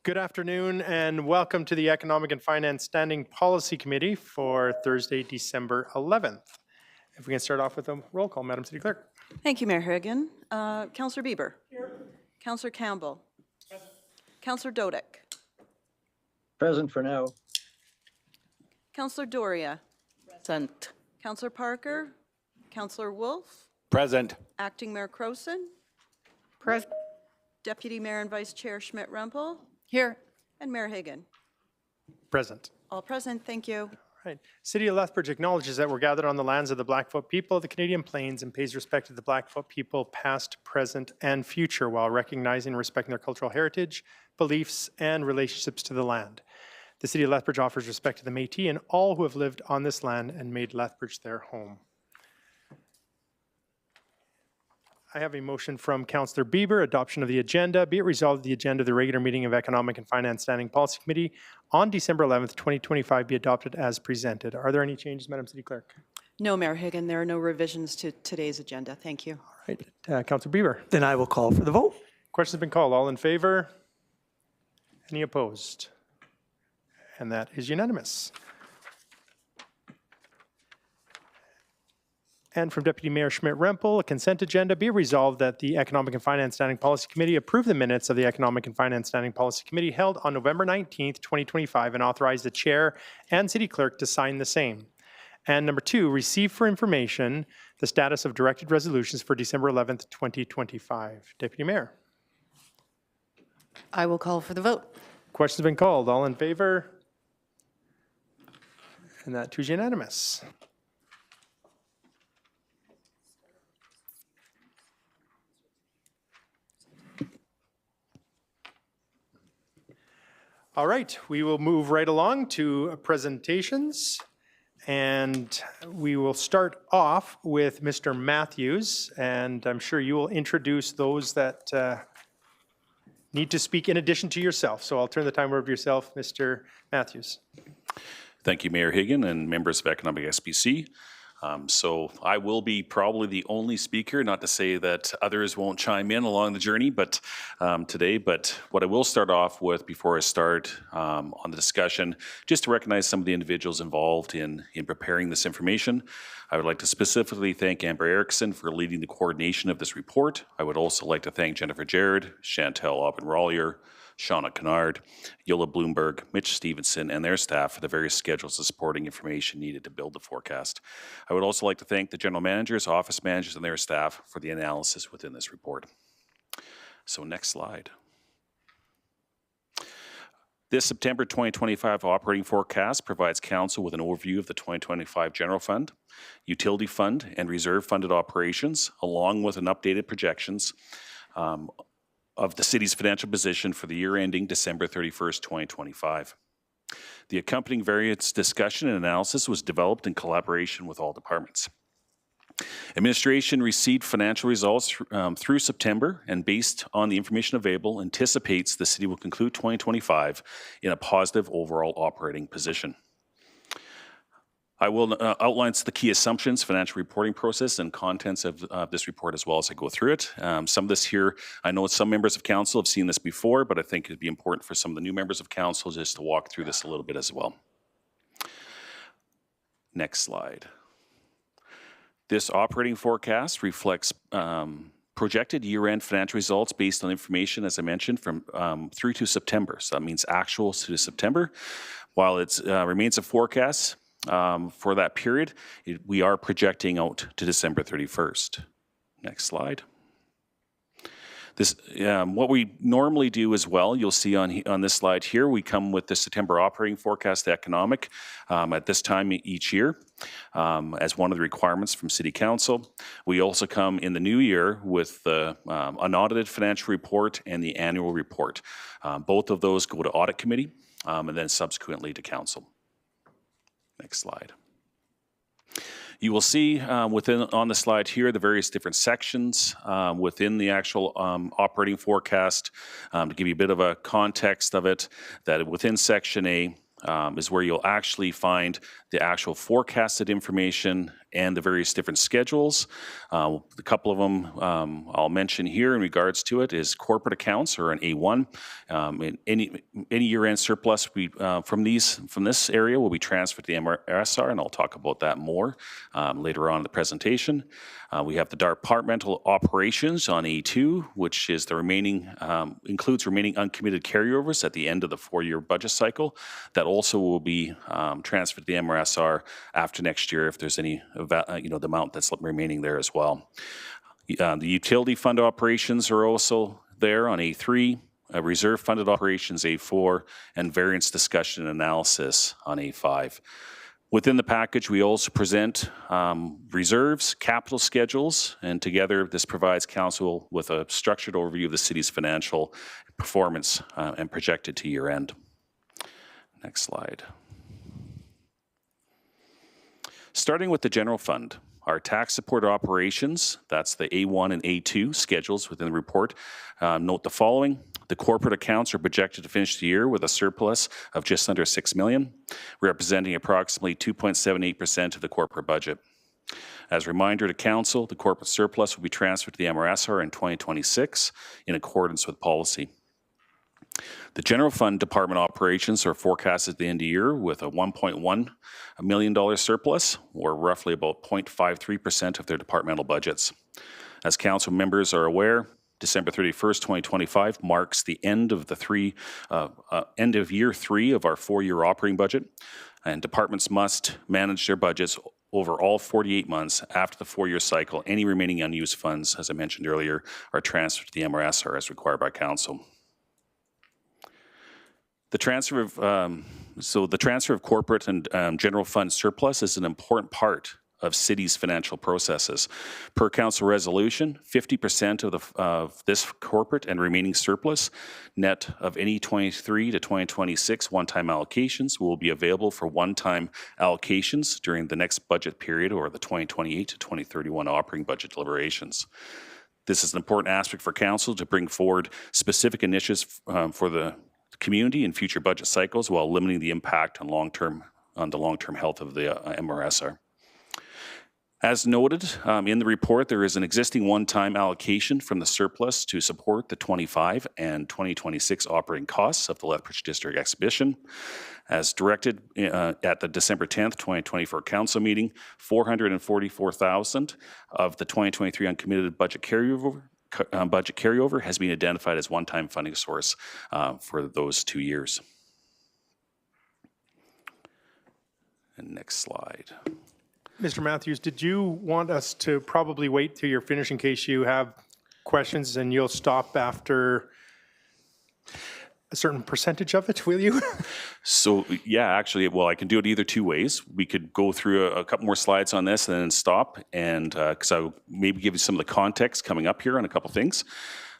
Good afternoon and welcome to the Economic and Finance Standing Policy Committee for Thursday, December 11th. If we can start off with a roll call, Madam City Clerk. Thank you, Mayor Hagan. Councillor Bieber. Here. Councillor Campbell. Present. Councillor Dodick. Present for now. Councillor Doria. Present. Councillor Parker. Councillor Wolf. Present. Acting Mayor Crowson. Present. Deputy Mayor and Vice Chair Schmidt-Rempel. Here. And Mayor Hagan. Present. All present. Thank you. Right. City of Lethbridge acknowledges that we're gathered on the lands of the Blackfoot people of the Canadian Plains and pays respect to the Blackfoot people past, present, and future while recognizing and respecting their cultural heritage, beliefs, and relationships to the land. The City of Lethbridge offers respect to the Métis and all who have lived on this land and made Lethbridge their home. I have a motion from Councillor Bieber, adoption of the agenda. Be it resolved, the agenda of the regular meeting of Economic and Finance Standing Policy Committee on December 11th, 2025 be adopted as presented. Are there any changes, Madam City Clerk? No, Mayor Hagan, there are no revisions to today's agenda. Thank you. All right. Councillor Bieber. Then I will call for the vote. Question has been called. All in favor? Any opposed? And that is unanimous. And from Deputy Mayor Schmidt-Rempel, a consent agenda. Be resolved that the Economic and Finance Standing Policy Committee approve the minutes of the Economic and Finance Standing Policy Committee held on November 19th, 2025 and authorize the Chair and City Clerk to sign the same. And number 2, receive for information the status of directed resolutions for December 11th, 2025. Deputy Mayor. I will call for the vote. Question's been called. All in favor? And that too is unanimous. All right, we will move right along to presentations. And we will start off with Mr. Matthews. And I'm sure you will introduce those that need to speak in addition to yourself. So I'll turn the time over to yourself, Mr. Matthews. Thank you, Mayor Hagan and members of Economic SPC. So I will be probably the only speaker, not to say that others won't chime in along the journey but today. But what I will start off with before I start on the discussion, just to recognize some of the individuals involved in preparing this information. I would like to specifically thank Amber Erickson for leading the coordination of this report. I would also like to thank Jennifer Jared, Chantel Aubin-Rollier, Shauna Kennard, Yola Bloomberg, Mitch Stevenson, and their staff for the various schedules of supporting information needed to build the forecast. I would also like to thank the general managers, office managers, and their staff for the analysis within this report. So next slide. This September 2025 operating forecast provides Council with an overview of the 2025 General Fund, Utility Fund, and Reserve Funded operations, along with an updated projections of the city's financial position for the year ending December 31st, 2025. The accompanying variance discussion and analysis was developed in collaboration with all departments. Administration received financial results through September, and based on the information available, anticipates the city will conclude 2025 in a positive overall operating position. I will outline the key assumptions, financial reporting process, and contents of this report as well as I go through it. Some of this here, I know some members of council have seen this before, but I think it'd be important for some of the new members of council just to walk through this a little bit as well. Next slide. This operating forecast reflects projected year-end financial results based on information, as I mentioned, from through to September. So that means actuals to September. While it remains a forecast, for that period, we are projecting out to December 31st. Next slide. This, what we normally do as well, you'll see on this slide here, we come with the September operating forecast economic at this time each year as one of the requirements from City Council. We also come in the new year with the unaudited financial report and the annual report. Both of those go to Audit Committee and then subsequently to Council. Next slide. You will see on the slide here the various different sections within the actual operating forecast. To give you a bit of a context of it, that within Section A, is where you'll actually find the actual forecasted information and the various different schedules. A couple of them I'll mention here in regards to it is corporate accounts, or an A1. Any year-end surplus from this area will be transferred to the MRSR, and I'll talk about that more later on in the presentation. We have the departmental operations on A2, which is the remaining includes remaining uncommitted carryovers at the end of the 4-year budget cycle. That also will be transferred to the MRSR after next year if there's any the amount that's remaining there as well. The utility fund operations are also there on A3, reserve funded operations A4, and variance discussion and analysis on A5. Within the package, we also present reserves, capital schedules, and together this provides Council with a structured overview of the city's financial performance and projected to year end. Next slide. Starting with the general fund, our tax support operations, that's the A1 and A2 schedules within the report, note the following. The corporate accounts are projected to finish the year with a surplus of just under $6 million, representing approximately 2.78% of the corporate budget. As a reminder to Council, the corporate surplus will be transferred to the MRSR in 2026 in accordance with policy. The general fund department operations are forecasted at the end of the year with a $1.1 million surplus, or roughly about 0.53% of their departmental budgets. As Council members are aware, December 31st, 2025 marks the end of end of year 3 of our 4-year operating budget, and departments must manage their budgets over all 48 months after the 4-year cycle. Any remaining unused funds, as I mentioned earlier, are transferred to the MRSR as required by Council. The transfer of corporate and general fund surplus is an important part of city's financial processes. Per Council resolution, 50% of this corporate and remaining surplus, net of any 23 to 2026 one-time allocations, will be available for one-time allocations during the next budget period, or the 2028 to 2031 operating budget deliberations. This is an important aspect for Council to bring forward specific initiatives for the community in future budget cycles while limiting the impact on the long-term health of the MRSR. As noted in the report, there is an existing one-time allocation from the surplus to support the 25 and 2026 operating costs of the Lethbridge District Exhibition. As directed at the December 10th, 2024 Council meeting, $444,000 of the 2023 uncommitted budget carryover has been identified as one-time funding source for those 2 years. And next slide. Mr. Matthews, did you want us to probably wait till you're finished in case you have questions, and you'll stop after a certain percentage of it, will you? So, yeah, actually, well, I can do it either 2 ways. We could go through a couple more slides on this and then stop, and because I will maybe give you some of the context coming up here on a couple things.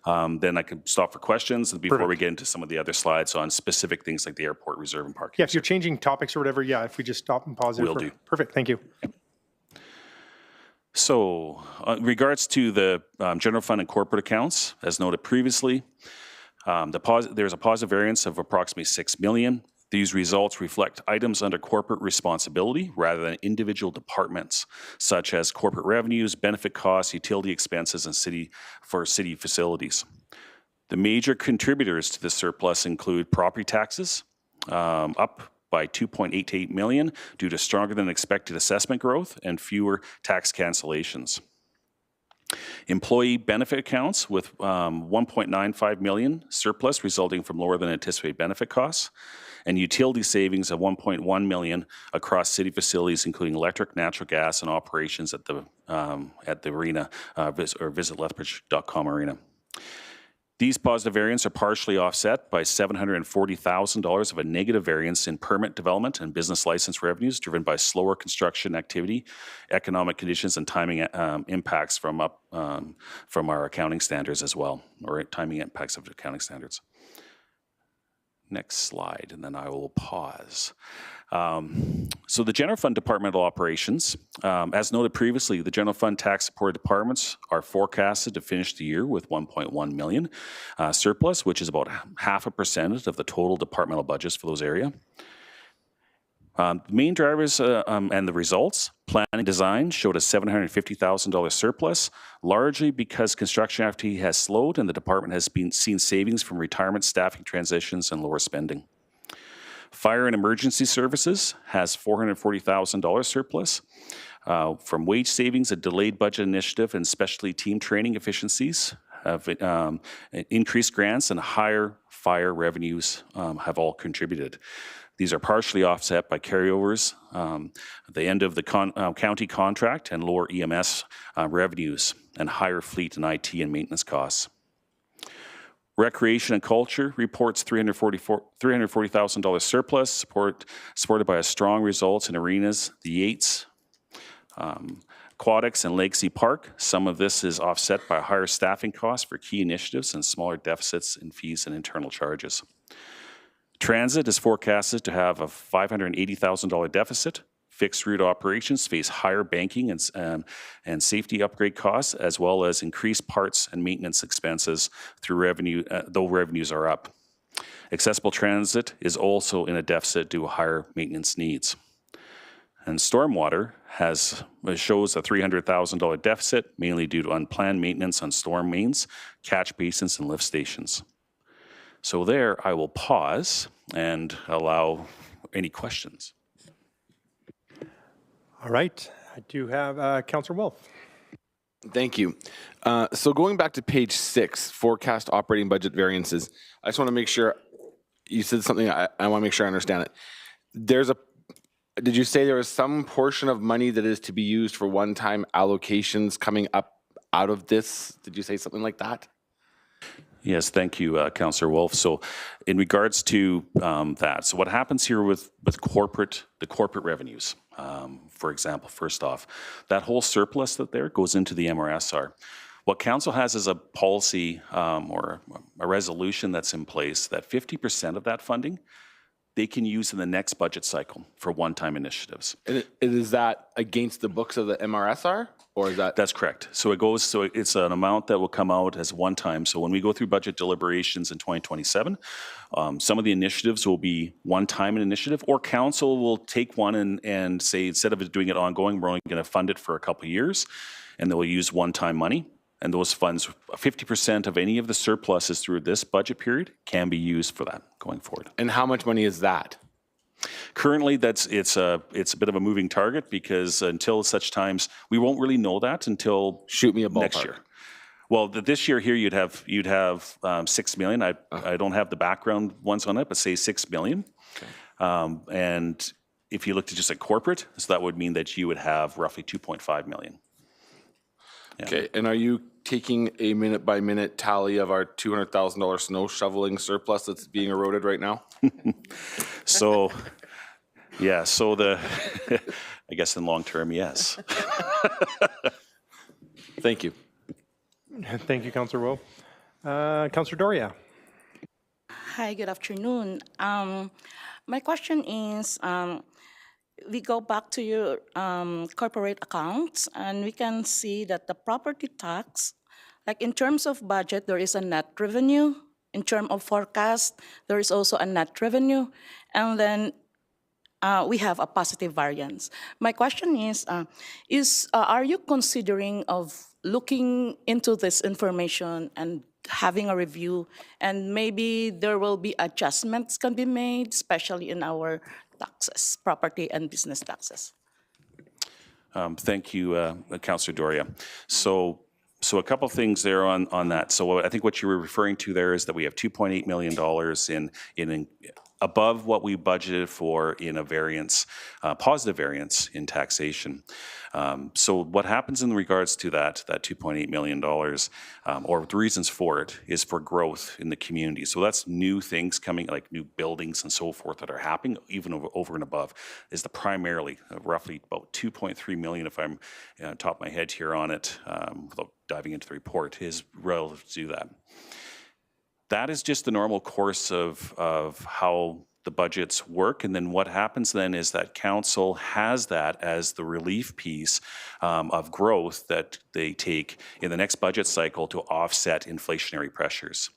Then I can stop for questions before we get into some of the other slides on specific things like the airport reserve and parking. Yeah, if you're changing topics or whatever, yeah, if we just stop and pause it. Will do. Perfect, thank you. So, in regards to the general fund and corporate accounts, as noted previously, there's a positive variance of approximately $6 million. These results reflect items under corporate responsibility rather than individual departments, such as corporate revenues, benefit costs, utility expenses, and city facilities. The major contributors to this surplus include property taxes, up by $2.88 million due to stronger than expected assessment growth and fewer tax cancellations. Employee benefit accounts with $1.95 million surplus resulting from lower than anticipated benefit costs, and utility savings of $1.1 million across city facilities, including electric, natural gas, and operations at the arena, or visit lethbridge.com arena. These positive variants are partially offset by $740,000 of a negative variance in permit development and business license revenues driven by slower construction activity, economic conditions, and timing impacts from our accounting standards as well, or timing impacts of accounting standards. Next slide, and then I will pause. So the general fund departmental operations, as noted previously, the general fund tax support departments are forecasted to finish the year with $1.1 million surplus, which is about 0.5% of the total departmental budgets for those areas. The main drivers and the results, planning design showed a $750,000 surplus, largely because construction activity has slowed and the department has seen savings from retirement, staffing transitions, and lower spending. Fire and emergency services has $440,000 surplus from wage savings, a delayed budget initiative, and specialty team training efficiencies. Have increased grants and higher fire revenues have all contributed. These are partially offset by carryovers, the end of the county contract, and lower EMS revenues, and higher fleet and IT and maintenance costs. Recreation and culture reports $340,000 surplus, supported by a strong results in arenas, the Yates, Aquatics, and Legacy Park. Some of this is offset by higher staffing costs for key initiatives and smaller deficits in fees and internal charges. Transit is forecasted to have a $580,000 deficit. Fixed route operations face higher banking and safety upgrade costs, as well as increased parts and maintenance expenses through revenue, though revenues are up. Accessible transit is also in a deficit due to higher maintenance needs. And stormwater shows a $300,000 deficit, mainly due to unplanned maintenance on storm mains, catch basins, and lift stations. So there, I will pause and allow any questions. All right. I do have Councillor Wolf. Thank you. So going back to page 6, forecast operating budget variances, I just want to make sure, you said something, I want to make sure I understand it. Did you say there was some portion of money that is to be used for one-time allocations coming up out of this? Did you say something like that? Yes, thank you, Councillor Wolf. So in regards to that, so what happens here with the corporate revenues, for example, first off, that whole surplus that there goes into the MRSR. What Council has is a policy or a resolution that's in place that 50% of that funding they can use in the next budget cycle for one-time initiatives. And is that against the books of the MRSR? Or is that? That's correct. So it's an amount that will come out as one time. So when we go through budget deliberations in 2027, some of the initiatives will be one-time initiative, or council will take one and say, instead of doing it ongoing, we're only going to fund it for a couple of years, and they will use one-time money. And those funds, 50% of any of the surpluses through this budget period can be used for that going forward. And how much money is that? Currently, it's a bit of a moving target, because until such times, we won't really know that until Shoot me a ballpark. next year. Well, this year here you'd have $6 million. I don't have the background ones on it, but say $6 million. Okay. And if you looked at just at corporate, so that would mean that you would have roughly $2.5 million. Yeah. Okay, and are you taking a minute-by-minute tally of our $200,000 snow shoveling surplus that's being eroded right now? So, yeah, so I guess in long term, yes. Thank you. Thank you, Councillor Wolf. Councillor Doria. Hi, good afternoon. My question is, we go back to your corporate accounts, and we can see that the property tax, like in terms of budget, there is a net revenue. In terms of forecast, there is also a net revenue. And then we have a positive variance. My question is are you considering of looking into this information and having a review, and maybe there will be adjustments can be made, especially in our taxes, property and business taxes? Thank you, Councillor Doria. So a couple things there on that. So I think what you were referring to there is that we have $2.8 million in above what we budgeted for in a variance, positive variance in taxation. So what happens in regards to that $2.8 million, or the reasons for it, is for growth in the community. So that's new things coming, like new buildings and so forth that are happening, even over and above, is the primarily roughly about $2.3 million, if I'm top of my head here on it, without diving into the report, is relative to that. That is just the normal course of how the budgets work. And then what happens then is that council has that as the relief piece of growth that they take in the next budget cycle to offset inflationary pressures.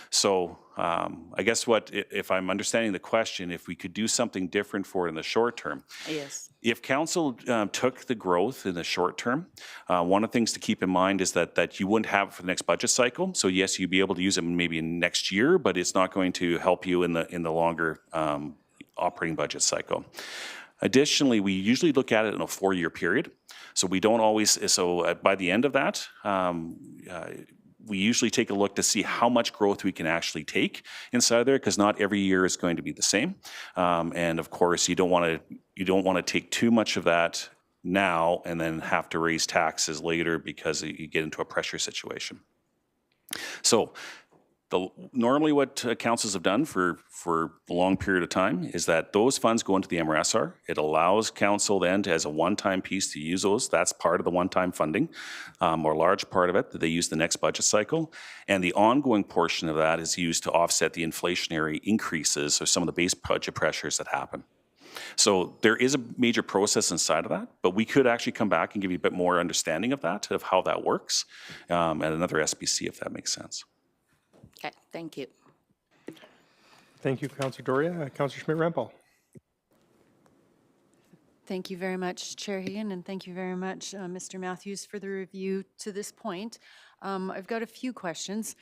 So I guess if I'm understanding the question, if we could do something different for it in the short term, Yes. if council took the growth in the short term, one of the things to keep in mind is that you wouldn't have it for the next budget cycle. So yes, you'd be able to use it maybe in next year, but it's not going to help you in the longer operating budget cycle. Additionally, we usually look at it in a 4-year period. So we don't always, by the end of that, we usually take a look to see how much growth we can actually take inside there, because not every year is going to be the same. And of course, you don't want to take too much of that now and then have to raise taxes later because you get into a pressure situation. So normally what councils have done for a long period of time is that those funds go into the MRSR. It allows council then to, as a one-time piece, to use those. That's part of the one-time funding, or a large part of it that they use the next budget cycle. And the ongoing portion of that is used to offset the inflationary increases or some of the base budget pressures that happen. So there is a major process inside of that, but we could actually come back and give you a bit more understanding of that, of how that works, at another SBC, if that makes sense. Okay, thank you. Thank you, Councillor Doria. Councillor Schmidt-Rempel. Thank you very much, Chair Hagan, and thank you very much, Mr. Matthews, for the review to this point. I've got a few questions.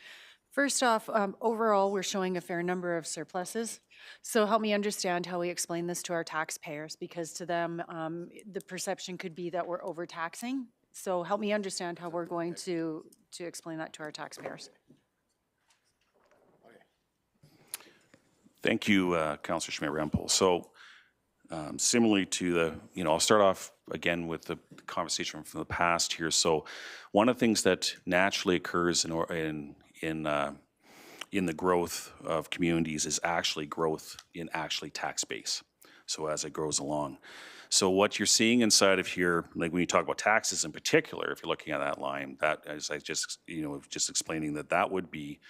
First off, overall, we're showing a fair number of surpluses. So help me understand how we explain this to our taxpayers, because to them, the perception could be that we're overtaxing. So help me understand how we're going to explain that to our taxpayers. Thank you, Councillor Schmidt-Rempel. So similarly to I'll start off again with the conversation from the past here. So one of the things that naturally occurs in the growth of communities is actually growth in tax base. So as it grows along. So what you're seeing inside of here, like when you talk about taxes in particular, if you're looking at that line, that as I just explaining that would be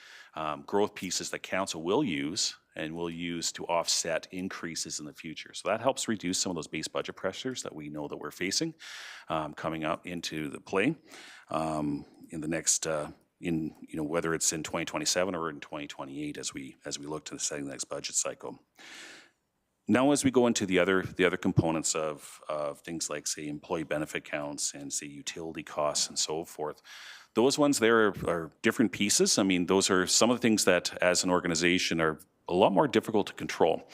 growth pieces that council will use to offset increases in the future. So that helps reduce some of those base budget pressures that we know that we're facing coming up into the play in the next, whether it's in 2027 or in 2028 as we look to setting the next budget cycle. Now, as we go into the other components of things like, say, employee benefit counts and, say, utility costs and so forth, those ones there are different pieces. I mean, those are some of the things that, as an organization, are a lot more difficult to control.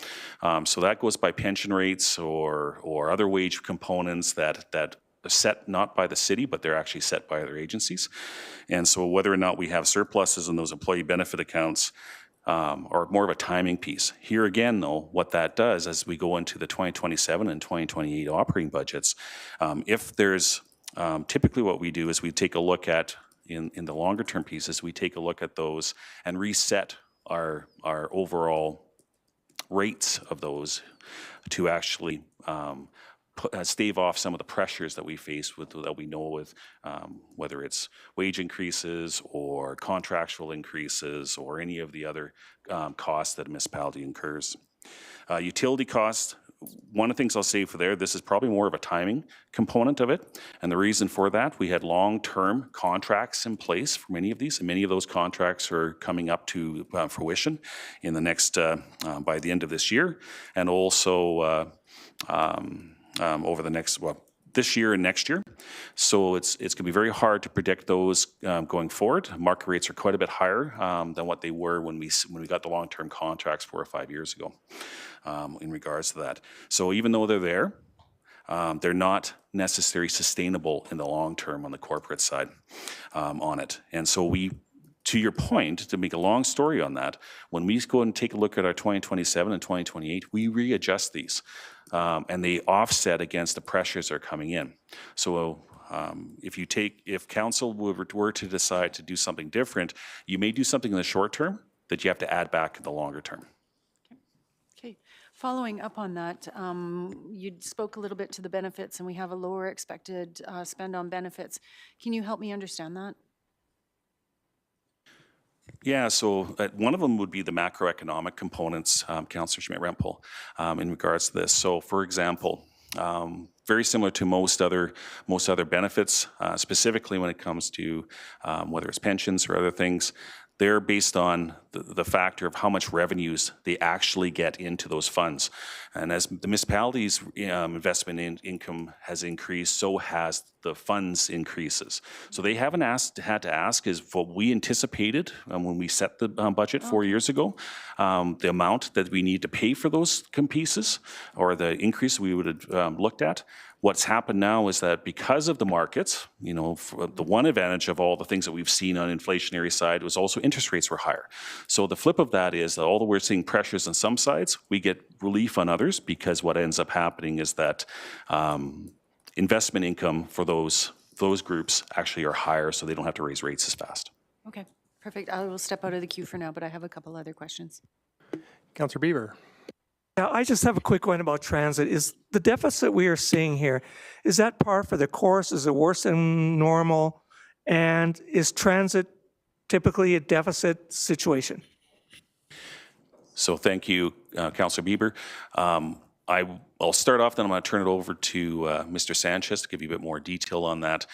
So that goes by pension rates or other wage components that are set not by the city, but they're actually set by other agencies. And so whether or not we have surpluses in those employee benefit accounts or more of a timing piece. Here again, though, what that does as we go into the 2027 and 2028 operating budgets, if there's typically what we do is we take a look at, in the longer term pieces, we take a look at those and reset our overall rates of those to actually stave off some of the pressures that we face that we know with whether it's wage increases or contractual increases or any of the other costs that a municipality incurs. Utility costs, one of the things I'll say for there, this is probably more of a timing component of it. And the reason for that, we had long-term contracts in place for many of these, and many of those contracts are coming up to fruition in the next, by the end of this year, and also over the next, this year and next year. So it's going to be very hard to predict those going forward. Market rates are quite a bit higher than what they were when we got the long-term contracts 4 or 5 years ago in regards to that. So even though they're there, they're not necessarily sustainable in the long term on the corporate side on it. And so to your point, to make a long story on that, when we go and take a look at our 2027 and 2028, we readjust these. And they offset against the pressures that are coming in. So if council were to decide to do something different, you may do something in the short term that you have to add back in the longer term. Okay. Following up on that, you spoke a little bit to the benefits, and we have a lower expected spend on benefits. Can you help me understand that? Yeah, so one of them would be the macroeconomic components, Councillor Schmidt-Rempel, in regards to this. So, for example, very similar to most other benefits, specifically when it comes to whether it's pensions or other things, they're based on the factor of how much revenues they actually get into those funds. And as the municipality's investment income has increased, so has the funds increases. So they haven't had to ask is what we anticipated when we set the budget 4 years ago, the amount that we need to pay for those pieces or the increase we would have looked at. What's happened now is that because of the markets, you know, the one advantage of all the things that we've seen on inflationary side was also interest rates were higher. So the flip of that is that although we're seeing pressures on some sides, we get relief on others because what ends up happening is that investment income for those groups actually are higher, so they don't have to raise rates as fast. Okay, perfect. I will step out of the queue for now, but I have a couple other questions. Councillor Beaver. Yeah, I just have a quick one about transit. Is the deficit we are seeing here, is that par for the course? Is it worse than normal? And is transit typically a deficit situation? So thank you, Councillor Bieber. I'll start off, then I'm going to turn it over to Mr. Sanchez to give you a bit more detail on that.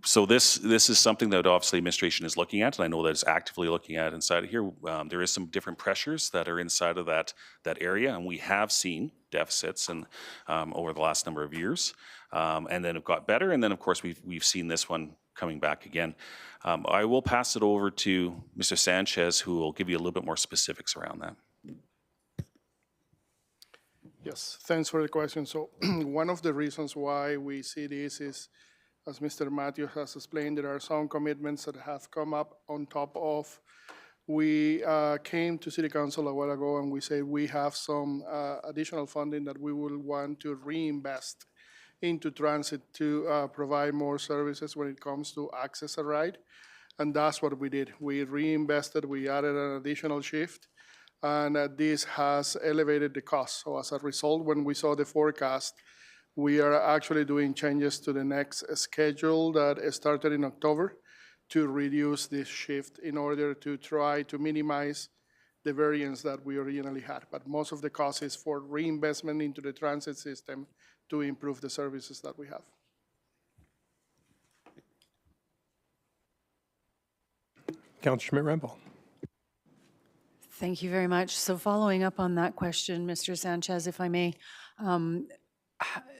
So this is something that obviously administration is looking at, and I know that it's actively looking at inside of here. There is some different pressures that are inside of that area, and we have seen deficits and over the last number of years, and then it got better, and then of course we've seen this one coming back again. I will pass it over to Mr. Sanchez, who will give you a little bit more specifics around that. Yes, thanks for the question. So one of the reasons why we see this is, as Mr. Matthews has explained, there are some commitments that have come up on top of. We came to City Council a while ago and we said we have some additional funding that we will want to reinvest into transit to provide more services when it comes to access a ride. And that's what we did. We reinvested, we added an additional shift, and this has elevated the cost. So as a result, when we saw the forecast, we are actually doing changes to the next schedule that started in October to reduce this shift in order to try to minimize the variance that we originally had. But most of the cost is for reinvestment into the transit system to improve the services that we have. Councillor Schmidt-Rempel. Thank you very much. So following up on that question, Mr. Sanchez, if I may,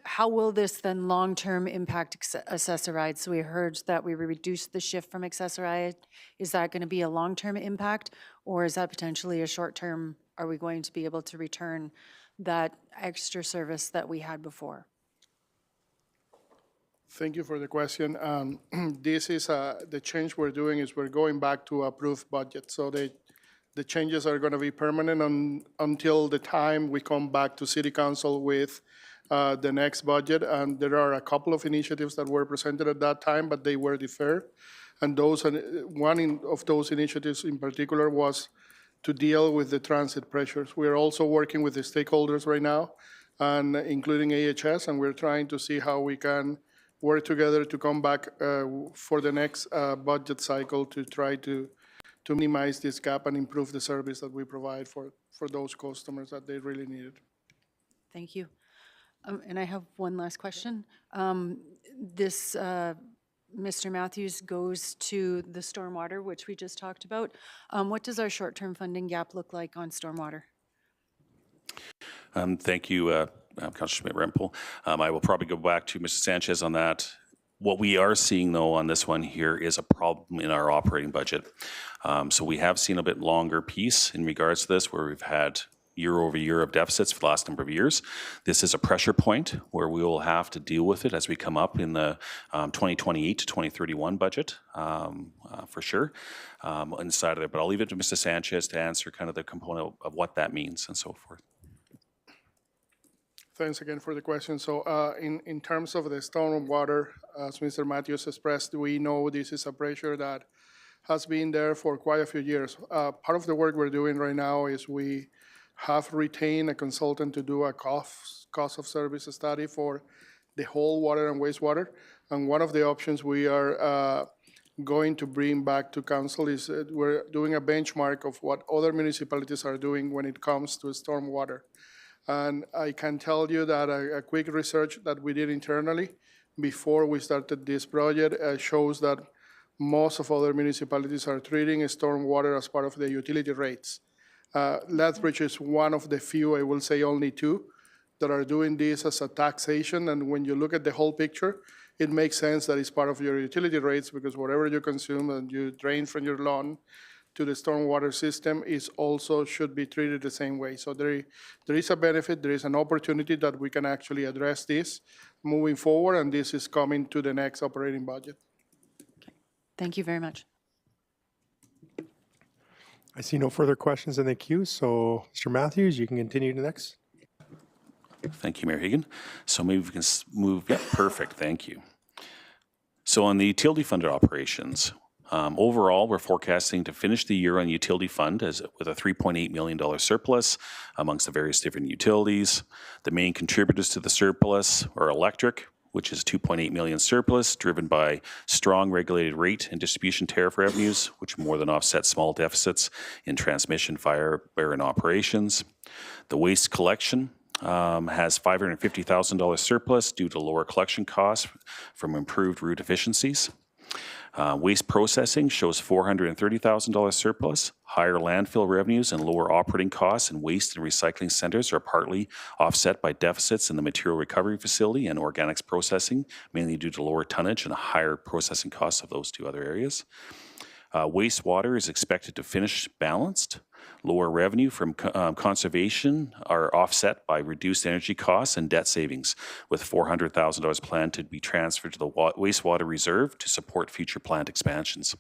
how will this then long-term impact Access-a-Ride? So we heard that we reduced the shift from Access-a-Ride. Is that going to be a long-term impact, or is that potentially a short-term? Are we going to be able to return that extra service that we had before? Thank you for the question. This is the change we're doing is we're going back to approved budget. So the changes are going to be permanent until the time we come back to City Council with the next budget. And there are a couple of initiatives that were presented at that time, but they were deferred. And one of those initiatives in particular was to deal with the transit pressures. We are also working with the stakeholders right now, and including AHS, and we're trying to see how we can work together to come back for the next budget cycle to try to minimize this gap and improve the service that we provide for those customers that they really needed. Thank you. And I have one last question. This, Mr. Matthews, goes to the stormwater, which we just talked about. What does our short-term funding gap look like on stormwater? Thank you, Councillor Schmidt-Rempel. I will probably go back to Mr. Sanchez on that. What we are seeing, though, on this one here is a problem in our operating budget. So we have seen a bit longer piece in regards to this, where we've had year over year of deficits for the last number of years. This is a pressure point where we will have to deal with it as we come up in the 2028 to 2031 budget, for sure, inside of it. But I'll leave it to Mr. Sanchez to answer kind of the component of what that means and so forth. Thanks again for the question. So in terms of the stormwater, as Mr. Matthews expressed, we know this is a pressure that has been there for quite a few years. Part of the work we're doing right now is we have retained a consultant to do a cost of service study for the whole water and wastewater. And one of the options we are going to bring back to council is we're doing a benchmark of what other municipalities are doing when it comes to stormwater. And I can tell you that a quick research that we did internally before we started this project shows that most of other municipalities are treating stormwater as part of their utility rates. Lethbridge is one of the few, I will say only two, that are doing this as a taxation. And when you look at the whole picture, it makes sense that it's part of your utility rates, because whatever you consume and you drain from your lawn to the stormwater system is also should be treated the same way. So there is a benefit, there is an opportunity that we can actually address this moving forward, and this is coming to the next operating budget. Thank you very much. I see no further questions in the queue, so Mr. Matthews, you can continue to next. Thank you, Mayor Hagan. So maybe we can move, yeah, perfect, thank you. So on the utility funded operations, overall, we're forecasting to finish the year on utility fund with a $3.8 million surplus amongst the various different utilities. The main contributors to the surplus are electric, which is $2.8 million surplus, driven by strong regulated rate and distribution tariff revenues, which more than offset small deficits in transmission, fire, and operations. The waste collection has $550,000 surplus due to lower collection costs from improved route efficiencies. Waste processing shows $430,000 surplus. Higher landfill revenues and lower operating costs in waste and recycling centers are partly offset by deficits in the material recovery facility and organics processing, mainly due to lower tonnage and higher processing costs of those two other areas. Wastewater is expected to finish balanced. Lower revenue from conservation are offset by reduced energy costs and debt savings, with $400,000 planned to be transferred to the wastewater reserve to support future plant expansions.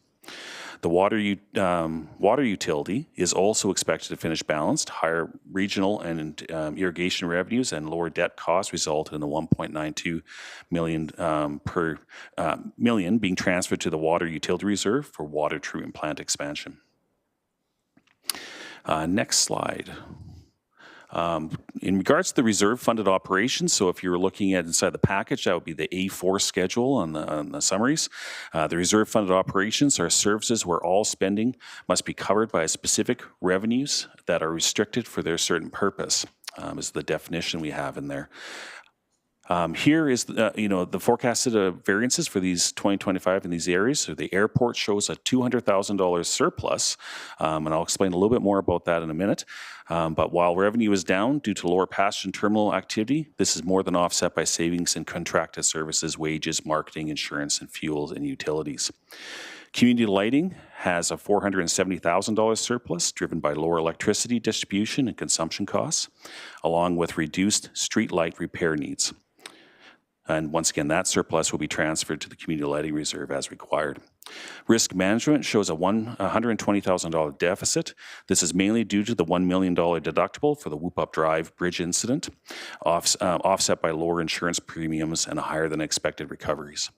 The water utility is also expected to finish balanced. Higher regional and irrigation revenues and lower debt costs resulted in the $1.92 million being transferred to the water utility reserve for water treatment plant expansion. Next slide. In regards to the reserve funded operations, so if you're looking at inside the package, that would be the A4 schedule on the summaries. The reserve funded operations are services where all spending must be covered by specific revenues that are restricted for their certain purpose, is the definition we have in there. Here is the forecasted variances for these 2025 in these areas. So the airport shows a $200,000 surplus, and I'll explain a little bit more about that in a minute. But while revenue is down due to lower passenger terminal activity, this is more than offset by savings in contracted services, wages, marketing, insurance, and fuels and utilities. Community lighting has a $470,000 surplus driven by lower electricity distribution and consumption costs, along with reduced street light repair needs. And once again, that surplus will be transferred to the community lighting reserve as required. Risk management shows a $120,000 deficit. This is mainly due to the $1 million deductible for the Whoop Up Drive bridge incident, offset by lower insurance premiums and higher than expected recoveries.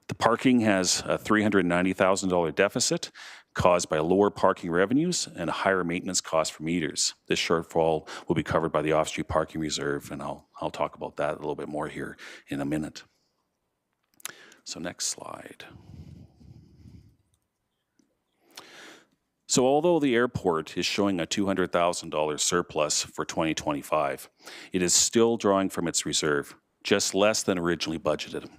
The parking has a $390,000 deficit caused by lower parking revenues and higher maintenance costs for meters. This shortfall will be covered by the off-street parking reserve, and I'll talk about that a little bit more here in a minute. So next slide. So although the airport is showing a $200,000 surplus for 2025, it is still drawing from its reserve, just less than originally budgeted.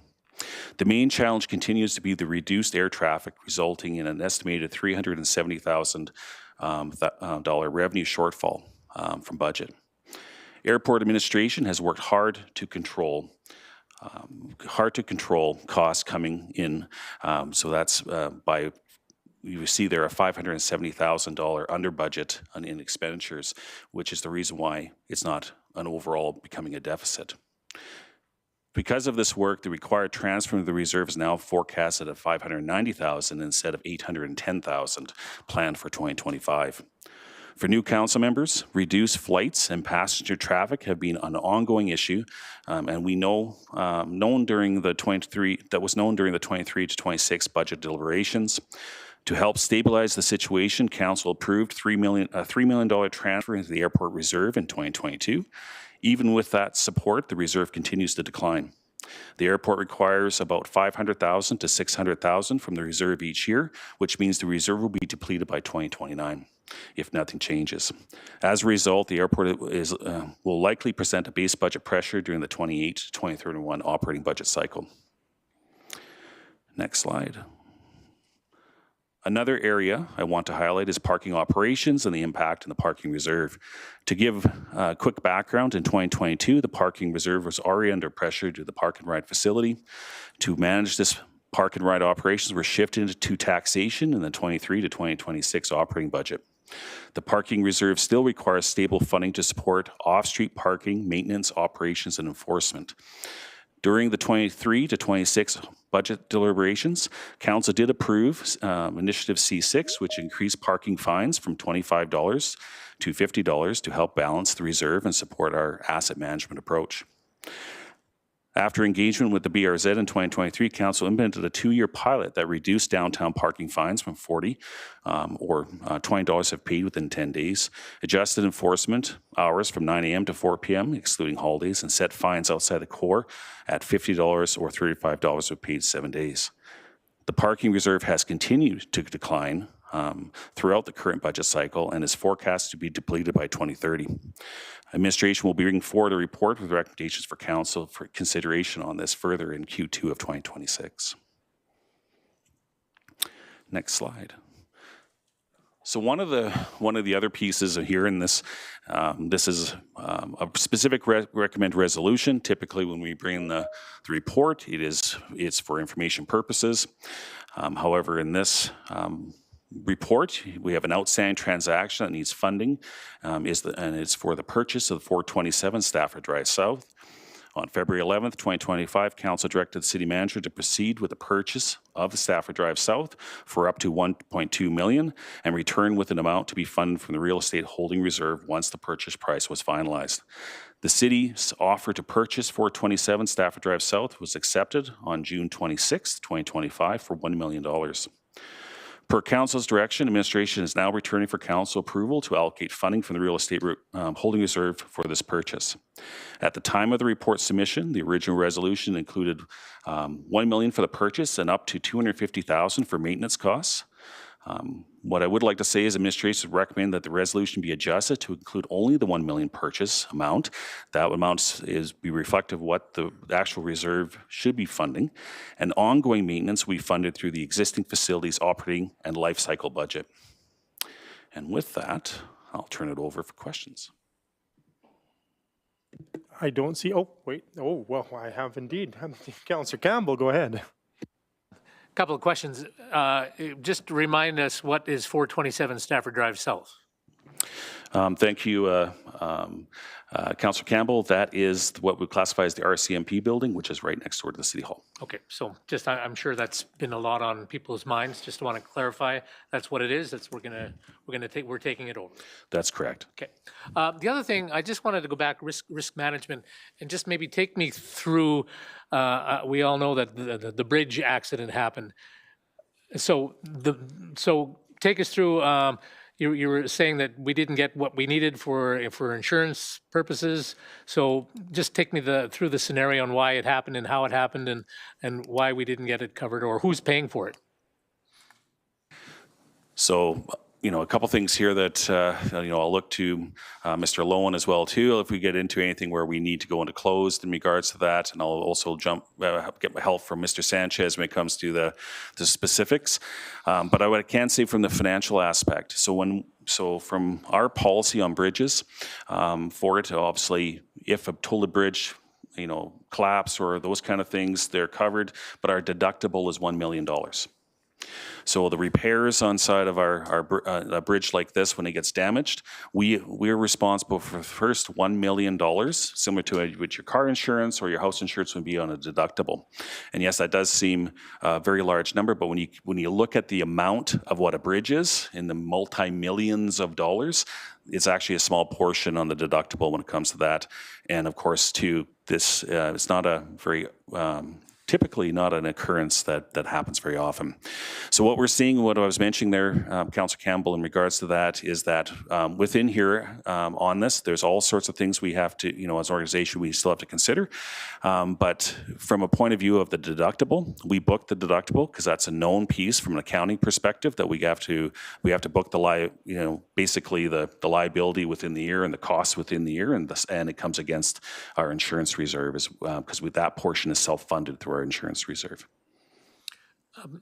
The main challenge continues to be the reduced air traffic, resulting in an estimated $370,000 revenue shortfall from budget. Airport administration has worked hard to control costs coming in. So that's by, you see there a $570,000 under budget in expenditures, which is the reason why it's not an overall becoming a deficit. Because of this work, the required transfer of the reserve is now forecasted at $590,000 instead of $810,000 planned for 2025. For new council members, reduced flights and passenger traffic have been an ongoing issue, and we know known during the 23 to 26 budget deliberations. To help stabilize the situation, council approved a $3 million transfer into the airport reserve in 2022. Even with that support, the reserve continues to decline. The airport requires about $500,000 to $600,000 from the reserve each year, which means the reserve will be depleted by 2029 if nothing changes. As a result, the airport will likely present a base budget pressure during the 28 to 2031 operating budget cycle. Next slide. Another area I want to highlight is parking operations and the impact in the parking reserve. To give a quick background, in 2022, the parking reserve was already under pressure due to the park and ride facility. To manage this park and ride operations were shifted to taxation in the 23 to 2026 operating budget. The parking reserve still requires stable funding to support off-street parking, maintenance, operations, and enforcement. During the 23 to 26 budget deliberations, Council did approve Initiative C6, which increased parking fines from $25 to $50 to help balance the reserve and support our asset management approach. After engagement with the BRZ in 2023, Council implemented a 2-year pilot that reduced downtown parking fines from $40 or $20 if paid within 10 days, adjusted enforcement hours from 9 a.m. to 4 p.m., excluding holidays, and set fines outside the core at $50 or $35 if paid 7 days. The parking reserve has continued to decline throughout the current budget cycle and is forecast to be depleted by 2030. Administration will be bringing forward a report with recommendations for Council for consideration on this further in Q2 of 2026. Next slide. So one of the other pieces here in this, this is a specific recommended resolution. Typically, when we bring the report, it's for information purposes. However, in this report, we have an outstanding transaction that needs funding, and it's for the purchase of the 427 Stafford Drive South. On February 11th, 2025, Council directed the City Manager to proceed with the purchase of the Stafford Drive South for up to $1.2 million and return with an amount to be funded from the Real Estate Holding Reserve once the purchase price was finalized. The City's offer to purchase 427 Stafford Drive South was accepted on June 26, 2025 for $1 million. Per Council's direction, Administration is now returning for Council approval to allocate funding from the Real Estate Holding Reserve for this purchase. At the time of the report submission, the original resolution included $1 million for the purchase and up to $250,000 for maintenance costs. What I would like to say is Administration would recommend that the resolution be adjusted to include only the $1 million purchase amount. That amount be reflective of what the actual reserve should be funding. And ongoing maintenance will be funded through the existing facilities operating and life cycle budget. And with that, I'll turn it over for questions. I don't see, oh, wait, oh, well, I have indeed. Councillor Campbell, go ahead. Couple of questions. Just remind us, what is 427 Stafford Drive South? Thank you, Councillor Campbell. That is what we classify as the RCMP building, which is right next door to the City Hall. Okay, so just I'm sure that's been a lot on people's minds. Just want to clarify, that's what it is. That's we're taking it over. That's correct. Okay. The other thing, I just wanted to go back risk management and just maybe take me through. We all know that the bridge accident happened. So take us through. You were saying that we didn't get what we needed for insurance purposes. So just take me through the scenario on why it happened and how it happened and why we didn't get it covered or who's paying for it. So, a couple things here that, I'll look to Mr. Lowen as well, too, if we get into anything where we need to go into closed in regards to that. And I'll also get my help from Mr. Sanchez when it comes to the specifics. But what I can say from the financial aspect, so from our policy on bridges, for it, obviously, if a total bridge, collapse or those kind of things, they're covered, but our deductible is $1 million. So the repairs on side of a bridge like this, when it gets damaged, we're responsible for the first $1 million, similar to what your car insurance or your house insurance would be on a deductible. And yes, that does seem a very large number, but when you look at the amount of what a bridge is in the multi-millions of dollars, it's actually a small portion on the deductible when it comes to that. And of course, too, this it's not a very typically not an occurrence that happens very often. So what we're seeing, what I was mentioning there, Councillor Campbell, in regards to that, is that within here on this, there's all sorts of things we have to, as an organization, we still have to consider. But from a point of view of the deductible, we book the deductible because that's a known piece from an accounting perspective that we have to book basically the liability within the year and the costs within the year, and it comes against our insurance reserve because that portion is self-funded through our insurance reserve.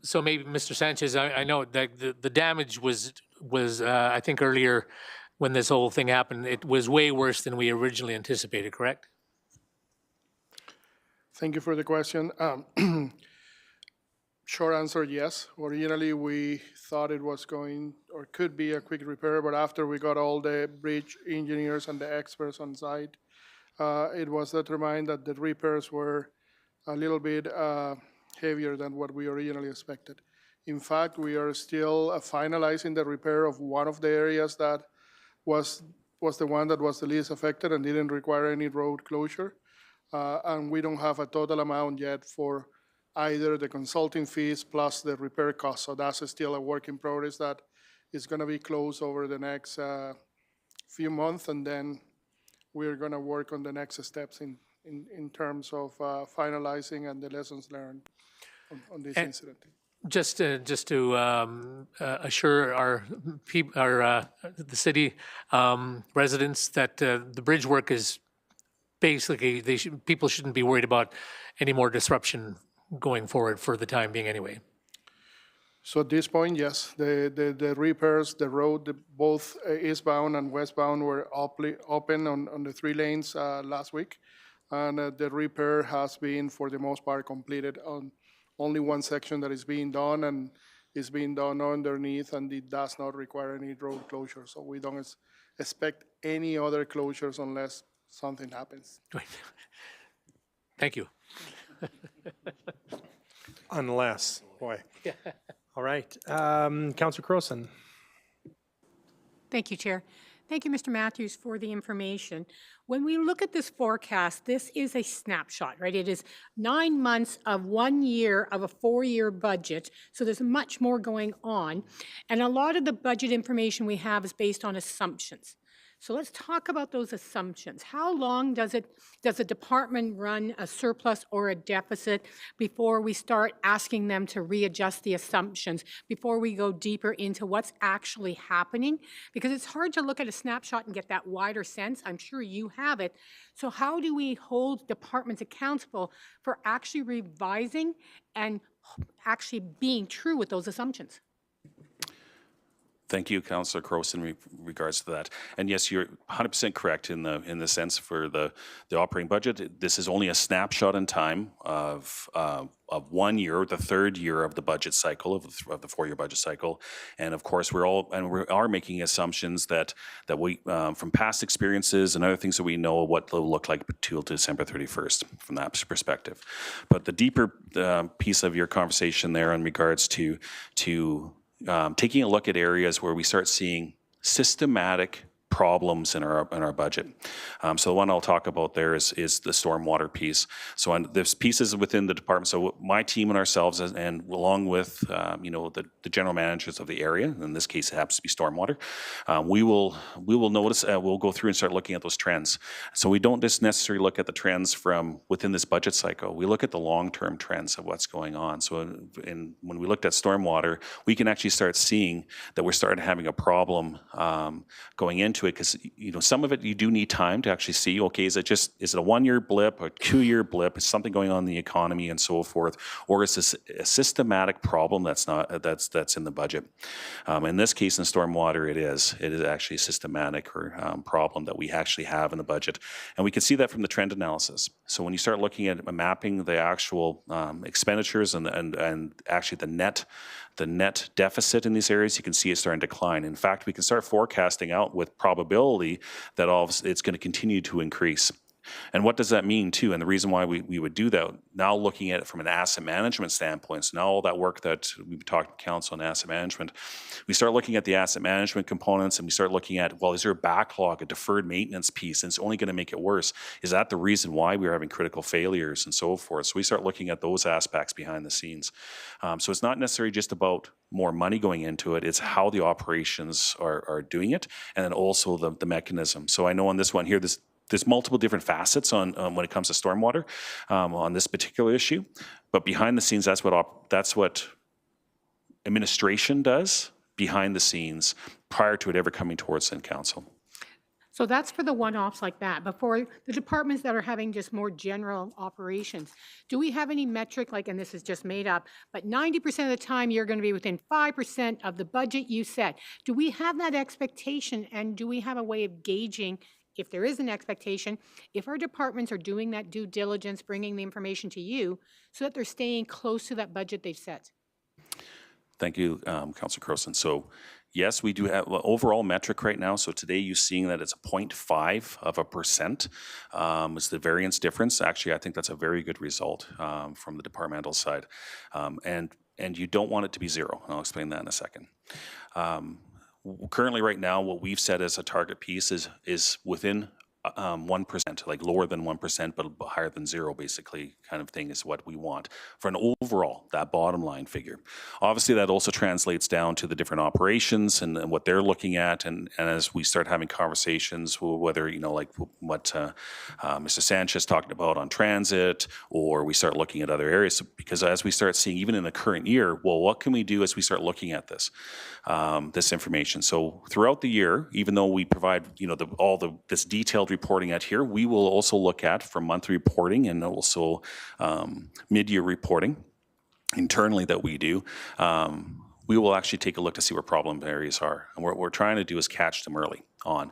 So maybe, Mr. Sanchez, I know that the damage was I think earlier when this whole thing happened, it was way worse than we originally anticipated, correct? Thank you for the question. Short answer, yes. Originally, we thought it was going or could be a quick repair, but after we got all the bridge engineers and the experts on site, it was determined that the repairs were a little bit heavier than what we originally expected. In fact, we are still finalizing the repair of one of the areas that was the one that was the least affected and didn't require any road closure. And we don't have a total amount yet for either the consulting fees plus the repair costs. So that's still a work in progress that is going to be closed over the next few months, and then we're going to work on the next steps in terms of finalizing and the lessons learned on this incident. Just to assure the city residents that the bridge work is basically, people shouldn't be worried about any more disruption going forward for the time being anyway. So at this point, yes, the repairs, the road, both eastbound and westbound were open on the 3 lanes last week. And the repair has been, for the most part, completed on only one section that is being done, and is being done underneath, and it does not require any road closure. So we don't expect any other closures unless something happens. Thank you. Unless, boy. All right. Councillor Croson. Thank you, Chair. Thank you, Mr. Matthews, for the information. When we look at this forecast, this is a snapshot, right? It is 9 months of 1 year of a 4-year budget, so there's much more going on. And a lot of the budget information we have is based on assumptions. So let's talk about those assumptions. How long does a department run a surplus or a deficit before we start asking them to readjust the assumptions, before we go deeper into what's actually happening? Because it's hard to look at a snapshot and get that wider sense. I'm sure you have it. So how do we hold departments accountable for actually revising and actually being true with those assumptions? Thank you, Councillor Croson, in regards to that. And yes, you're 100% correct in the sense for the operating budget. This is only a snapshot in time of 1 year, the 3rd year of the budget cycle, of the 4-year budget cycle. And of course, we are making assumptions that we, from past experiences and other things that we know what will look like till December 31st from that perspective. But the deeper piece of your conversation there in regards to taking a look at areas where we start seeing systematic problems in our budget. So the one I'll talk about there is the stormwater piece. So there's pieces within the department. So my team and ourselves, and along with the general managers of the area, in this case it happens to be stormwater, we will notice. We'll go through and start looking at those trends. So we don't just necessarily look at the trends from within this budget cycle. We look at the long-term trends of what's going on. So when we looked at stormwater, we can actually start seeing that we're starting having a problem going into it, because some of it you do need time to actually see, okay, is it a 1-year blip, a 2-year blip, is something going on in the economy and so forth, or is this a systematic problem that's in the budget? In this case, in stormwater, it is actually a systematic or problem that we actually have in the budget, and we can see that from the trend analysis. So when you start looking at mapping the actual expenditures and actually the net deficit in these areas, you can see it starting to decline. In fact, we can start forecasting out with probability that it's going to continue to increase. And what does that mean too? And the reason why we would do that, now looking at it from an asset management standpoint, so now all that work that we've talked to council on asset management, we start looking at the asset management components, and we start looking at, well, is there a backlog, a deferred maintenance piece, and it's only going to make it worse? Is that the reason why we're having critical failures and so forth? So we start looking at those aspects behind the scenes. So it's not necessarily just about more money going into it, it's how the operations are doing it, and then also the mechanism. So I know on this one here, there's multiple different facets on when it comes to stormwater on this particular issue, but behind the scenes, that's what administration does behind the scenes prior to it ever coming towards City Council. So that's for the one-offs like that. But for the departments that are having just more general operations, do we have any metric, like, and this is just made up, but 90% of the time you're going to be within 5% of the budget you set? Do we have that expectation, and do we have a way of gauging, if there is an expectation, if our departments are doing that due diligence, bringing the information to you, so that they're staying close to that budget they've set? Thank you, Councilor Croson. So yes, we do have an overall metric right now. So today you're seeing that it's a 0.5%. It's the variance difference. Actually, I think that's a very good result from the departmental side. And you don't want it to be zero. I'll explain that in a second. Currently, right now, what we've set as a target piece is within 1%, like lower than 1%, but higher than zero, basically, kind of thing is what we want for an overall, that bottom line figure. Obviously, that also translates down to the different operations and what they're looking at. And as we start having conversations, whether, like what Mr. Sanchez talked about on transit, or we start looking at other areas, because as we start seeing, even in the current year, well, what can we do as we start looking at this? This information. So throughout the year, even though we provide, this detailed reporting out here, we will also look at for monthly reporting and also mid-year reporting internally that we do. We will actually take a look to see where problem areas are. And what we're trying to do is catch them early on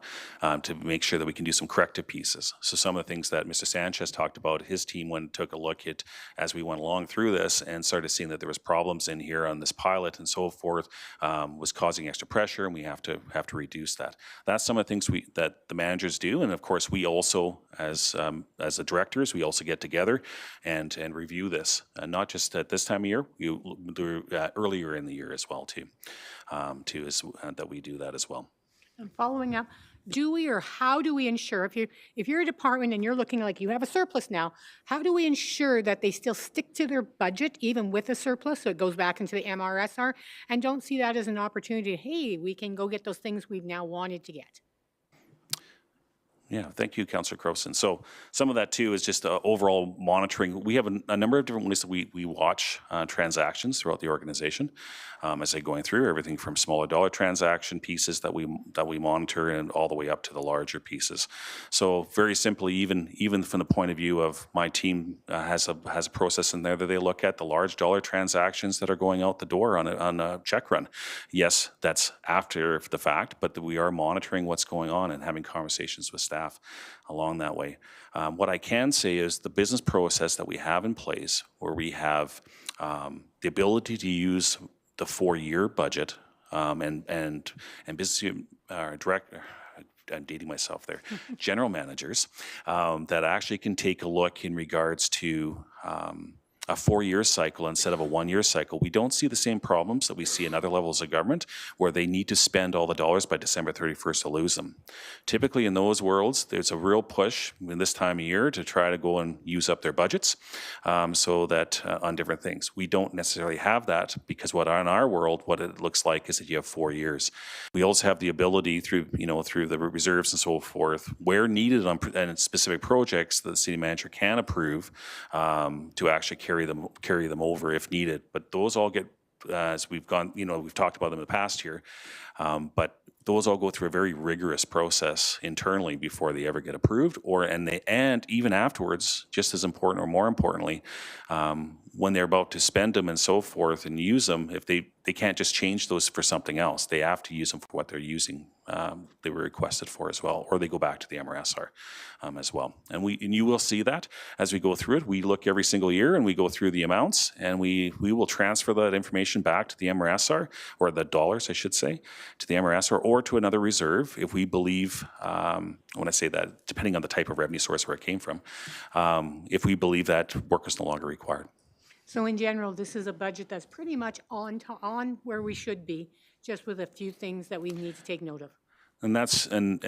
to make sure that we can do some corrective pieces. So some of the things that Mr. Sanchez talked about, his team went and took a look at as we went along through this and started seeing that there was problems in here on this pilot and so forth, was causing extra pressure, and we have to reduce that. That's some of the things that the managers do, and of course we also, as the directors, we also get together and review this, and not just at this time of year, we do earlier in the year as well too, that we do that as well. And following up, do we or how do we ensure, if you're a department and you're looking like you have a surplus now, how do we ensure that they still stick to their budget even with a surplus, so it goes back into the MRSR, and don't see that as an opportunity, hey, we can go get those things we've now wanted to get? Yeah, thank you, Councillor Croson. So some of that too is just overall monitoring. We have a number of different ways that we watch transactions throughout the organization as they're going through, everything from smaller dollar transaction pieces that we monitor and all the way up to the larger pieces. So very simply, even from the point of view of my team has a process in there that they look at the large dollar transactions that are going out the door on a check run. Yes, that's after the fact, but we are monitoring what's going on and having conversations with staff along that way. What I can say is the business process that we have in place, where we have the ability to use the 4-year budget and business director. I'm dating myself there. General managers that actually can take a look in regards to a 4-year cycle instead of a 1-year cycle. We don't see the same problems that we see in other levels of government where they need to spend all the dollars by December 31st to lose them. Typically in those worlds, there's a real push in this time of year to try to go and use up their budgets so that on different things. We don't necessarily have that because in our world, what it looks like is that you have 4 years. We also have the ability through the reserves and so forth, where needed on specific projects that the city manager can approve to actually carry them over if needed. But those all get, as we've gone, we've talked about them in the past here, but those all go through a very rigorous process internally before they ever get approved, and even afterwards, just as important or more importantly, when they're about to spend them and so forth and use them, if they can't just change those for something else. They have to use them for what they're using. They were requested for as well, or they go back to the MRSR as well. And you will see that as we go through it. We look every single year and we go through the amounts, and we will transfer that information back to the MRSR, or the dollars, I should say, to the MRSR or to another reserve if we believe, when I say that, depending on the type of revenue source where it came from, if we believe that work is no longer required. So in general, this is a budget that's pretty much on where we should be, just with a few things that we need to take note of. And that's and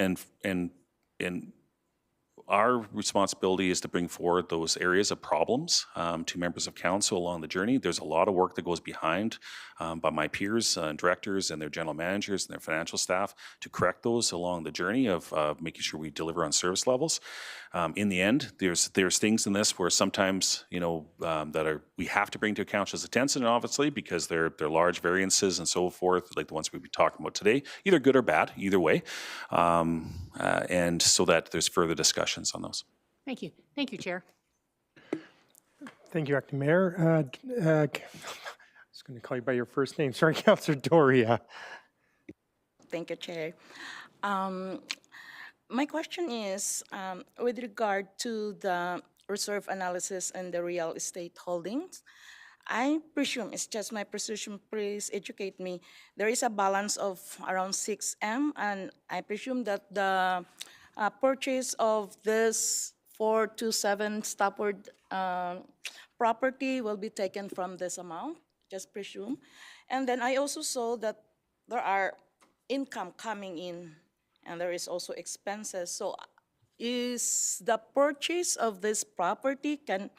our responsibility is to bring forward those areas of problems to members of council along the journey. There's a lot of work that goes behind by my peers and directors and their general managers and their financial staff to correct those along the journey of making sure we deliver on service levels. In the end, there's things in this where sometimes, you know, we have to bring to council's attention, obviously, because they're large variances and so forth, like the ones we'll be talking about today, either good or bad, either way, and so that there's further discussions on those. Thank you. Thank you, Chair. Thank you, Acting Mayor. I was going to call you by your first name. Sorry, Councillor Doria. Thank you, Chair. My question is, with regard to the reserve analysis and the real estate holdings, I presume, it's just my presumption, please educate me, there is a balance of around 6M, and I presume that the purchase of this 427 Stafford property will be taken from this amount, just presume. And then I also saw that there are income coming in, and there is also expenses. So is the purchase of this property can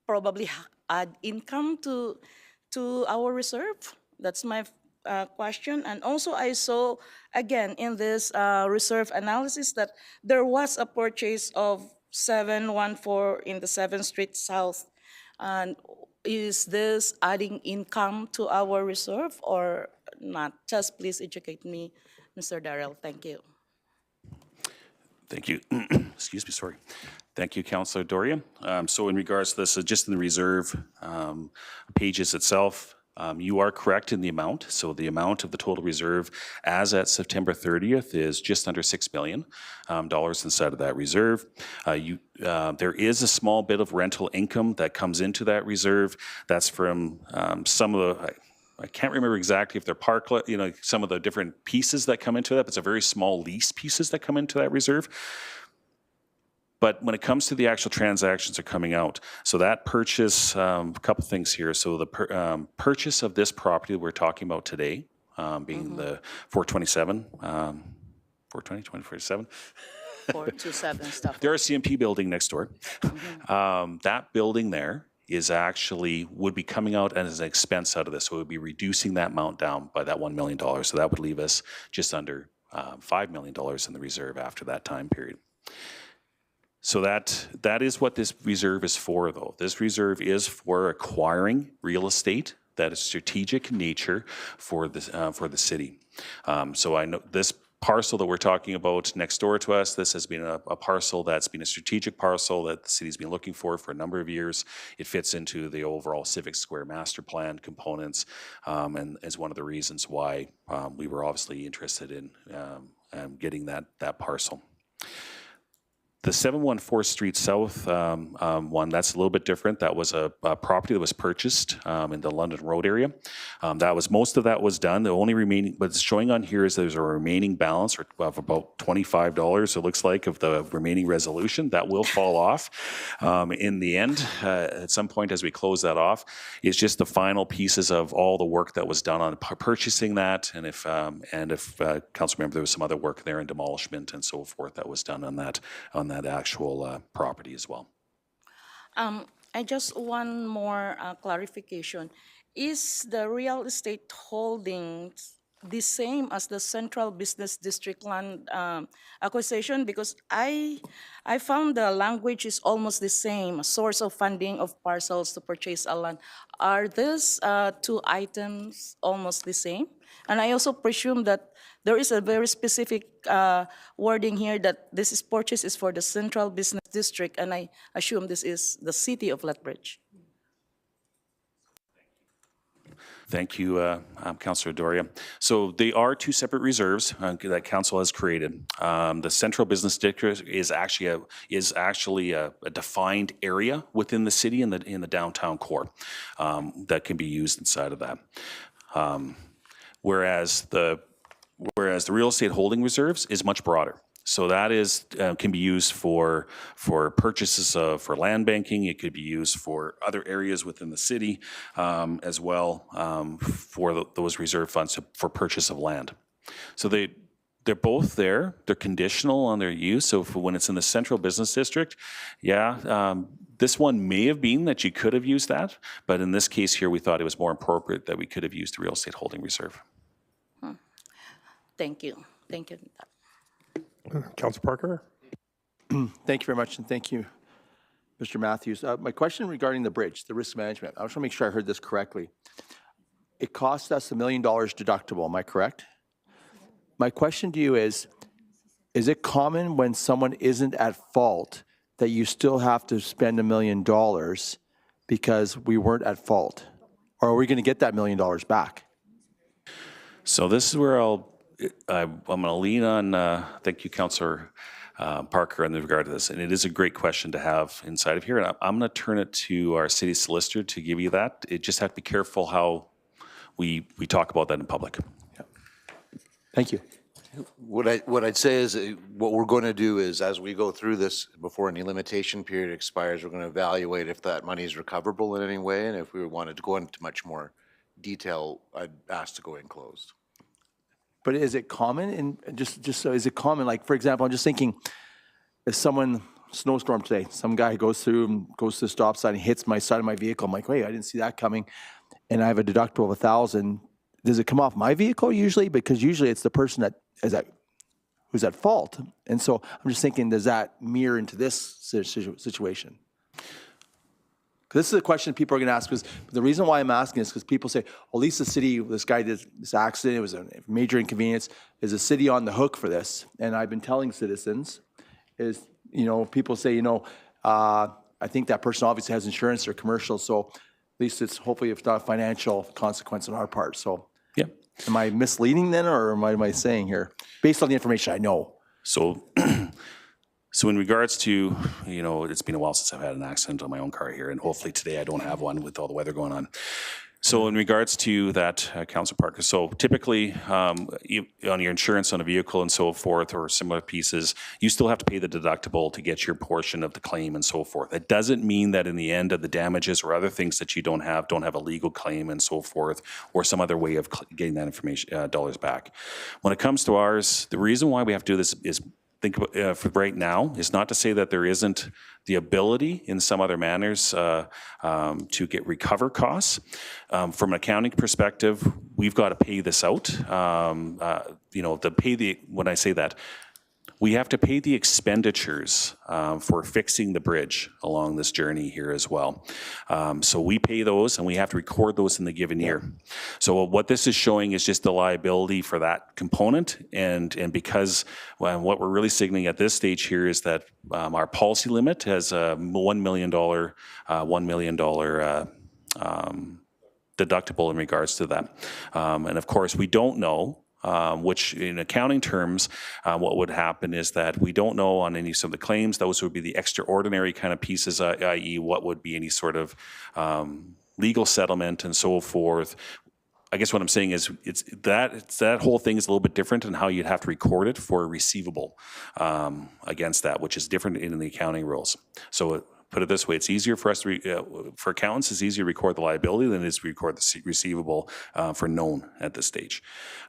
probably add income to our reserve? That's my question. And also I saw, again, in this reserve analysis that there was a purchase of 714 in the 7th Street South. And is this adding income to our reserve or not? Just please educate me, Mr. Darrell. Thank you. Thank you. Excuse me, sorry. Thank you, Councillor Doria. So in regards to this, just in the reserve pages itself, you are correct in the amount. So the amount of the total reserve as at September 30th is just under $6 million inside of that reserve. There is a small bit of rental income that comes into that reserve. That's from some of the, I can't remember exactly if they're park, you know, some of the different pieces that come into that, but it's a very small lease pieces that come into that reserve. But when it comes to the actual transactions that are coming out, so that purchase, a couple things here. So the purchase of this property that we're talking about today, being the 427, 420, 2047. 427 stuff. There is a CMP building next door. That building there is actually, would be coming out as an expense out of this. So it would be reducing that amount down by that $1 million. So that would leave us just under $5 million in the reserve after that time period. So that is what this reserve is for, though. This reserve is for acquiring real estate that is strategic in nature for the city. So I know this parcel that we're talking about next door to us, this has been a parcel that's been a strategic parcel that the city's been looking for a number of years. It fits into the overall Civic Square master plan components, and is one of the reasons why we were obviously interested in getting that parcel. The 714 Street South one, that's a little bit different. That was a property that was purchased in the London Road area. Most of that was done. The only remaining, what's showing on here is there's a remaining balance of about $25, it looks like, of the remaining resolution. That will fall off in the end at some point as we close that off. It's just the final pieces of all the work that was done on purchasing that, and if council member, there was some other work there in demolishment and so forth that was done on that actual property as well. I just one more clarification. Is the real estate holdings the same as the Central Business District land acquisition? Because I found the language is almost the same, a source of funding of parcels to purchase a land. Are these two items almost the same? And I also presume that there is a very specific wording here that this is purchase is for the Central Business District, and I assume this is the city of Lethbridge. Thank you, Councillor Doria. So they are two separate reserves that council has created. The Central Business District is actually a defined area within the city in the downtown core that can be used inside of that. Whereas the real estate holding reserves is much broader. So that is can be used for purchases for land banking. It could be used for other areas within the city as well for those reserve funds for purchase of land. So they're both there. They're conditional on their use. So when it's in the central business district, this one may have been that you could have used that, but in this case here, we thought it was more appropriate that we could have used the real estate holding reserve. Thank you. Thank you. Councilor Parker? Thank you very much, and thank you, Mr. Matthews. My question regarding the bridge, the risk management, I just want to make sure I heard this correctly. It cost us $1 million deductible, am I correct? My question to you is it common when someone isn't at fault that you still have to spend $1 million because we weren't at fault? Or are we going to get that $1 million back? So this is where I'm going to lean on, thank you, Councillor Parker, in regard to this. And it is a great question to have inside of here. And I'm going to turn it to our city solicitor to give you that. It just have to be careful how we talk about that in public. Thank you. What I'd say is what we're going to do is, as we go through this, before any limitation period expires, we're going to evaluate if that money is recoverable in any way, and if we wanted to go into much more detail, I'd ask to go in closed. But is it common? And just so, is it common? Like, for example, I'm just thinking, if someone, snowstorm today, some guy goes to the stop sign and hits my side of my vehicle. I'm like, wait, I didn't see that coming. And I have a deductible of $1,000. Does it come off my vehicle usually? Because usually it's the person who's at fault. And so I'm just thinking, does that mirror into this situation? This is a question people are going to ask, because the reason why I'm asking is because people say, well, at least the city, this guy did this accident, it was a major inconvenience. Is the city on the hook for this? And I've been telling citizens is, people say, I think that person obviously has insurance or commercial, so at least it's hopefully it's not a financial consequence on our part. So yeah. Am I misleading then, or am I saying here, based on the information I know? So in regards to, it's been a while since I've had an accident on my own car here, and hopefully today I don't have one with all the weather going on. So in regards to that, Councilor Parker, so typically on your insurance on a vehicle and so forth, or similar pieces, you still have to pay the deductible to get your portion of the claim and so forth. It doesn't mean that in the end of the damages or other things that you don't have a legal claim and so forth, or some other way of getting that information, dollars back. When it comes to ours, the reason why we have to do this is, think about, for right now, is not to say that there isn't the ability in some other manners to recover costs. From an accounting perspective, we've got to pay this out. When I say that, we have to pay the expenditures for fixing the bridge along this journey here as well. So we pay those, and we have to record those in the given year. So what this is showing is just the liability for that component, and because what we're really signaling at this stage here is that our policy limit has a $1 million deductible in regards to that. And of course, we don't know which in accounting terms, what would happen is that we don't know on any of the claims. Those would be the extraordinary kind of pieces, i.e. what would be any sort of legal settlement and so forth. I guess what I'm saying is that whole thing is a little bit different in how you'd have to record it for a receivable against that, which is different in the accounting rules. So put it this way, it's easier for us to, for accountants, it's easier to record the liability than it is to record the receivable for known at this stage.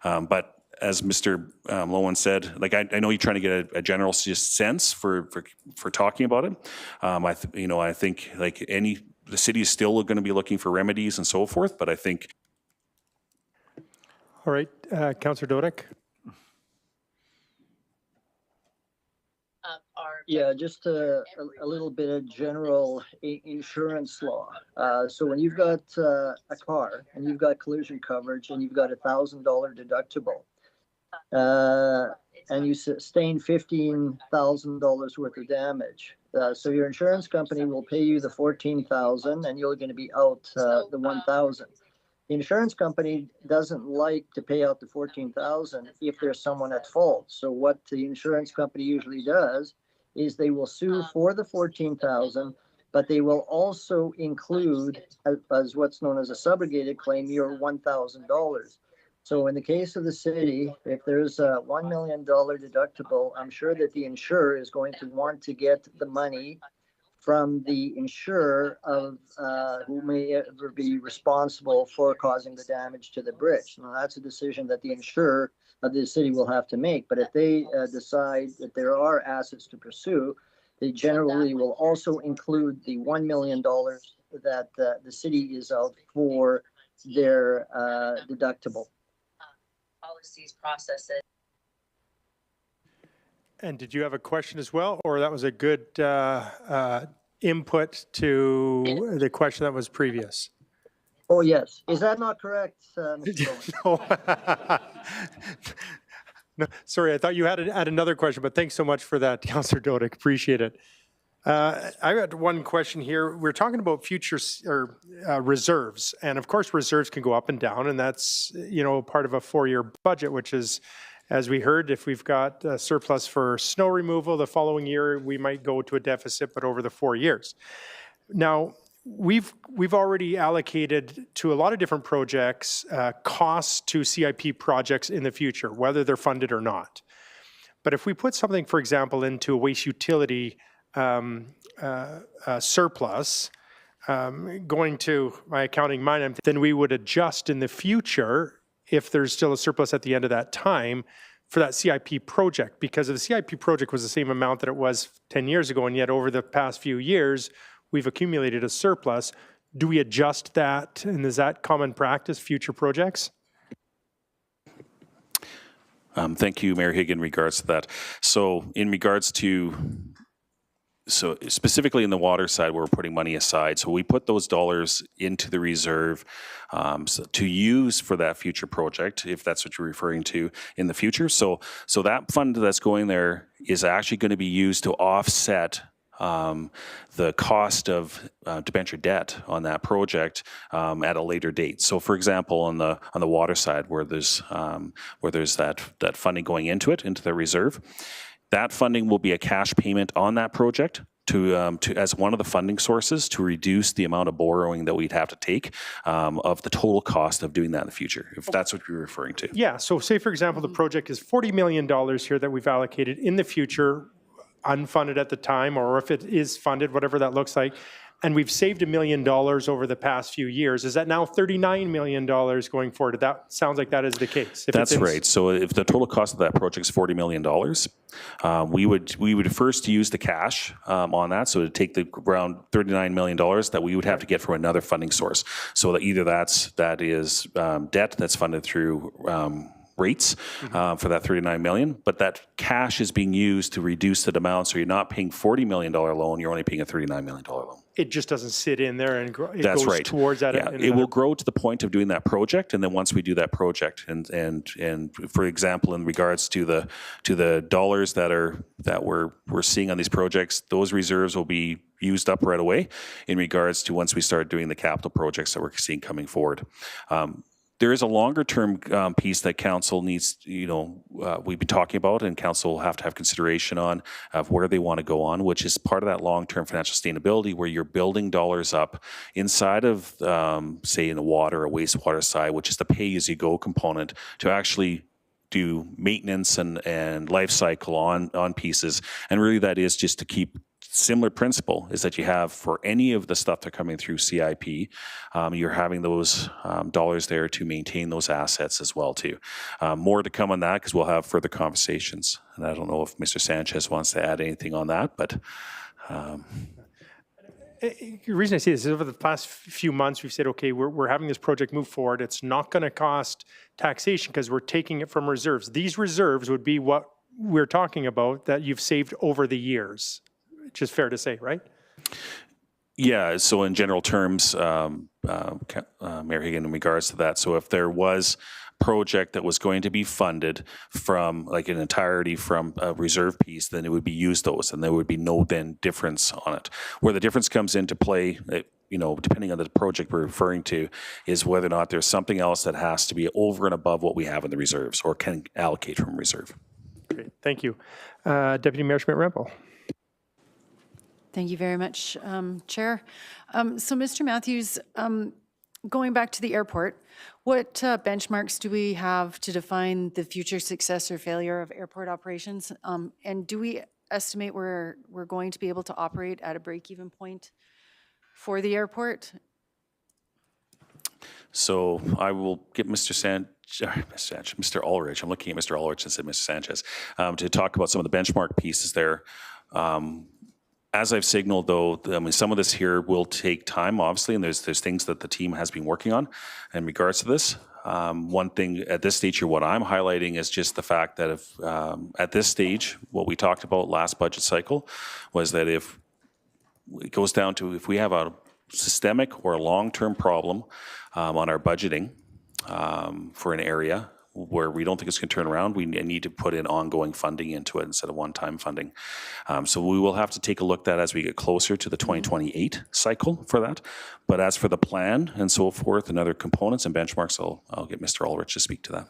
But as Mr. Lowen said, like I know you're trying to get a general sense for talking about it. I think like the city is still going to be looking for remedies and so forth, but I think. All right, Councillor Dodick. Yeah, just a little bit of general insurance law. So when you've got a car and you've got collision coverage and you've got $1,000 deductible, and you sustain $15,000 worth of damage, so your insurance company will pay you the $14,000 and you're going to be out the $1,000. The insurance company doesn't like to pay out the $14,000 if there's someone at fault. So what the insurance company usually does is they will sue for the $14,000, but they will also include, as what's known as a subrogated claim, your $1,000. So in the case of the city, if there's a $1 million deductible, I'm sure that the insurer is going to want to get the money from the insurer of who may ever be responsible for causing the damage to the bridge. Now, that's a decision that the insurer the city will have to make. But if they decide that there are assets to pursue, they generally will also include the $1 million that the city is out for their deductible. Policies, processes. And did you have a question as well, or that was a good input to the question that was previous? Oh, yes. Is that not correct, Mr. Bowen? No, sorry, I thought you had another question, but thanks so much for that, Councillor Dodick. Appreciate it. I got one question here. We're talking about future reserves, and of course, reserves can go up and down, and that's part of a 4-year budget, which is, as we heard, if we've got a surplus for snow removal, the following year we might go to a deficit, but over the 4 years. Now, we've already allocated to a lot of different projects costs to CIP projects in the future, whether they're funded or not. But if we put something, for example, into a waste utility surplus, going to my accounting mind, then we would adjust in the future if there's still a surplus at the end of that time for that CIP project, because if the CIP project was the same amount that it was 10 years ago, and yet over the past few years, we've accumulated a surplus, do we adjust that, and is that common practice, future projects? Thank you, Mayor Higgin, in regards to that. So in regards to, so specifically in the water side where we're putting money aside, so we put those dollars into the reserve to use for that future project, if that's what you're referring to in the future. So that fund that's going there is actually going to be used to offset the cost of debenture debt on that project at a later date. So, for example, on the water side, where there's that funding going into the reserve, that funding will be a cash payment on that project to as one of the funding sources to reduce the amount of borrowing that we'd have to take of the total cost of doing that in the future, if that's what you're referring to. Yeah. So, say for example, the project is $40 million here that we've allocated in the future, unfunded at the time, or if it is funded, whatever that looks like, and we've saved $1 million over the past few years. Is that now $39 million going forward? That sounds like that is the case. That's right. So if the total cost of that project is $40 million, we would first use the cash on that. So to take the around $39 million that we would have to get from another funding source. So that either that is debt that's funded through rates for that $39 million, but that cash is being used to reduce the amount, so you're not paying $40 million loan, you're only paying a $39 million loan. It just doesn't sit in there and grow. It That's goes right. towards that. Yeah, it will grow to the point of doing that project, and then once we do that project, and for example, in regards to the dollars that we're seeing on these projects, those reserves will be used up right away in regards to once we start doing the capital projects that we're seeing coming forward. There is a longer-term piece that council needs, we've been talking about, and council will have to have consideration on of where they want to go on, which is part of that long-term financial sustainability where you're building dollars up inside of, say, in the water or wastewater side, which is the pay-as-you-go component to actually do maintenance and life cycle on pieces. And really that is just to keep similar principle is that you have for any of the stuff that are coming through CIP, you're having those dollars there to maintain those assets as well too. More to come on that because we'll have further conversations. And I don't know if Mr. Sanchez wants to add anything on that, but. The reason I say this is over the past few months, we've said, okay, we're having this project move forward. It's not going to cost taxation because we're taking it from reserves. These reserves would be what we're talking about that you've saved over the years. Which is fair to say, right? Yeah, so in general terms, Mayor Higgin, in regards to that, so if there was a project that was going to be funded from like an entirety from a reserve piece, then it would be used those and there would be no then difference on it. Where the difference comes into play, depending on the project we're referring to, is whether or not there's something else that has to be over and above what we have in the reserves or can allocate from reserve. Great, thank you. Deputy Mayor Schmidt-Rempel. Thank you very much, Chair. So, Mr. Matthews, going back to the airport, what benchmarks do we have to define the future success or failure of airport operations? And do we estimate we're going to be able to operate at a break-even point for the airport? So I will get Mr. Mr. Ulrich, I'm looking at Mr. Ulrich and said Mr. Sanchez, to talk about some of the benchmark pieces there. As I've signaled, though, I mean, some of this here will take time, obviously, and there's things that the team has been working on in regards to this. One thing at this stage here, what I'm highlighting is just the fact that if at this stage, what we talked about last budget cycle was that if it goes down to if we have a systemic or a long-term problem on our budgeting for an area where we don't think it's going to turn around, we need to put in ongoing funding into it instead of one-time funding. So we will have to take a look at that as we get closer to the 2028 cycle for that. But as for the plan and so forth and other components and benchmarks, I'll get Mr. Ulrich to speak to that.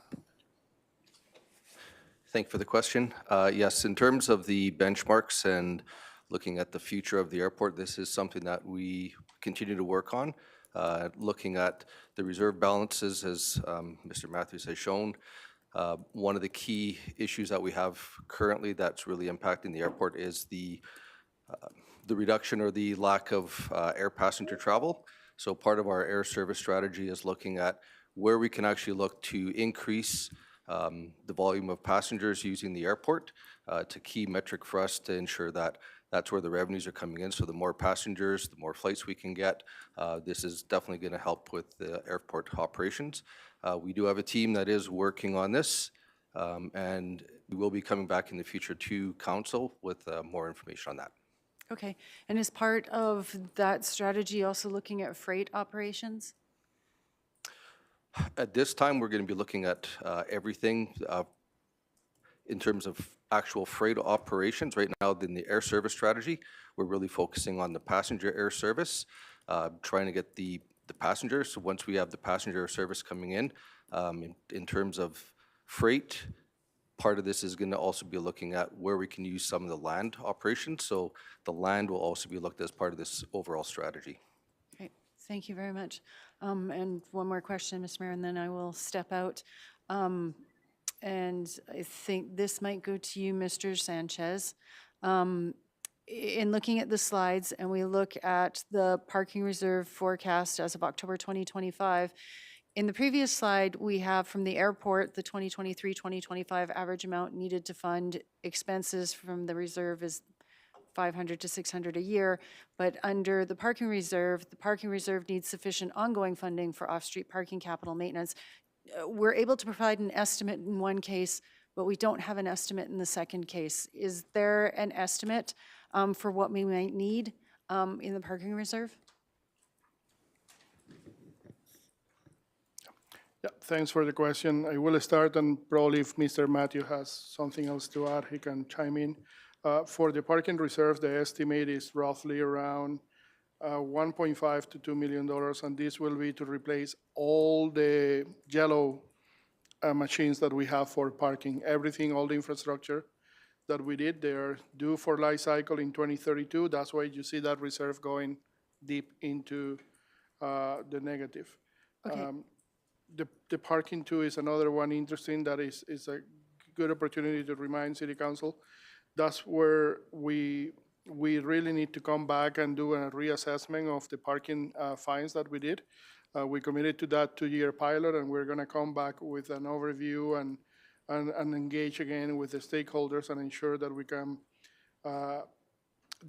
Thank you for the question. Yes, in terms of the benchmarks and looking at the future of the airport, this is something that we continue to work on. Looking at the reserve balances, as Mr. Matthews has shown, one of the key issues that we have currently that's really impacting the airport is the reduction or the lack of air passenger travel. So part of our air service strategy is looking at where we can actually look to increase the volume of passengers using the airport. It's a key metric for us to ensure that that's where the revenues are coming in. So the more passengers, the more flights we can get. This is definitely going to help with the airport operations. We do have a team that is working on this, and we will be coming back in the future to council with more information on that. Okay, and is part of that strategy also looking at freight operations? At this time, we're going to be looking at everything in terms of actual freight operations. Right now, in the air service strategy, we're really focusing on the passenger air service, trying to get the passengers. So once we have the passenger service coming in terms of freight, part of this is going to also be looking at where we can use some of the land operations. So the land will also be looked at as part of this overall strategy. Great, thank you very much. And one more question, Mr. Mayor, and then I will step out. And I think this might go to you, Mr. Sanchez. In looking at the slides, and we look at the parking reserve forecast as of October 2025, in the previous slide, we have from the airport, the 2023-2025 average amount needed to fund expenses from the reserve is $500 to $600 a year, but under the parking reserve needs sufficient ongoing funding for off-street parking capital maintenance. We're able to provide an estimate in one case, but we don't have an estimate in the second case. Is there an estimate for what we might need in the parking reserve? Yeah, thanks for the question. I will start, and probably if Mr. Matthew has something else to add, he can chime in. For the parking reserve, the estimate is roughly around $1.5 to $2 million, and this will be to replace all the yellow machines that we have for parking. Everything, all the infrastructure that we did, they are due for life cycle in 2032. That's why you see that reserve going deep into the negative. Okay. The parking too is another one interesting that is a good opportunity to remind City Council. That's where we really need to come back and do a reassessment of the parking fines that we did. We committed to that 2-year pilot, and we're going to come back with an overview and engage again with the stakeholders and ensure that we can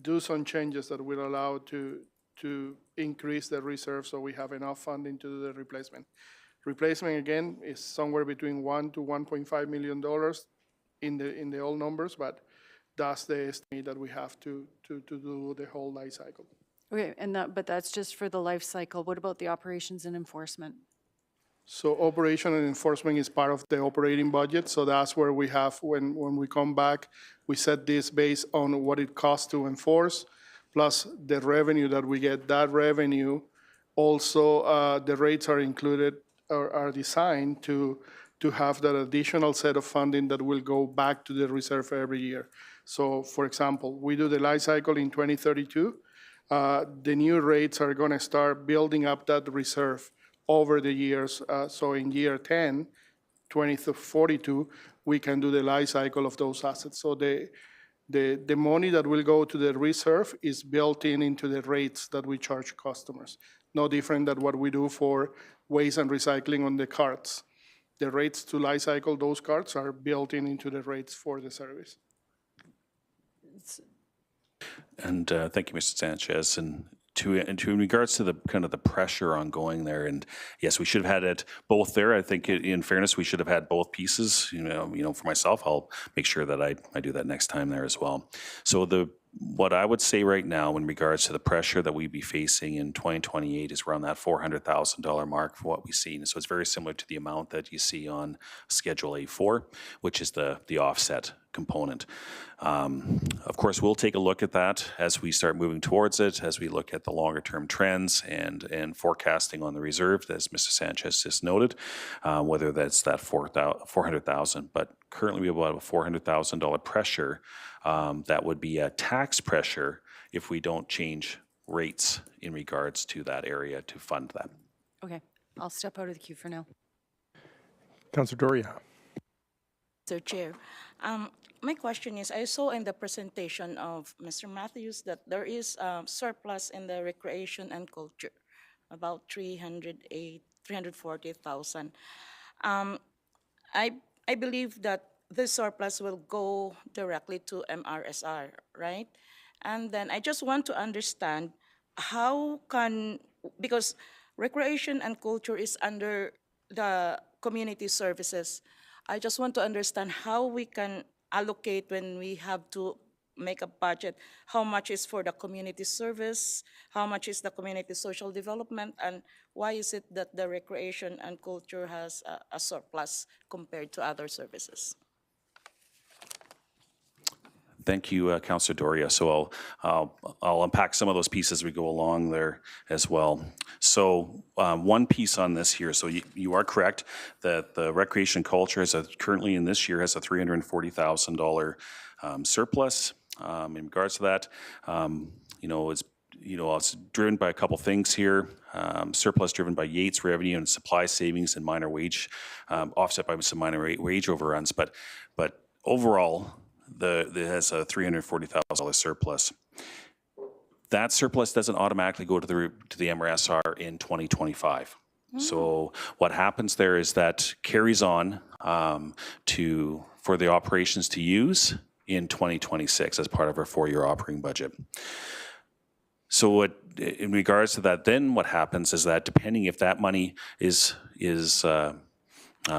do some changes that will allow to increase the reserve so we have enough funding to do the replacement. Replacement, again, is somewhere between $1 to $1.5 million in the old numbers, but that's the estimate that we have to do the whole life cycle. Okay, and but that's just for the life cycle. What about the operations and enforcement? So operation and enforcement is part of the operating budget. So that's where we have, when we come back, we set this based on what it costs to enforce, plus the revenue that we get. That revenue, also the rates are included or are designed to have that additional set of funding that will go back to the reserve every year. So for example, we do the life cycle in 2032. The new rates are going to start building up that reserve over the years. So in year 10, 2042, we can do the life cycle of those assets. So the money that will go to the reserve is built into the rates that we charge customers. No different than what we do for waste and recycling on the carts. the rates to life cycle those cards are built into the rates for the service. And thank you, Mr. Sanchez. And in regards to the kind of the pressure on going there, and yes, we should have had it both there. I think in fairness, we should have had both pieces. You know, for myself, I'll make sure that I do that next time there as well. So what I would say right now in regards to the pressure that we'd be facing in 2028 is around that $400,000 mark for what we've seen. So it's very similar to the amount that you see on Schedule A4, which is the offset component. Of course, we'll take a look at that as we start moving towards it, as we look at the longer term trends and forecasting on the reserve, as Mr. Sanchez just noted, whether that's that $400,000. But currently we have about a $400,000 pressure. That would be a tax pressure if we don't change rates in regards to that area to fund that. Okay, I'll step out of the queue for now. Councillor Doria. Mr. Chair, my question is, I saw in the presentation of Mr. Matthews that there is surplus in the recreation and culture, about 340,000. I believe that this surplus will go directly to MRSR, right? And then I just want to understand because recreation and culture is under the community services. I just want to understand how we can allocate when we have to make a budget, how much is for the community service, how much is the community social development, and why is it that the recreation and culture has a surplus compared to other services? Thank you, Councillor Doria. So I'll unpack some of those pieces as we go along there as well. So one piece on this here. So you are correct that the recreation culture currently in this year has a $340,000 surplus. In regards to that, it's driven by a couple things here. Surplus driven by Yates revenue and supply savings and minor wage, offset by some minor wage overruns. But overall, it has a $340,000 surplus. That surplus doesn't automatically go to the MRSR in 2025. So what happens there is that carries on for the operations to use in 2026 as part of our 4-year operating budget. So in regards to that, then what happens is that depending if that money is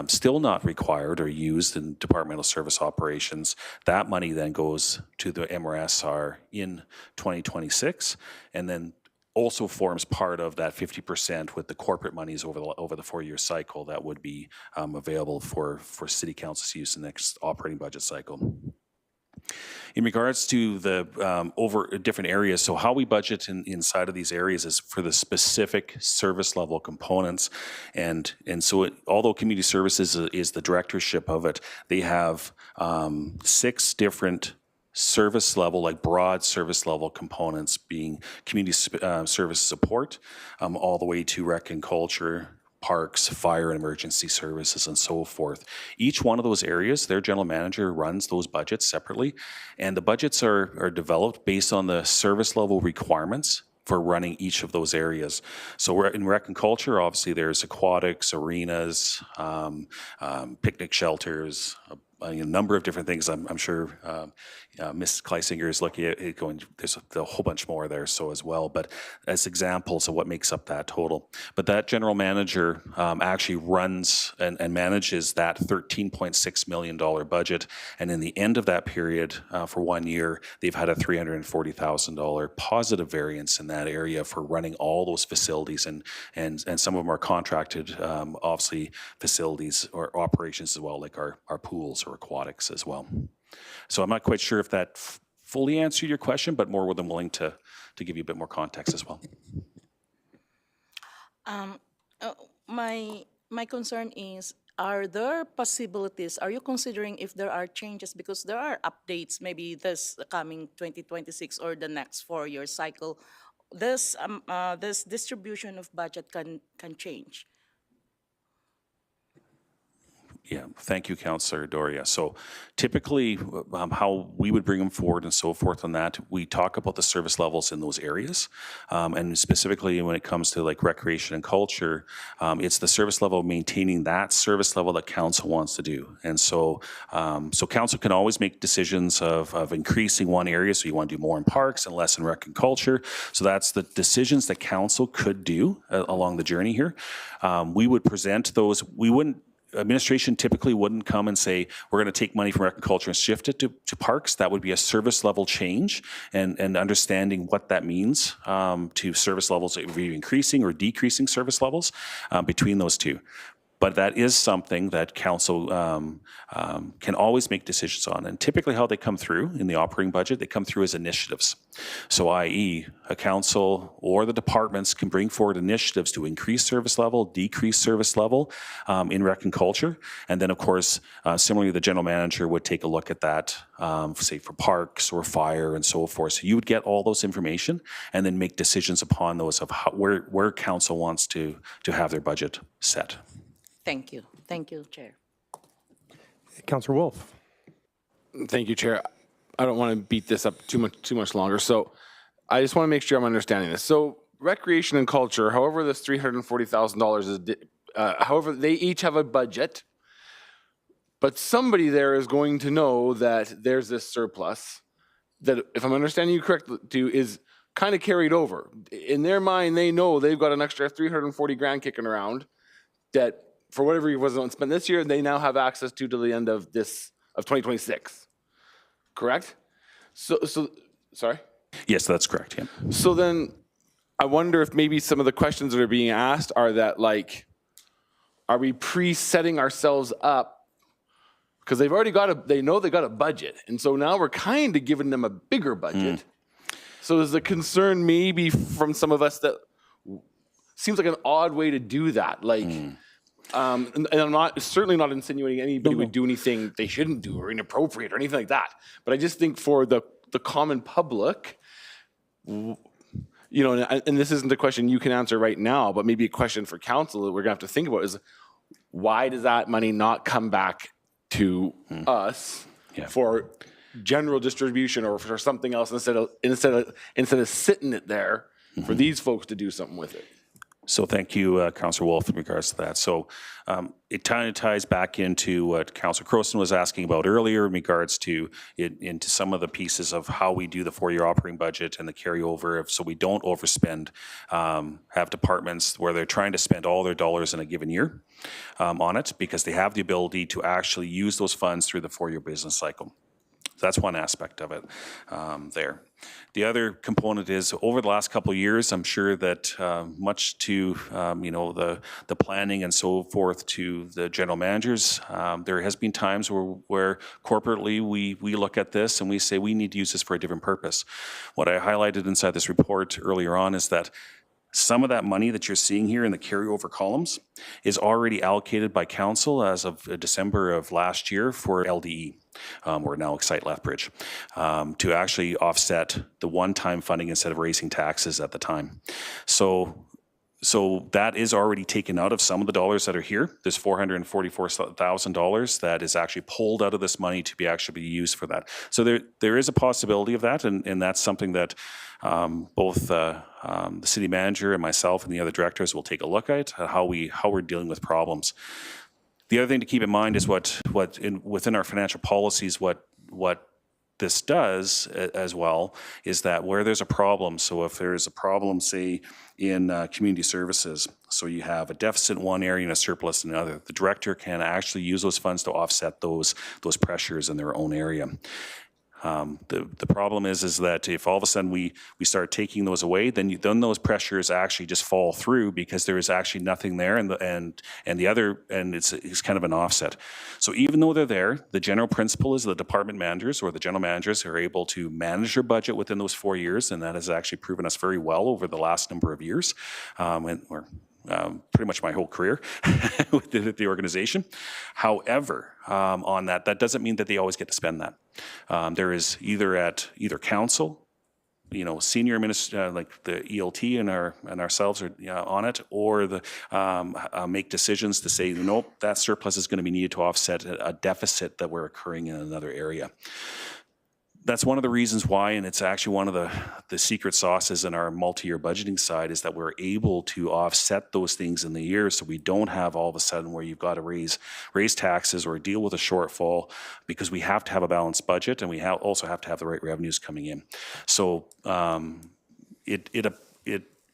still not required or used in departmental service operations, that money then goes to the MRSR in 2026 and then also forms part of that 50% with the corporate monies over the 4-year cycle that would be available for City Council's use in the next operating budget cycle. In regards to the over different areas, so how we budget inside of these areas is for the specific service level components, and so although community services is the directorship of it, they have 6 different service level, like broad service level components, being community service support, all the way to rec and culture, parks, fire and emergency services, and so forth. Each one of those areas, their general manager runs those budgets separately, and the budgets are developed based on the service level requirements for running each of those areas. So we're in rec and culture, obviously there's aquatics, arenas, picnic shelters, a number of different things. I'm sure Ms. Kleisinger is looking at it going, there's a whole bunch more there so as well, but as examples of what makes up that total. But that general manager actually runs and manages that $13.6 million budget, and in the end of that period for 1 year, they've had a $340,000 positive variance in that area for running all those facilities, and some of them are contracted, obviously, facilities or operations as well, like our pools or aquatics as well. So I'm not quite sure if that fully answered your question, but more than willing to give you a bit more context as well. My concern is, are there possibilities, are you considering if there are changes, because there are updates, maybe this coming 2026 or the next 4-year cycle, this distribution of budget can change? Yeah, thank you, Councillor Doria. So typically, how we would bring them forward and so forth on that, we talk about the service levels in those areas. And specifically when it comes to like recreation and culture, it's the service level, maintaining that service level that council wants to do. And so, so council can always make decisions of increasing one area. So you want to do more in parks and less in rec and culture. So that's the decisions that council could do along the journey here. We would present those, administration typically wouldn't come and say, we're going to take money from rec and culture and shift it to parks. That would be a service level change, and understanding what that means to service levels, if we're increasing or decreasing service levels between those two. But that is something that council can always make decisions on. And typically how they come through in the operating budget, they come through as initiatives. So i.e. a council or the departments can bring forward initiatives to increase service level, decrease service level in rec and culture. And then of course, similarly, the general manager would take a look at that, say for parks or fire and so forth. So you would get all those information and then make decisions upon those of how, where council wants to have their budget set. Thank you. Thank you, Chair. Councillor Wolf. Thank you, Chair. I don't want to beat this up too much longer. So I just want to make sure I'm understanding this. So recreation and culture, however this $340,000 is, however they each have a budget, but somebody there is going to know that there's this surplus that, if I'm understanding you correctly, is kind of carried over. In their mind, they know they've got an extra 340 grand kicking around that, for whatever it wasn't spent this year, they now have access to the end of 2026. Correct? So sorry? Yes, that's correct. Yeah. So then I wonder if maybe some of the questions that are being asked are that, like, are we pre-setting ourselves up? Because they've already they know they got a budget. And so now we're kind of giving them a bigger budget. So is the concern maybe from some of us that seems like an odd way to do that? Like, and I'm certainly not insinuating anybody would do anything they shouldn't do or inappropriate or anything like that. But I just think for the common public, you know, and this isn't a question you can answer right now, but maybe a question for council that we're gonna have to think about is, why does that money not come back to us for general distribution or for something else instead of sitting it there for these folks to do something with it? So thank you, Councillor Wolf, in regards to that. So it kind of ties back into what Councillor Crowson was asking about earlier in regards to into some of the pieces of how we do the four-year operating budget and the carryover, so we don't overspend, have departments where they're trying to spend all their dollars in a given year on it, because they have the ability to actually use those funds through the four-year business cycle. So that's one aspect of it there. The other component is, over the last couple of years, I'm sure that much to you know, the planning and so forth to the general managers, there has been times where corporately we look at this and we say we need to use this for a different purpose. What I highlighted inside this report earlier on is that some of that money that you're seeing here in the carryover columns is already allocated by council as of December of last year for LDE, or now Excite Lethbridge, to actually offset the one-time funding instead of raising taxes at the time. So that is already taken out of some of the dollars that are here. There's $444,000 that is actually pulled out of this money to be actually used for that. So there is a possibility of that, and that's something that both the city manager and myself and the other directors will take a look at how we're dealing with problems. The other thing to keep in mind is within our financial policies, what this does as well is that where there's a problem, so if there's a problem, say, in community services, so you have a deficit in one area and a surplus in another, the director can actually use those funds to offset those pressures in their own area. The problem is that if all of a sudden we start taking those away, then those pressures actually just fall through, because there is actually nothing there, and it's kind of an offset. So even though they're there, the general principle is the department managers or the general managers are able to manage their budget within those 4 years, and that has actually proven us very well over the last number of years, pretty much my whole career with the organization. However, on that doesn't mean that they always get to spend that. There is either council senior minister, like the ELT and ourselves are on it, or make decisions to say, nope, that surplus is going to be needed to offset a deficit that we're occurring in another area. That's one of the reasons why, and it's actually one of the secret sauces in our multi-year budgeting side, is that we're able to offset those things in the year, so we don't have all of a sudden where you've got to raise taxes or deal with a shortfall, because we have to have a balanced budget, and we also have to have the right revenues coming in. So it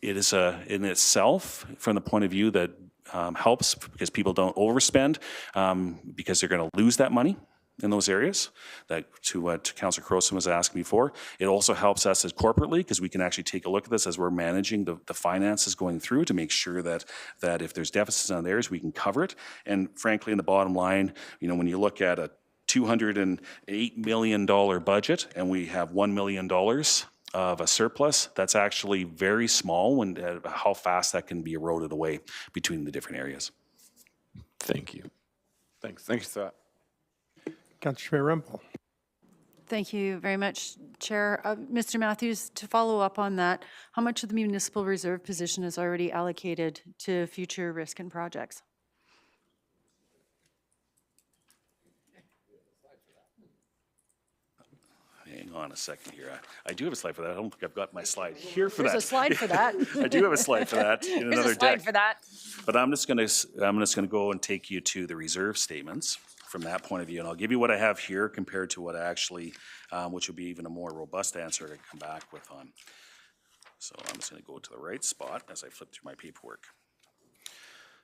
is in itself, from the point of view that helps, because people don't overspend, because they're going to lose that money in those areas, that to what Councillor Crowson was asking before. It also helps us as corporately, because we can actually take a look at this as we're managing the finances going through, to make sure that if there's deficits on theirs, we can cover it. And frankly, in the bottom line, when you look at a $208 million budget and we have $1 million of a surplus, that's actually very small when how fast that can be eroded away between the different areas. Thank you. Thanks for that. Councillor Schmidt-Rempel. Thank you very much, Chair. Mr. Matthews, to follow up on that, how much of the municipal reserve position is already allocated to future risk and projects? Hang on a second here. I do have a slide for that. I don't think I've got my slide here for that. There's a slide for that. I do have a slide for that in There's another a slide deck. for that. But I'm just going to go and take you to the reserve statements from that point of view, and I'll give you what I have here compared to what I actually, which would be even a more robust answer to come back with on. So I'm just going to go to the right spot as I flip through my paperwork.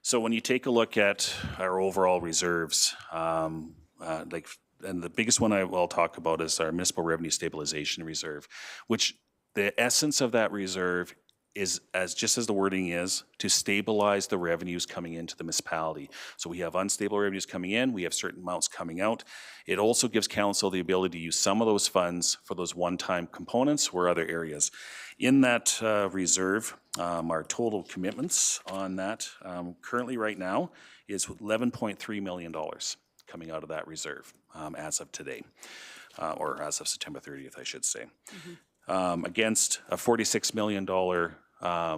So when you take a look at our overall reserves, and the biggest one I will talk about is our municipal revenue stabilization reserve, which the essence of that reserve is, just as the wording is, to stabilize the revenues coming into the municipality. So we have unstable revenues coming in, we have certain amounts coming out. It also gives council the ability to use some of those funds for those one-time components or other areas. In that reserve, our total commitments on that currently right now is $11.3 million coming out of that reserve as of today, or as of September 30th, I should say. Against a $46 million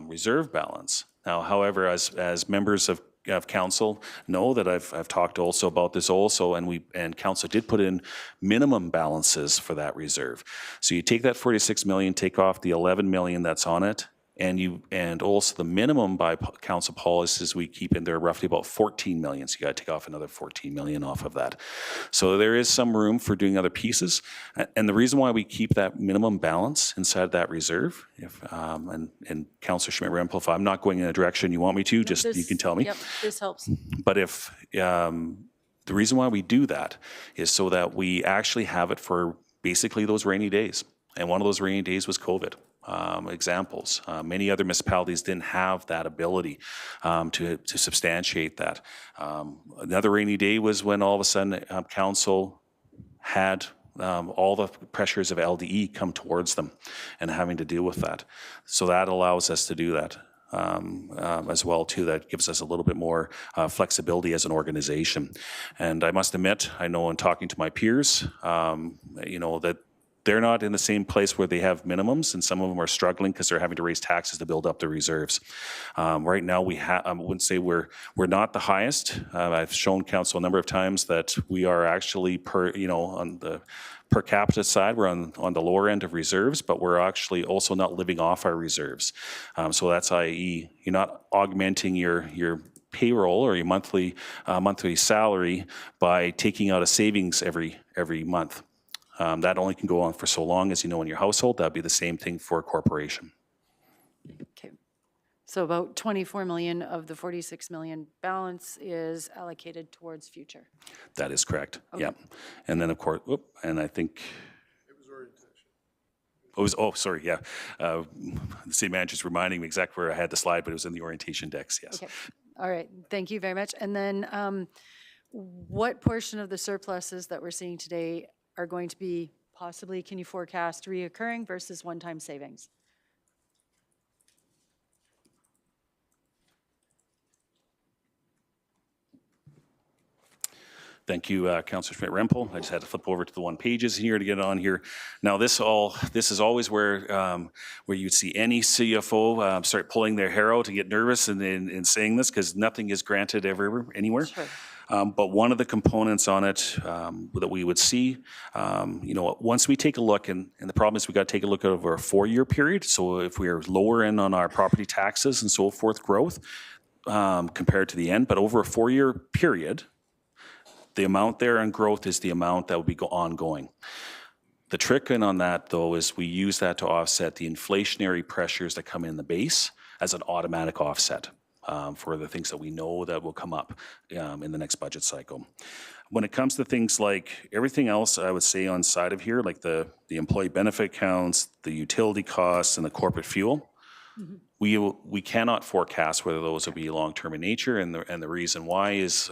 reserve balance. Now, however, as members of council know that I've talked also about this also, and council did put in minimum balances for that reserve. So you take that 46 million, take off the 11 million that's on it, and also the minimum by council policies we keep in there roughly about 14 million. So you got to take off another 14 million off of that. So there is some room for doing other pieces. And the reason why we keep that minimum balance inside that reserve, and Councillor Schmidt-Rempel, if I'm not going in a direction you want me to, you can tell me. Yep, this helps. But if the reason why we do that is so that we actually have it for basically those rainy days. And one of those rainy days was COVID. Examples. Many other municipalities didn't have that ability to substantiate that. Another rainy day was when all of a sudden council had all the pressures of LDE come towards them and having to deal with that. So that allows us to do that. As well too, that gives us a little bit more flexibility as an organization. And I must admit, I know in talking to my peers, that they're not in the same place where they have minimums, and some of them are struggling because they're having to raise taxes to build up their reserves. Right now, I wouldn't say we're not the highest. I've shown council a number of times that we are actually on the per capita side, we're on the lower end of reserves, but we're actually also not living off our reserves. So that's i.e., you're not augmenting your payroll or your monthly salary by taking out a savings every month. That only can go on for so long, as you know, in your household. That'd be the same thing for a corporation. Okay. So about 24 million of the 46 million balance is allocated towards future. That is correct. Okay. Yeah. And then, of course, and I think sorry, yeah. The city manager's reminding me exactly where I had the slide, but it was in the orientation decks, yes. Okay. All right. Thank you very much. And then what portion of the surpluses that we're seeing today are going to be possibly, can you forecast, reoccurring versus one-time savings? Thank you, Councillor Schmidt-Rempel. I just had to flip over to the one pages here to get on here. Now, this is always where you'd see any CFO start pulling their hair out to get nervous in saying this, because nothing is granted ever anywhere. Sure. But one of the components on it that we would see, once we take a look, and the problem is we got to take a look over a 4-year period. So if we are lower in on our property taxes and so forth growth compared to the end, but over a 4-year period, the amount there in growth is the amount that will be ongoing. The trick in on that, though, is we use that to offset the inflationary pressures that come in the base as an automatic offset for the things that we know that will come up in the next budget cycle. When it comes to things like everything else, I would say on side of here, like the employee benefit counts, the utility costs, and the corporate fuel, we cannot forecast whether those will be long-term in nature, and the reason why is,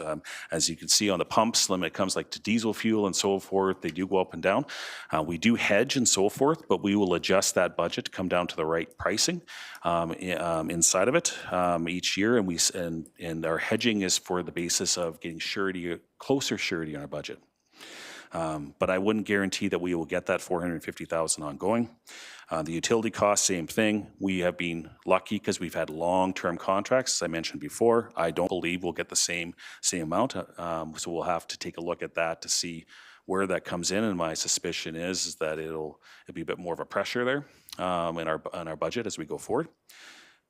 as you can see on the pumps, when it comes like to diesel fuel and so forth, they do go up and down. We do hedge and so forth, but we will adjust that budget to come down to the right pricing inside of it each year, and our hedging is for the basis of getting closer surety on our budget. But I wouldn't guarantee that we will get that $450,000 ongoing. The utility costs, same thing. We have been lucky because we've had long-term contracts, as I mentioned before. I don't believe we'll get the same amount, so we'll have to take a look at that to see where that comes in. And my suspicion is that it'll be a bit more of a pressure there in our budget as we go forward.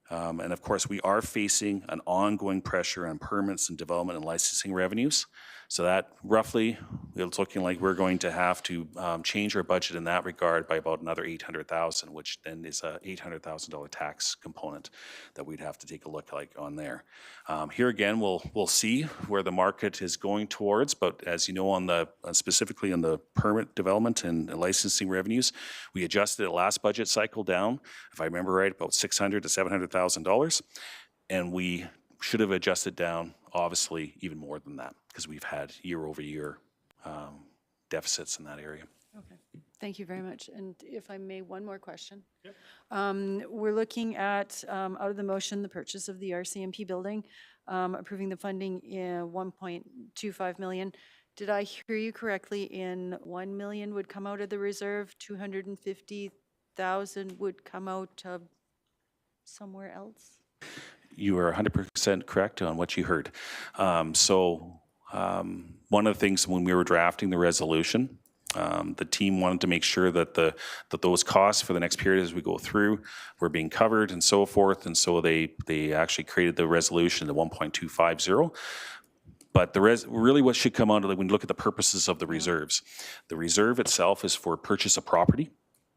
And of course, we are facing an ongoing pressure on permits and development and licensing revenues. So that roughly, it's looking like we're going to have to change our budget in that regard by about another $800,000, which then is a $800,000 tax component that we'd have to take a look like on there. Here again, we'll see where the market is going towards, but as you know, specifically on the permit development and licensing revenues, we adjusted it last budget cycle down, if I remember right, about $600,000 to $700,000, and we should have adjusted down, obviously, even more than that, because we've had year-over-year deficits in that area. Okay, thank you very much. And if I may, one more question. Yep. We're looking at, out of the motion, the purchase of the RCMP building, approving the funding in $1.25 million. Did I hear you correctly in $1 million would come out of the reserve, $250,000 would come out of somewhere else? You are 100% correct on what you heard. One of the things when we were drafting the resolution, the team wanted to make sure that those costs for the next period as we go through were being covered and so forth, and so they actually created the resolution, the 1.250. But really what should come out of it, when you look at the purposes of the reserves, the reserve itself is for purchase of property,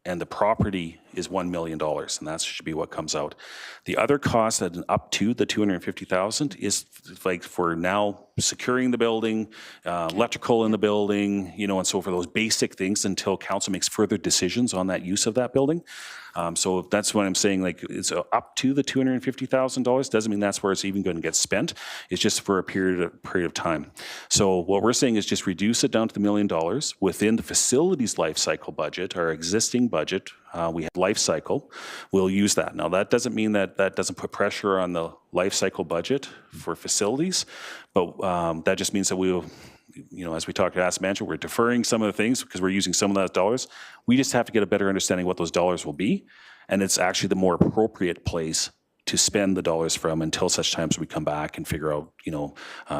and the property is $1 million, and that should be what comes out. The other cost that up to the $250,000 is like for now securing the building, electrical in the building, and so for those basic things until council makes further decisions on that use of that building. So that's what I'm saying, like it's up to the $250,000. Doesn't mean that's where it's even going to get spent. It's just for a period of time. So what we're saying is just reduce it down to the $1 million within the facilities life cycle budget, our existing budget. We have life cycle. We'll use that. Now that doesn't mean that doesn't put pressure on the life cycle budget for facilities, but that just means that we'll, as we talked to asset management, we're deferring some of the things because we're using some of those dollars. We just have to get a better understanding what those dollars will be, and it's actually the more appropriate place to spend the dollars from until such times we come back and figure out,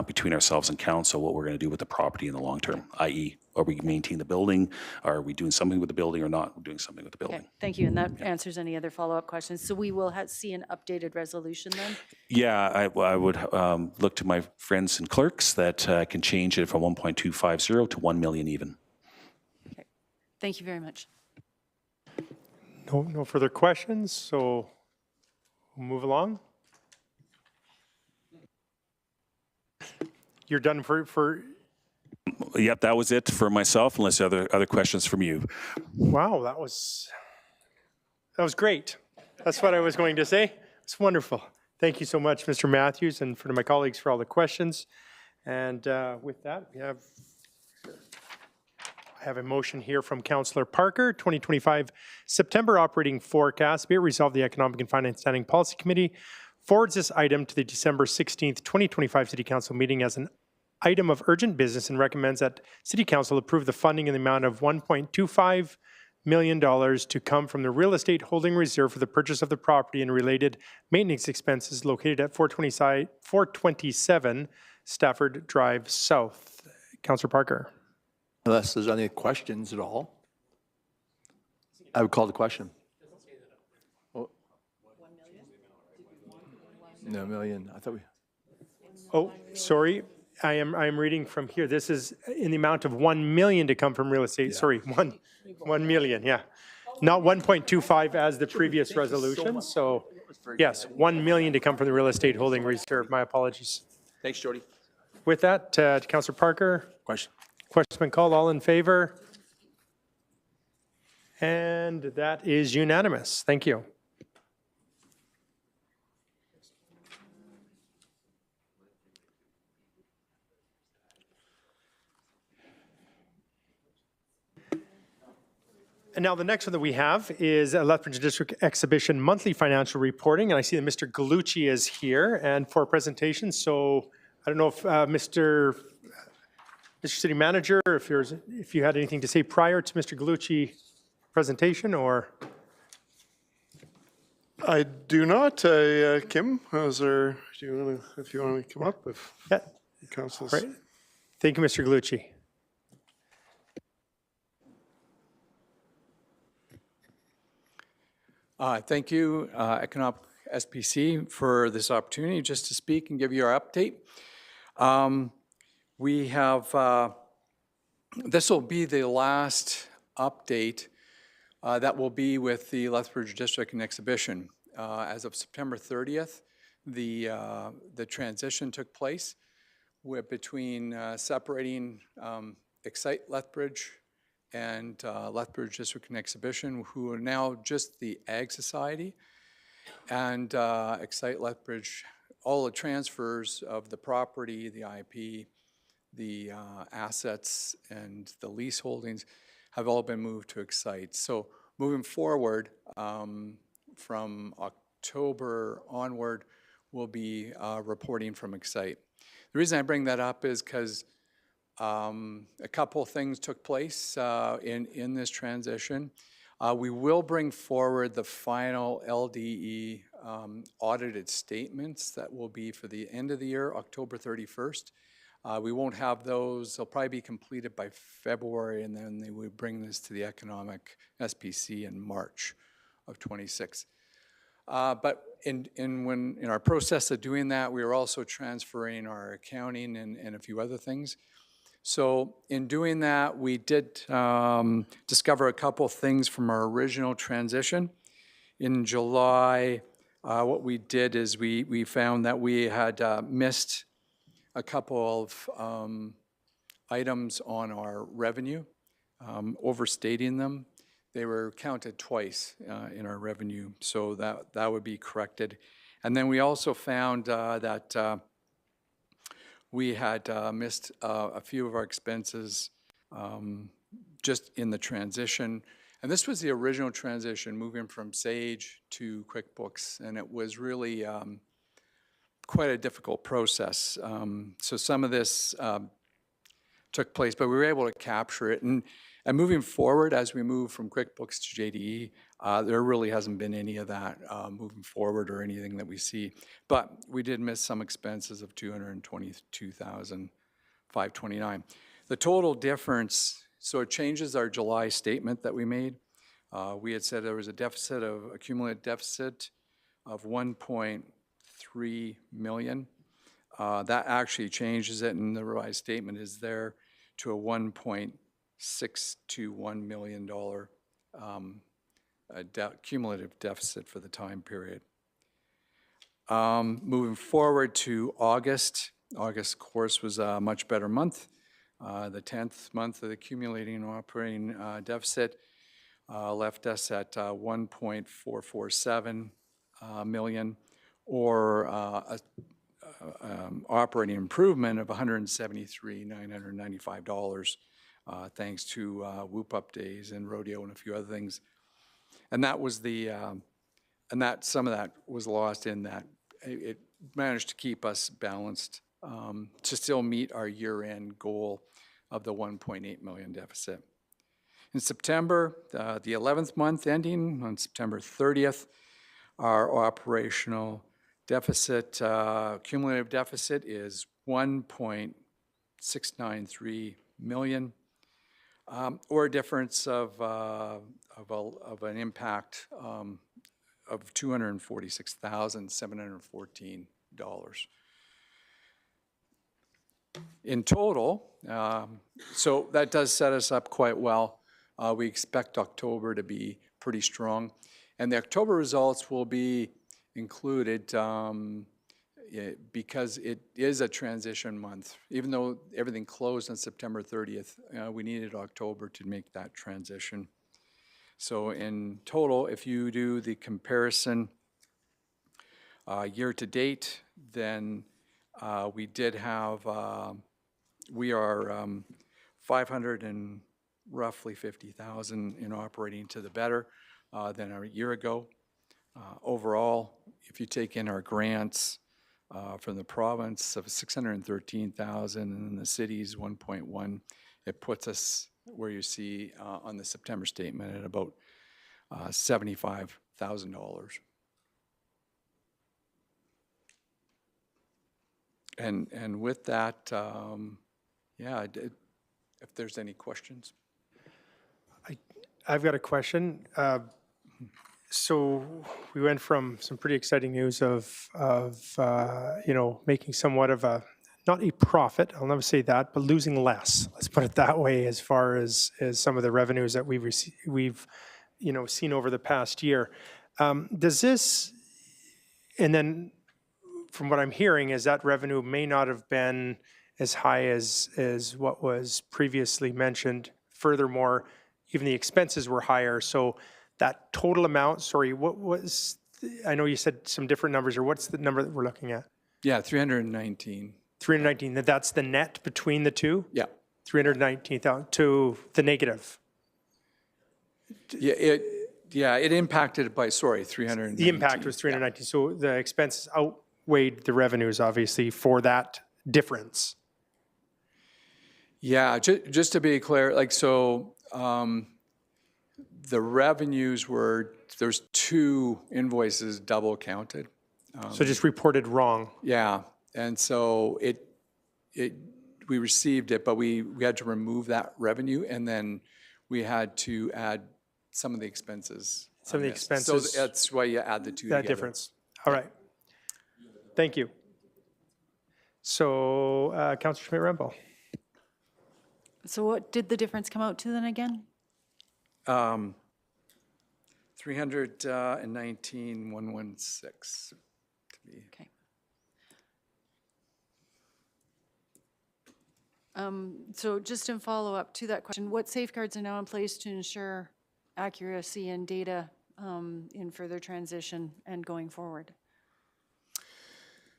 between ourselves and council what we're going to do with the property in the long term, i.e. are we maintaining the building, are we doing something with the building or not doing something with the building. Okay, thank you, and that answers any other follow-up questions. So we will see an updated resolution then? Yeah, I would look to my friends and clerks that can change it from 1.250 to 1 million even. Okay, thank you very much. No further questions, so we'll move along. You're done for Yep, that was it for myself, unless other questions from you. Wow, that was great. That's what I was going to say. It's wonderful. Thank you so much, Mr. Matthews, and for my colleagues for all the questions. And with that, I have a motion here from Councillor Parker, 2025 September operating forecast. Be it resolved, the Economic and Finance Standing Policy Committee forwards this item to the December 16th, 2025 City Council meeting as an item of urgent business and recommends that City Council approve the funding in the amount of $1.25 million to come from the real estate holding reserve for the purchase of the property and related maintenance expenses located at 427 Stafford Drive South. Councillor Parker. Unless there's any questions at all, I would call the question. Oh. 1 million? No, million. I thought we. Oh, sorry. I am reading from here. This is in the amount of 1 million to come from real estate. Sorry, 1 million, yeah. Not 1.25 as the previous resolution. So yes, 1 million to come from the real estate holding reserve. My apologies. Thanks, Jody. With that, to Councillor Parker. Question. Question been called. All in favor? And that is unanimous. Thank you. And now the next one that we have is a Lethbridge District Exhibition monthly financial reporting. And I see that Mr. Galucci is here and for a presentation. So I don't know if Mr. City Manager, if you had anything to say prior to Mr. Galucci presentation, or? I do not. Kim, if you want to come up, if Yeah. council's. Right. Thank you, Mr. Galucci. Thank you, Economic SPC, for this opportunity just to speak and give you our update. We have, this will be the last update that will be with the Lethbridge District and Exhibition. As of September 30th, the transition took place between separating Excite Lethbridge and Lethbridge District and Exhibition, who are now just the Ag Society, and Excite Lethbridge. All the transfers of the property, the IP, the assets, and the lease holdings have all been moved to Excite. So moving forward, from October onward, we'll be reporting from Excite. The reason I bring that up is because a couple things took place in this transition. We will bring forward the final LDE audited statements that will be for the end of the year, October 31st. We won't have those. They'll probably be completed by February, and then they would bring this to the Economic SPC in March of 26. But in our process of doing that, we are also transferring our accounting and a few other things. So in doing that, we did discover a couple things from our original transition. In July, what we did is we found that we had missed a couple of items on our revenue, overstating them. They were counted twice in our revenue, so that would be corrected. And then we also found that we had missed a few of our expenses just in the transition. And this was the original transition, moving from Sage to QuickBooks, and it was really quite a difficult process. So some of this took place, but we were able to capture it. And moving forward, as we move from QuickBooks to JDE, there really hasn't been any of that moving forward or anything that we see. But we did miss some expenses of $222,529. The total difference, so it changes our July statement that we made. We had said there was a deficit of accumulated deficit of 1.3 million. That actually changes it, and the revised statement is there to a $1.621 million cumulative deficit for the time period. Moving forward to August, of course, was a much better month. The 10th month of the accumulating operating deficit left us at 1.447 million, or operating improvement of $173,995, thanks to Whoop Up Days and Rodeo and a few other things. And that was some of that was lost in that it managed to keep us balanced to still meet our year-end goal of the 1.8 million deficit. In September, the 11th month ending on September 30th, our operational deficit, cumulative deficit is 1.693 million, or a difference of an impact of $246,714. In total, so that does set us up quite well. We expect October to be pretty strong. And the October results will be included because it is a transition month. Even though everything closed on September 30th, we needed October to make that transition. So in total, if you do the comparison year to date, then we did have, we are 500 and roughly 50,000 in operating to the better than a year ago. Overall, if you take in our grants from the province of 613,000 and the city's 1.1, it puts us where you see on the September statement at about $75,000. And with that, yeah, if there's any questions. I've got a question. So we went from some pretty exciting news of you know, making somewhat of a, not a profit, I'll never say that, but losing less. Let's put it that way, as far as some of the revenues that we've you know, seen over the past year. Does this, and then from what I'm hearing, is that revenue may not have been as high as what was previously mentioned. Furthermore, even the expenses were higher. So that total amount, sorry, what was, I know you said some different numbers, or what's the number that we're looking at? Yeah, 319. 319, that's the net between the two? Yeah. 319,000 to the negative. Yeah, it impacted by, sorry, 319. The impact was 319, so the expenses outweighed the revenues, obviously, for that difference. Yeah, just to be clear, like, so the revenues were, there's 2 invoices double counted. So just reported wrong. Yeah, and so we received it, but we had to remove that revenue, and then we had to add some of the expenses. Some of the expenses. So that's why you add the 2 that together. Difference. All right. Thank you. So, Councillor Schmidt-Rempel. So what did the difference come out to then again? 319,116 to be. Okay. So just in follow-up to that question, what safeguards are now in place to ensure accuracy and data in further transition and going forward?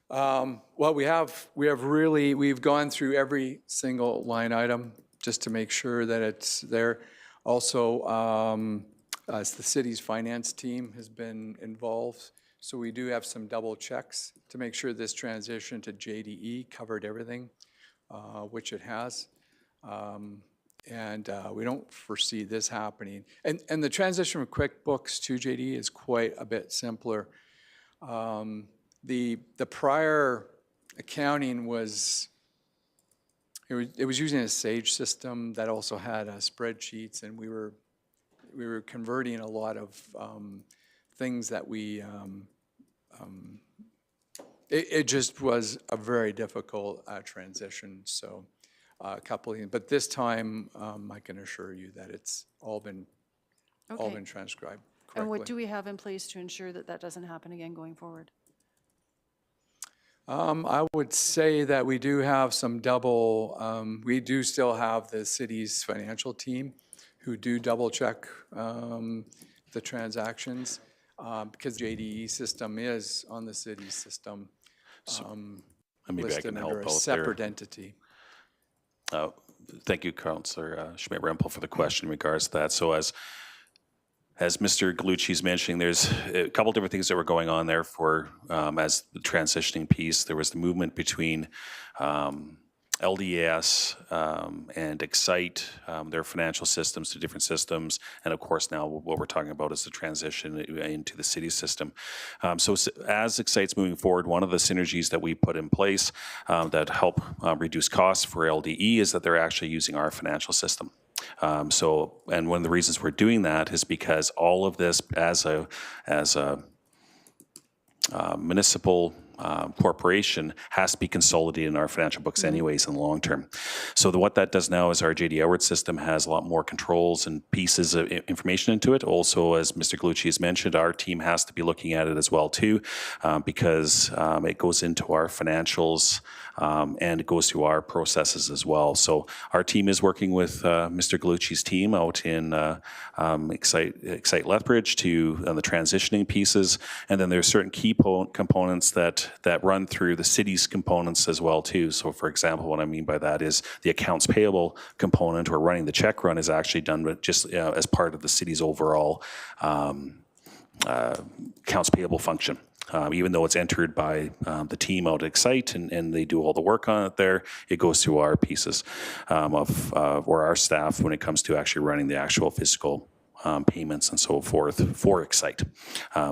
Well, we've gone through every single line item just to make sure that it's there. Also, as the city's finance team has been involved, so we do have some double checks to make sure this transition to JDE covered everything, which it has. And we don't foresee this happening. And the transition from QuickBooks to JDE is quite a bit simpler. The prior accounting was, it was using a Sage system that also had spreadsheets, and we were converting a lot of things that we, it just was a very difficult transition. So but this time I can assure you that it's all been transcribed correctly. And what do we have in place to ensure that that doesn't happen again going forward? I would say that we do have some double, we do still have the city's financial team who do double check the transactions because JDE system is on the city system. Maybe I listed can help under a out separate there. entity. Thank you, Councillor Schmidt-Rempel, for the question in regards to that. So as as Mr. Gallucci is mentioning, there's a couple different things that were going on there for as the transitioning piece. There was the movement between LDS and Excite, their financial systems to different systems. And of course, now what we're talking about is the transition into the city system. So as Excite's moving forward, one of the synergies that we put in place that help reduce costs for LDE is that they're actually using our financial system. And one of the reasons we're doing that is because all of this as a municipal corporation has to be consolidated in our financial books anyways in the long term. So what that does now is our JD Edwards system has a lot more controls and pieces of information into it. Also, as Mr. Gallucci has mentioned, our team has to be looking at it as well too, because it goes into our financials and it goes through our processes as well. So our team is working with Mr. Gallucci's team out in Excite Lethbridge on the transitioning pieces, and then there's certain key components that run through the city's components as well too. So for example, what I mean by that is the accounts payable component or running the check run is actually done with just as part of the city's overall accounts payable function. Even though it's entered by the team out at Excite and they do all the work on it there, it goes through our pieces or our staff when it comes to actually running the actual physical payments and so forth for Excite.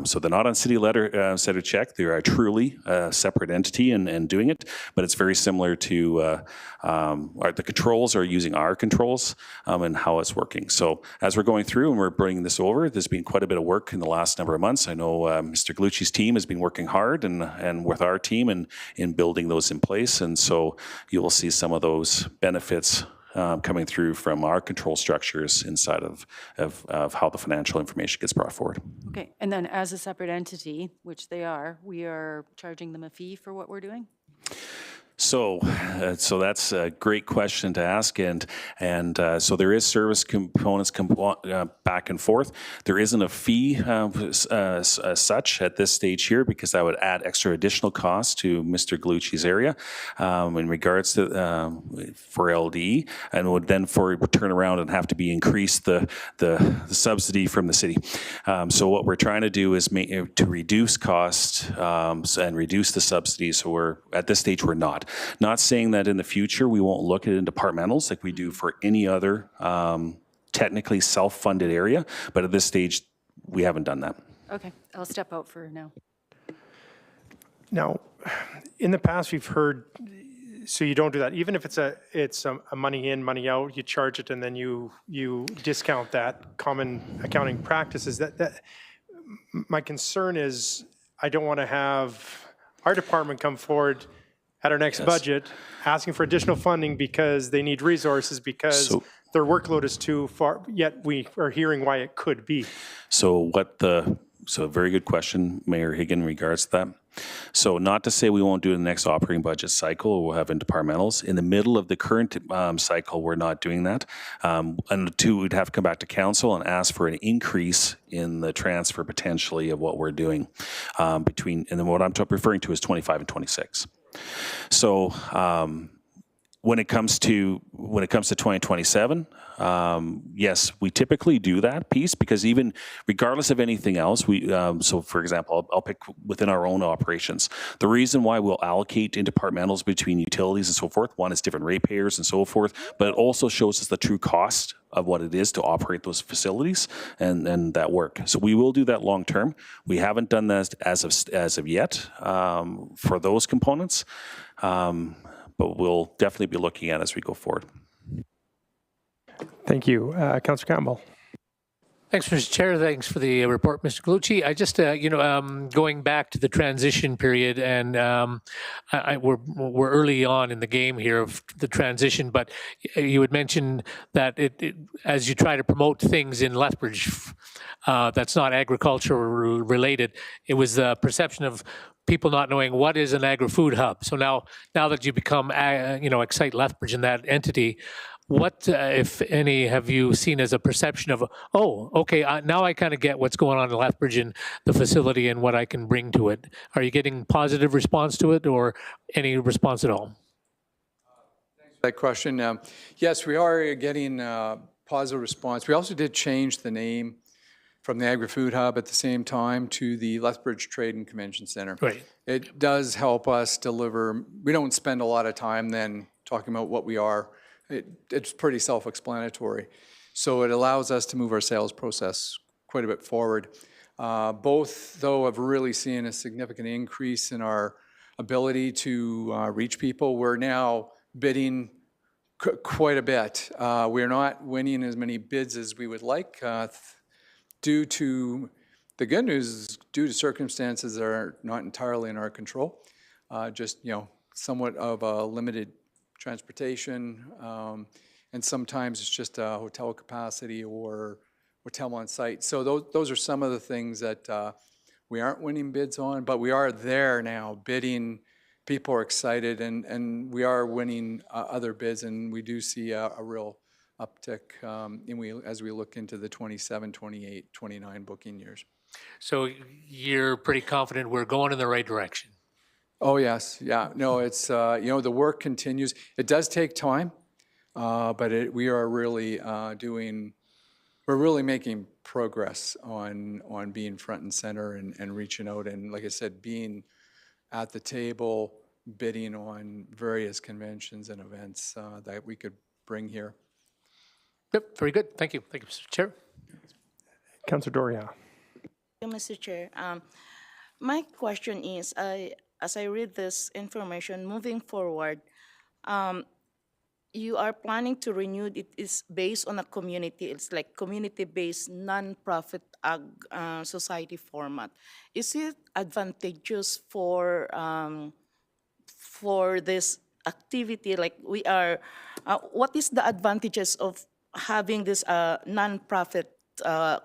So they're not on city letter set of check. They are truly a separate entity and doing it, but it's very similar to the controls are using our controls and how it's working. So as we're going through and we're bringing this over, there's been quite a bit of work in the last number of months. I know Mr. Gallucci's team has been working hard and with our team in building those in place. And so you will see some of those benefits coming through from our control structures inside of how the financial information gets brought forward. Okay, and then as a separate entity, which they are, we are charging them a fee for what we're doing? So that's a great question to ask, and so there is service components back and forth. There isn't a fee as such at this stage here because that would add extra additional costs to Mr. Gallucci's area in regards to for LD, and would then turn around and have to be increased the subsidy from the city. So what we're trying to do is to reduce cost and reduce the subsidy. So we're at this stage we're not. Not saying that in the future we won't look at departmentals like we do for any other technically self-funded area, but at this stage we haven't done that. Okay, I'll step out for now. Now, in the past, we've heard, so you don't do that. Even if it's a money in, money out, you charge it and then you discount that. Common accounting practices. That my concern is I don't want to have our department come forward at our next budget asking for additional funding because they need resources because their workload is too far, yet we are hearing why it could be. So a very good question, Mayor Higgin, in regards to that. So not to say we won't do it in the next operating budget cycle, we'll have in departmentals. In the middle of the current cycle, we're not doing that. And two, we'd have to come back to council and ask for an increase in the transfer potentially of what we're doing and then what I'm referring to is 25 and 26. So when it comes to 2027, yes, we typically do that piece because even regardless of anything else, so for example, I'll pick within our own operations. The reason why we'll allocate in departmentals between utilities and so forth, one is different ratepayers and so forth, but it also shows us the true cost of what it is to operate those facilities and that work. So we will do that long term. We haven't done that as of yet for those components, but we'll definitely be looking at it as we go forward. Thank you. Councillor Campbell. Thanks, Mr. Chair. Thanks for the report, Mr. Gallucci. I just, going back to the transition period, and we're early on in the game here of the transition, but you had mentioned that as you try to promote things in Lethbridge that's not agriculture related, it was the perception of people not knowing what is an agri-food hub. So now that you become, Excite Lethbridge in that entity, what, if any, have you seen as a perception of, now I kind of get what's going on in Lethbridge and the facility and what I can bring to it? Are you getting positive response to it or any response at all? Thanks for that question. Yes, we are getting positive response. We also did change the name from the Agri-Food Hub at the same time to the Lethbridge Trade and Convention Center. Right. It does help us deliver. We don't spend a lot of time then talking about what we are. It's pretty self-explanatory. So it allows us to move our sales process quite a bit forward. Both, though, have really seen a significant increase in our ability to reach people. We're now bidding quite a bit. We're not winning as many bids as we would like due to, the good news is due to circumstances that are not entirely in our control. Just, somewhat of a limited transportation, and sometimes it's just a hotel capacity or hotel on site. So those are some of the things that we aren't winning bids on, but we are there now bidding. People are excited, and we are winning other bids, and we do see a real uptick as we look into the 27, 28, 29 booking years. So you're pretty confident we're going in the right direction? Oh, yes. Yeah. No, it's, the work continues. It does take time, but we are really we're really making progress on being front and center and reaching out. And like I said, being at the table, bidding on various conventions and events that we could bring here. Yep, very good. Thank you. Thank you, Mr. Chair. Councillor Doria. Thank you, Mr. Chair. My question is, as I read this information, moving forward, you are planning to renew it is based on a community. It's like community-based nonprofit society format. Is it advantageous for this activity? Like we are, what is the advantages of having this nonprofit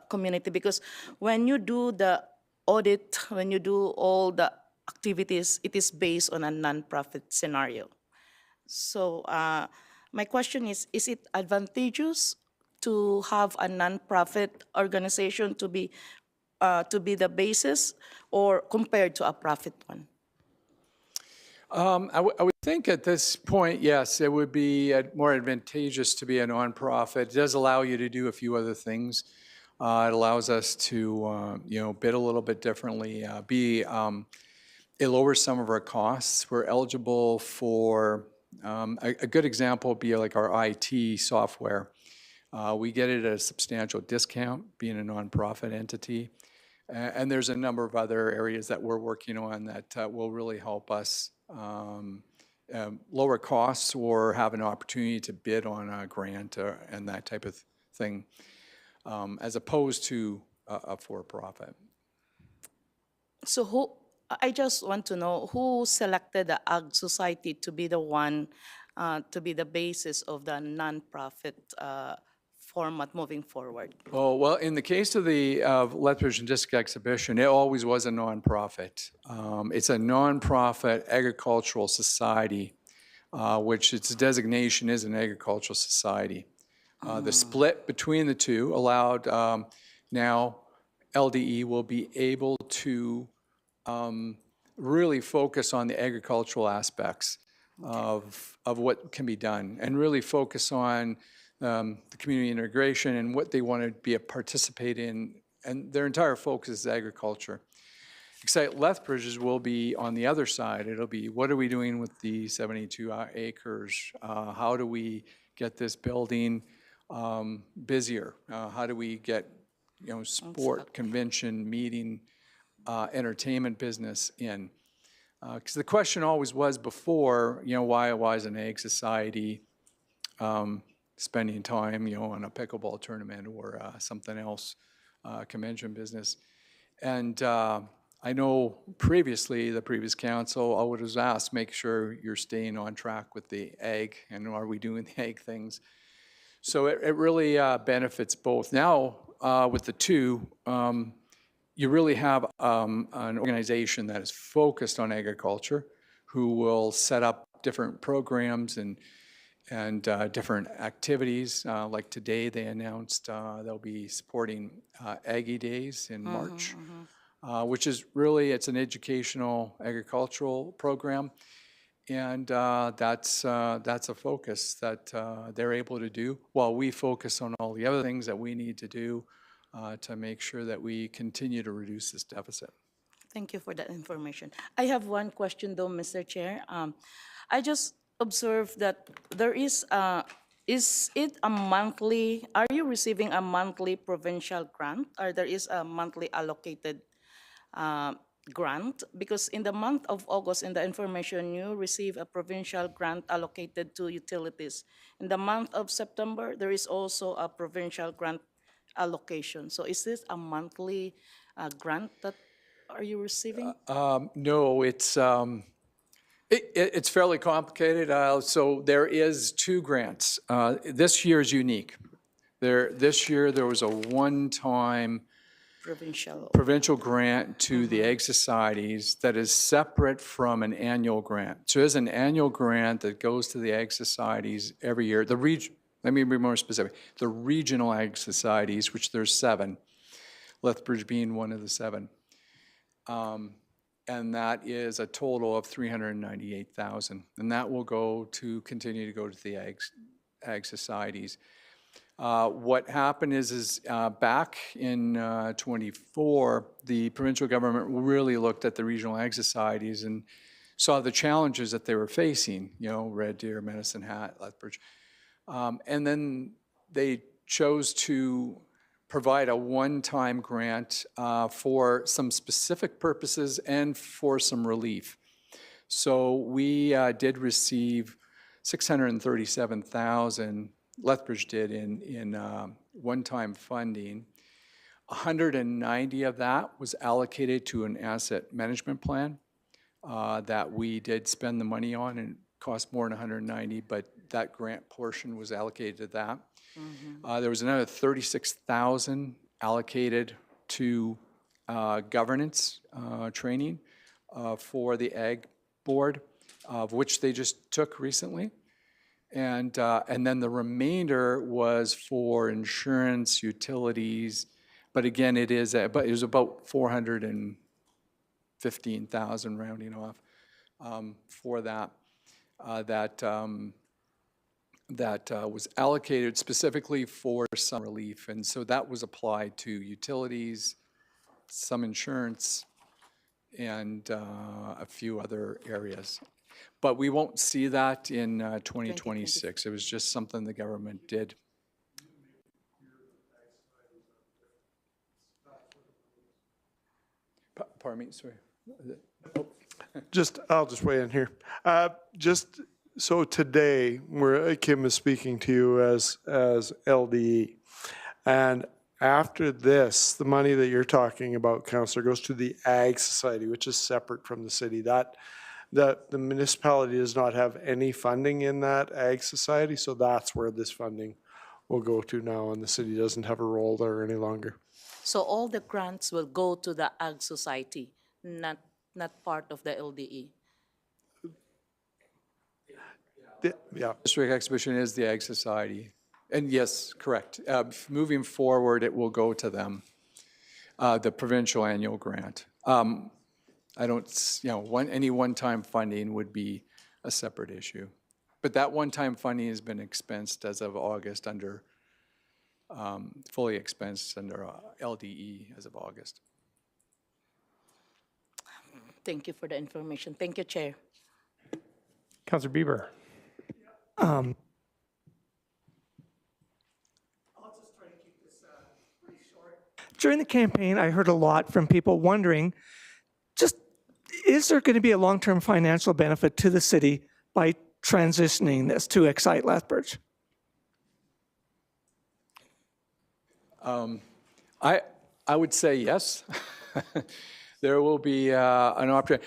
community? Because when you do the audit, when you do all the activities, it is based on a nonprofit scenario. So my question is it advantageous to have a nonprofit organization to be the basis, or compared to a profit one? I would think at this point, yes, it would be more advantageous to be a nonprofit. It does allow you to do a few other things. It allows us to, bid a little bit differently. It lowers some of our costs. We're eligible for, a good example would be like our IT software. We get it at a substantial discount, being a nonprofit entity. And there's a number of other areas that we're working on that will really help us lower costs or have an opportunity to bid on a grant and that type of thing, as opposed to a for-profit. So I just want to know who selected the Ag Society to be the one, to be the basis of the nonprofit format moving forward? Oh, well, in the case of the Lethbridge and District Exhibition, it always was a nonprofit. It's a nonprofit agricultural society, which its designation is an agricultural society. The split between the two allowed now LDE will be able to really focus on the agricultural aspects of what can be done, and really focus on the community integration and what they want to be a participate in, and their entire focus is agriculture. Excite Lethbridge's will be on the other side. It'll be, what are we doing with the 72 acres? How do we get this building busier? How do we get, sport, convention, meeting, entertainment business in? Because the question always was before, why is an ag society spending time, on a pickleball tournament or something else, convention business? And I know previously, the previous council always was asked, make sure you're staying on track with the ag, and are we doing the ag things? So it really benefits both. Now, with the two, you really have an organization that is focused on agriculture, who will set up different programs and different activities. Like today, they announced they'll be supporting Aggie Days in March, which is really, it's an educational agricultural program. And that's a focus that they're able to do, while we focus on all the other things that we need to do to make sure that we continue to reduce this deficit. Thank you for that information. I have one question though, Mr. Chair. I just observed that there is it a monthly, are you receiving a monthly provincial grant, or there is a monthly allocated grant? Because in the month of August, in the information, you receive a provincial grant allocated to utilities. In the month of September, there is also a provincial grant allocation. So is this a monthly grant that are you receiving? No, it's fairly complicated. So there is 2 grants. This year is unique. This year there was a one-time provincial grant to the Ag Societies that is separate from an annual grant. So there's an annual grant that goes to the Ag Societies every year. Let me be more specific. The regional Ag Societies, which there's 7, Lethbridge being one of the 7. And that is a total of $398,000. And that will continue to go to the Ag Societies. What happened is back in 24, the provincial government really looked at the regional Ag Societies and saw the challenges that they were facing, Red Deer, Medicine Hat, Lethbridge. And then they chose to provide a one-time grant for some specific purposes and for some relief. So we did receive $637,000, Lethbridge did, in one-time funding. 190 of that was allocated to an asset management plan that we did spend the money on, and it cost more than 190, but that grant portion was allocated to that. There was another $36,000 allocated to governance training for the Ag Board, of which they just took recently. And then the remainder was for insurance, utilities, but again, it was about $415,000 rounding off for that. That was allocated specifically for some relief. And so that was applied to utilities, some insurance, and a few other areas. But we won't see that in 2026. It was just something the government did. Pardon me, sorry. I'll just weigh in here. So today, Kim is speaking to you as LDE, and after this, the money that you're talking about, Councillor, goes to the Ag Society, which is separate from the city. That the municipality does not have any funding in that Ag Society, so that's where this funding will go to now, and the city doesn't have a role there any longer. So all the grants will go to the Ag Society, not part of the LDE. Yeah. District Exhibition is the Ag Society. And yes, correct. Moving forward, it will go to them, the provincial annual grant. Any one-time funding would be a separate issue. But that one-time funding has been expensed as of August fully expensed under LDE as of August. Thank you for the information. Thank you, Chair. Councillor Bieber. I'll just try to keep this pretty short. During the campaign, I heard a lot from people wondering, is there going to be a long-term financial benefit to the city by transitioning this to Excite Lethbridge? I would say yes. There will be an opportunity.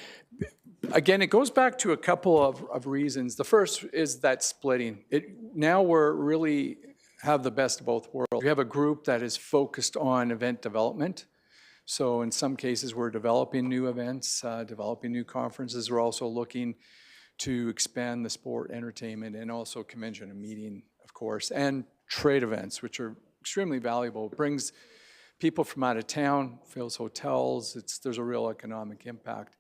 Again, it goes back to a couple of reasons. The first is that splitting. Now we're really have the best of both worlds. We have a group that is focused on event development. So in some cases, we're developing new events, developing new conferences. We're also looking to expand the sport, entertainment, and also convention and meeting, of course, and trade events, which are extremely valuable. It brings people from out of town, fills hotels. There's a real economic impact.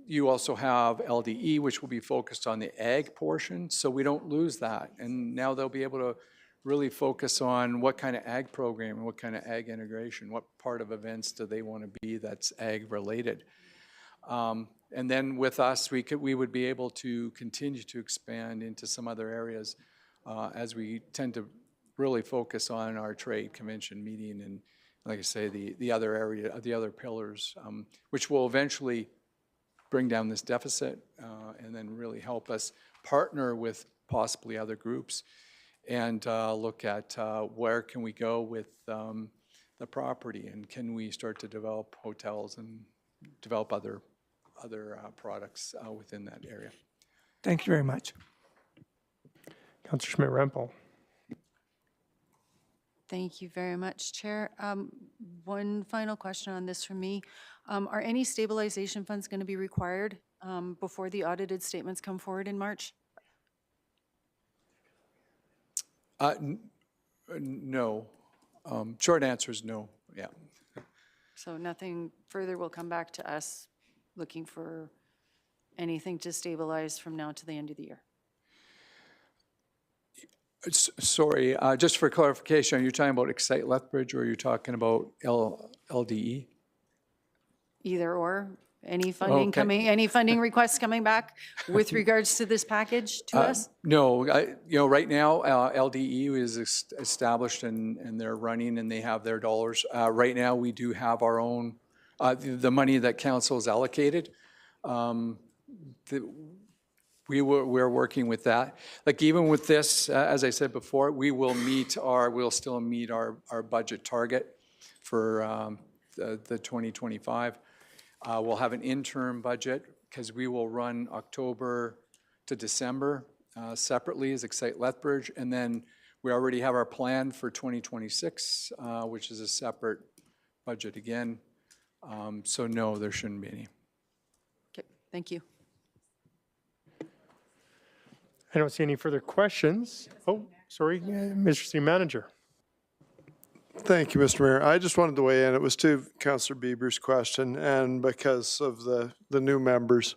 You also have LDE, which will be focused on the ag portion, so we don't lose that. And now they'll be able to really focus on what kind of ag program and what kind of ag integration, what part of events do they want to be that's ag related. And then with us, we would be able to continue to expand into some other areas as we tend to really focus on our trade convention meeting and, like I say, the other pillars, which will eventually bring down this deficit and then really help us partner with possibly other groups and look at where can we go with the property, and can we start to develop hotels and develop other products within that area. Thank you very much. Councillor Schmidt-Rempel. Thank you very much, Chair. One final question on this from me. Are any stabilization funds going to be required before the audited statements come forward in March? No. Short answer is no, yeah. So nothing further will come back to us looking for anything to stabilize from now to the end of the year? Sorry, just for clarification, are you talking about Excite Lethbridge or are you talking about LDE? Either or? Any funding Okay. coming, any funding requests coming back with regards to this package to us? No, right now, LDE is established and they're running and they have their dollars. Right now, we do have our own, the money that council has allocated. We're working with that. Like even with this, as I said before, we'll still meet our budget target for the 2025. We'll have an interim budget because we will run October to December separately as Excite Lethbridge. And then we already have our plan for 2026, which is a separate budget again. So no, there shouldn't be any. Okay, thank you. I don't see any further questions. Oh, sorry, Mr. City Manager. Thank you, Mr. Mayor. I just wanted to weigh in. It was to Councillor Bieber's question, and because of the new members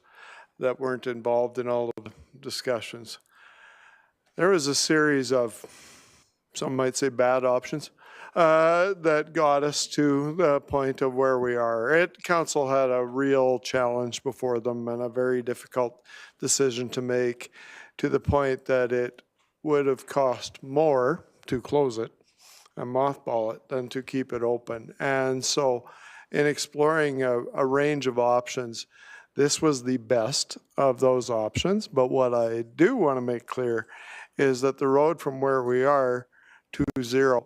that weren't involved in all of the discussions. There was a series of, some might say, bad options that got us to the point of where we are. Council had a real challenge before them and a very difficult decision to make, to the point that it would have cost more to close it and mothball it than to keep it open. And so in exploring a range of options, this was the best of those options. But what I do want to make clear is that the road from where we are to zero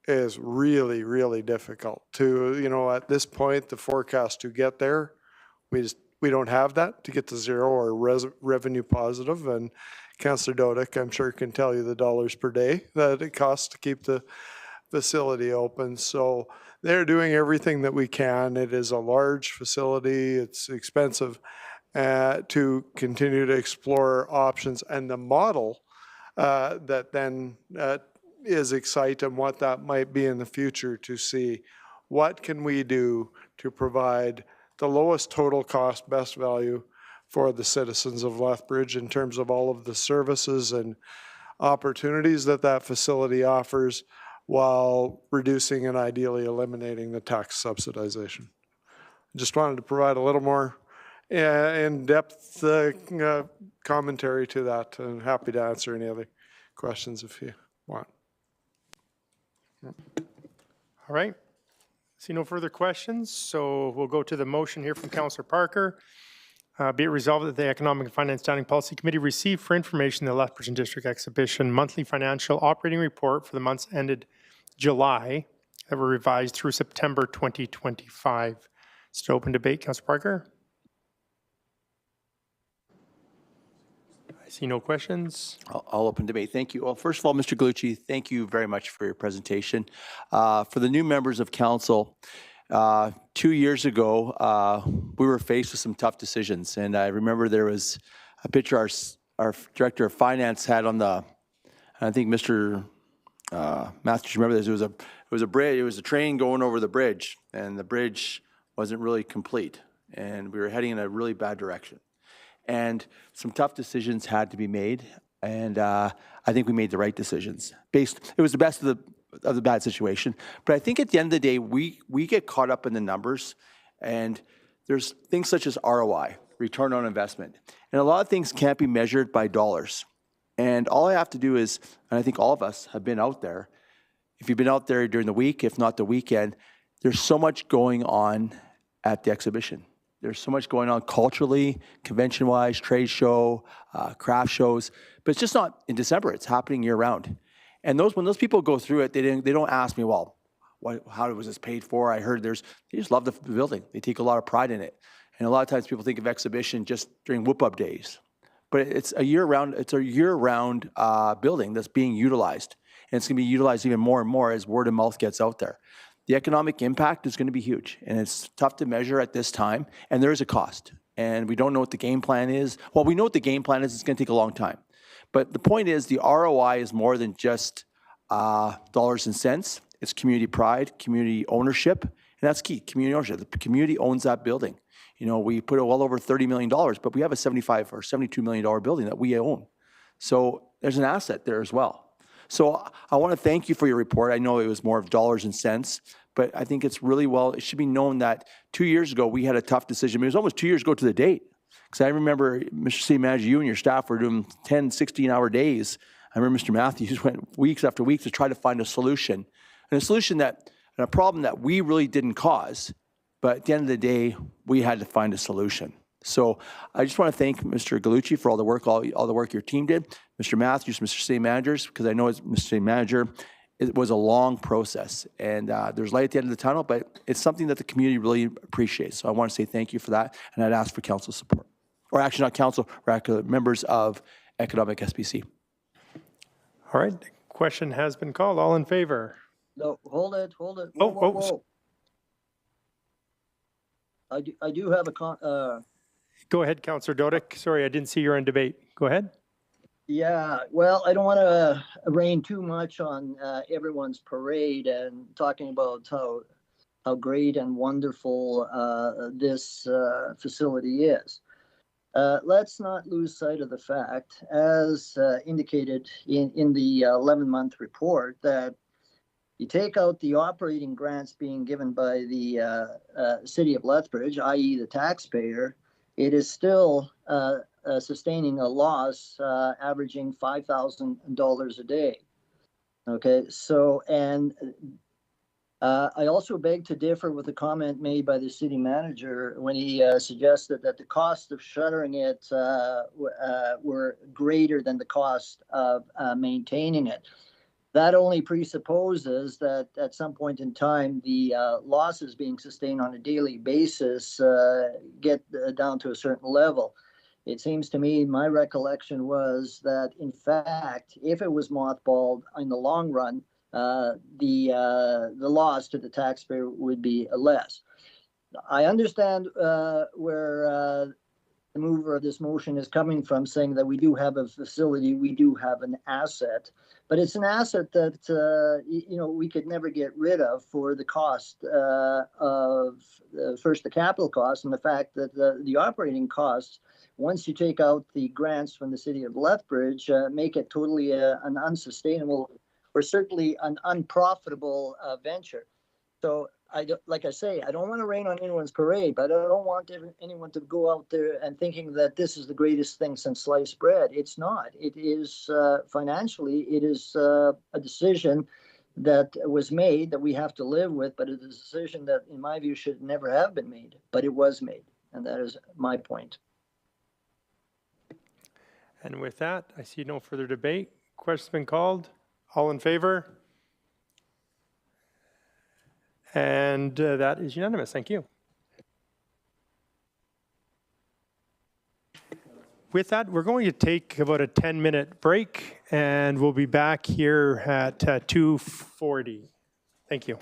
is really, really difficult. At this point, the forecast to get there, we don't have that to get to zero or revenue positive. And Councillor Dodick, I'm sure, can tell you the dollars per day that it costs to keep the facility open. So they're doing everything that we can. It is a large facility. It's expensive to continue to explore options. And the model that then is Excite and what that might be in the future, to see what can we do to provide the lowest total cost, best value for the citizens of Lethbridge in terms of all of the services and opportunities that facility offers, while reducing and ideally eliminating the tax subsidization. Just wanted to provide a little more in-depth commentary to that, and happy to answer any other questions if you want. All right. See no further questions, so we'll go to the motion here from Councillor Parker. Be it resolved that the Economic and Finance Standing Policy Committee receive for information the Lethbridge and District Exhibition monthly financial operating report for the months ended July that were revised through September 2025. It's an open debate. Councillor Parker? I see no questions. I'll open debate. Thank you. Well, first of all, Mr. Gallucci, thank you very much for your presentation. For the new members of council, 2 years ago, we were faced with some tough decisions. And I remember there was a picture our Director of Finance had on the, I think Mr. Matthews, remember this, it was a bridge, it was a train going over the bridge, and the bridge wasn't really complete. And we were heading in a really bad direction. And some tough decisions had to be made. And I think we made the right decisions. It was the best of the bad situation. But I think at the end of the day, we get caught up in the numbers, and there's things such as ROI, return on investment. And a lot of things can't be measured by dollars. And all I have to do is, and I think all of us have been out there, if you've been out there during the week, if not the weekend, there's so much going on at the exhibition. There's so much going on culturally, convention-wise, trade show, craft shows, but it's just not in December. It's happening year-round. And when those people go through it, they don't ask me, well, how was this paid for? I heard they just love the building. They take a lot of pride in it. And a lot of times people think of exhibition just during whoop-up days. But it's a year-round building that's being utilized. And it's going to be utilized even more and more as word of mouth gets out there. The economic impact is going to be huge, and it's tough to measure at this time, and there is a cost. And we don't know what the game plan is. Well, we know what the game plan is. It's going to take a long time. But the point is the ROI is more than just dollars and cents. It's community pride, community ownership, and that's key, community ownership. The community owns that building. You know, we put well over $30 million, but we have a $75 or $72 million building that we own. So there's an asset there as well. So I want to thank you for your report. I know it was more of dollars and cents, but I think it's really it should be known that 2 years ago, we had a tough decision. I mean, it was almost 2 years ago to the date. Because I remember, Mr. City Manager, you and your staff were doing 10, 16-hour days. I remember Mr. Matthews went weeks after weeks to try to find a solution. And a problem that we really didn't cause, but at the end of the day, we had to find a solution. So I just want to thank Mr. Gallucci for all the work your team did, Mr. Matthews, Mr. City Managers, because I know as Mr. City Manager, it was a long process, and there's light at the end of the tunnel, but it's something that the community really appreciates. So I want to say thank you for that, and I'd ask for council support. Or actually not council, members of Economic SPC. All right, the question has been called. All in favor? No, hold it. Whoa, whoa. I do have a Go ahead, Councillor Dodick. Sorry, I didn't see you're in debate. Go ahead. Yeah, well, I don't want to rain too much on everyone's parade and talking about how great and wonderful this facility is. Let's not lose sight of the fact, as indicated in the 11-month report, that you take out the operating grants being given by the City of Lethbridge, i.e. the taxpayer, it is still sustaining a loss averaging $5,000 a day. Okay, so, and I also beg to differ with the comment made by the city manager when he suggested that the cost of shuttering it were greater than the cost of maintaining it. That only presupposes that at some point in time, the losses being sustained on a daily basis get down to a certain level. It seems to me, my recollection was that, in fact, if it was mothballed in the long run, the loss to the taxpayer would be less. I understand where the mover of this motion is coming from, saying that we do have a facility, we do have an asset, but it's an asset that we could never get rid of for the cost of first the capital costs and the fact that the operating costs, once you take out the grants from the City of Lethbridge, make it totally an unsustainable or certainly an unprofitable venture. So like I say, I don't want to rain on anyone's parade, but I don't want anyone to go out there and thinking that this is the greatest thing since sliced bread. It's not. It is financially, it is a decision that was made that we have to live with, but it's a decision that, in my view, should never have been made, but it was made. And that is my point. And with that, I see no further debate. Question's been called. All in favor? And that is unanimous. Thank you. With that, we're going to take about a 10-minute break, and we'll be back here at 2:40. Thank you.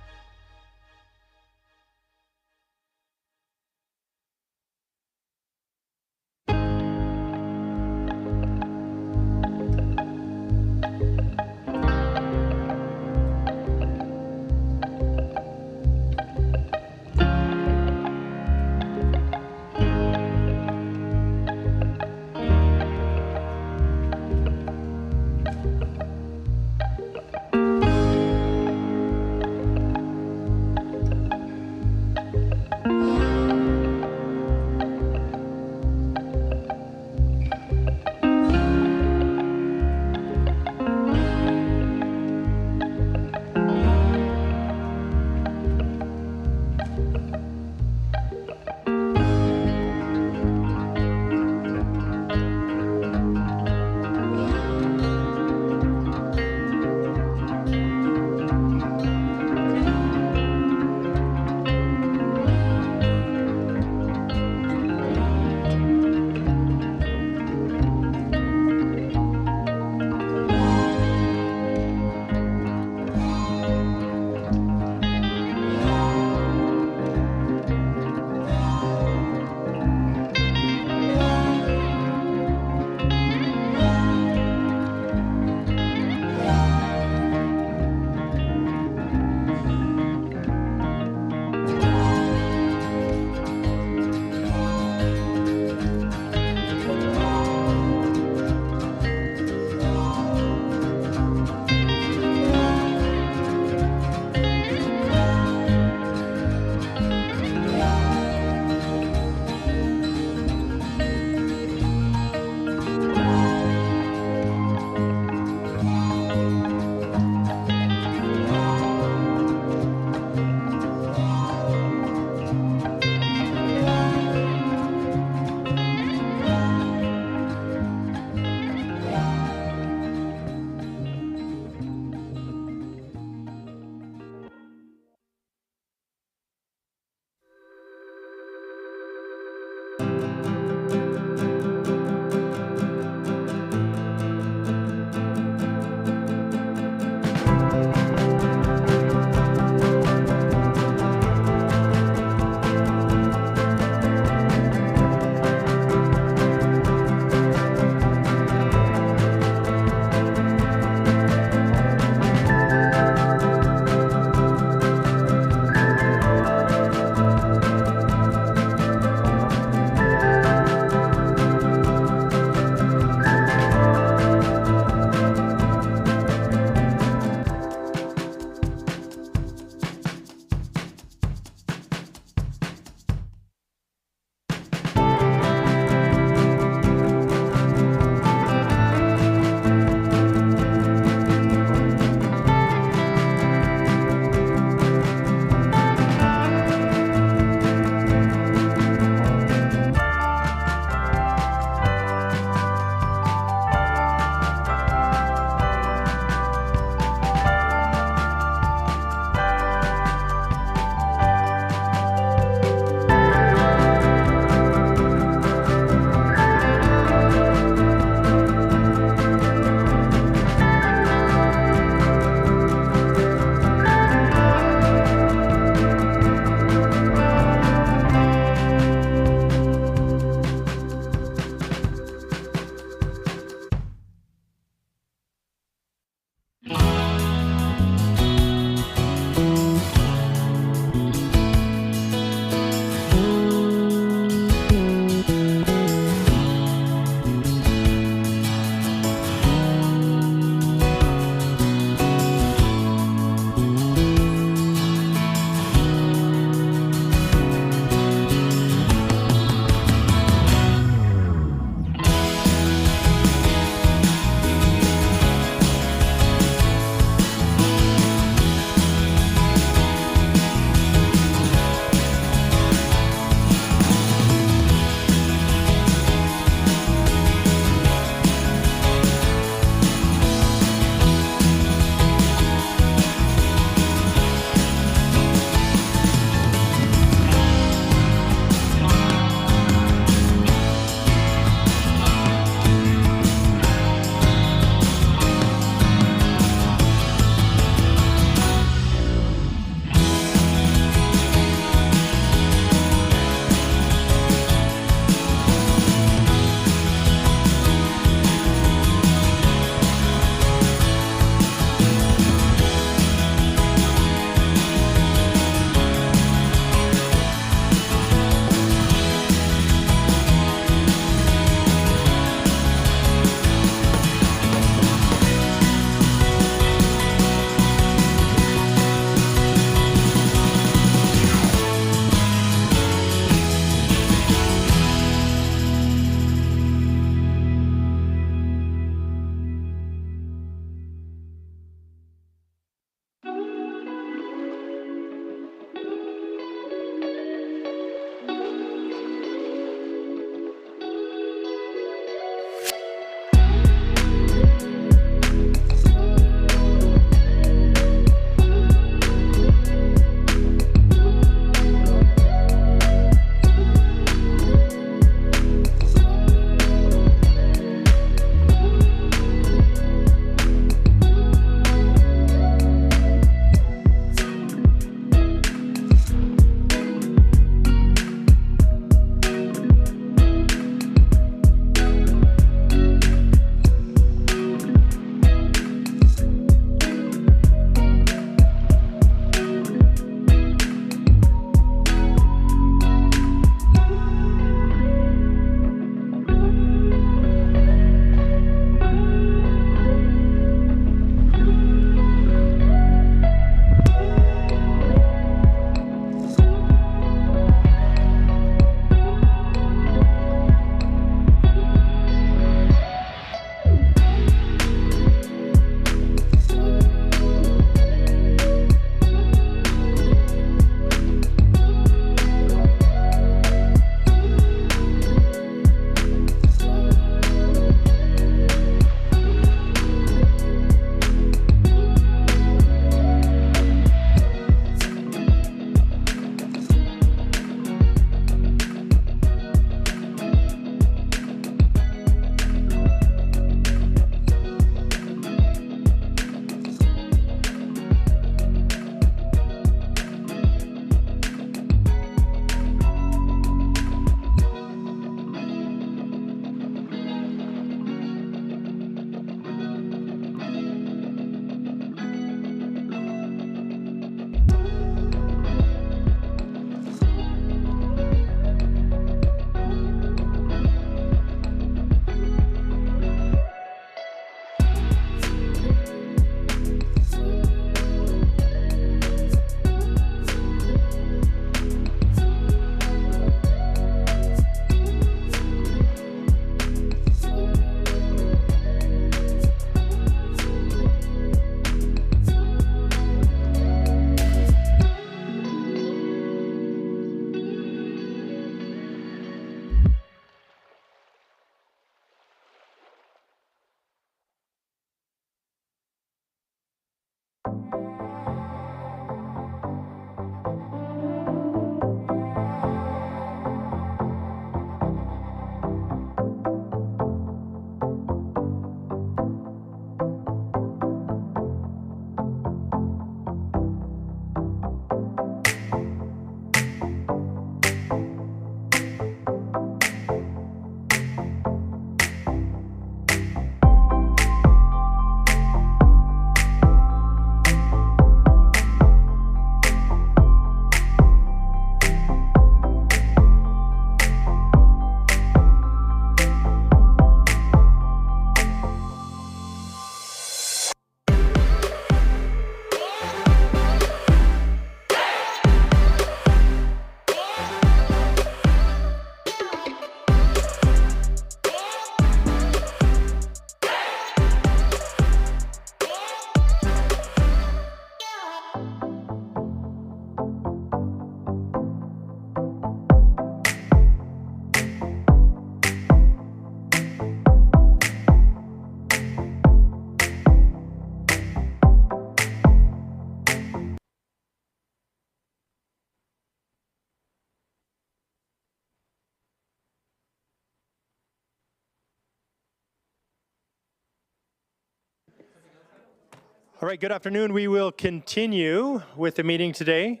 All right, good afternoon. We will continue with the meeting today.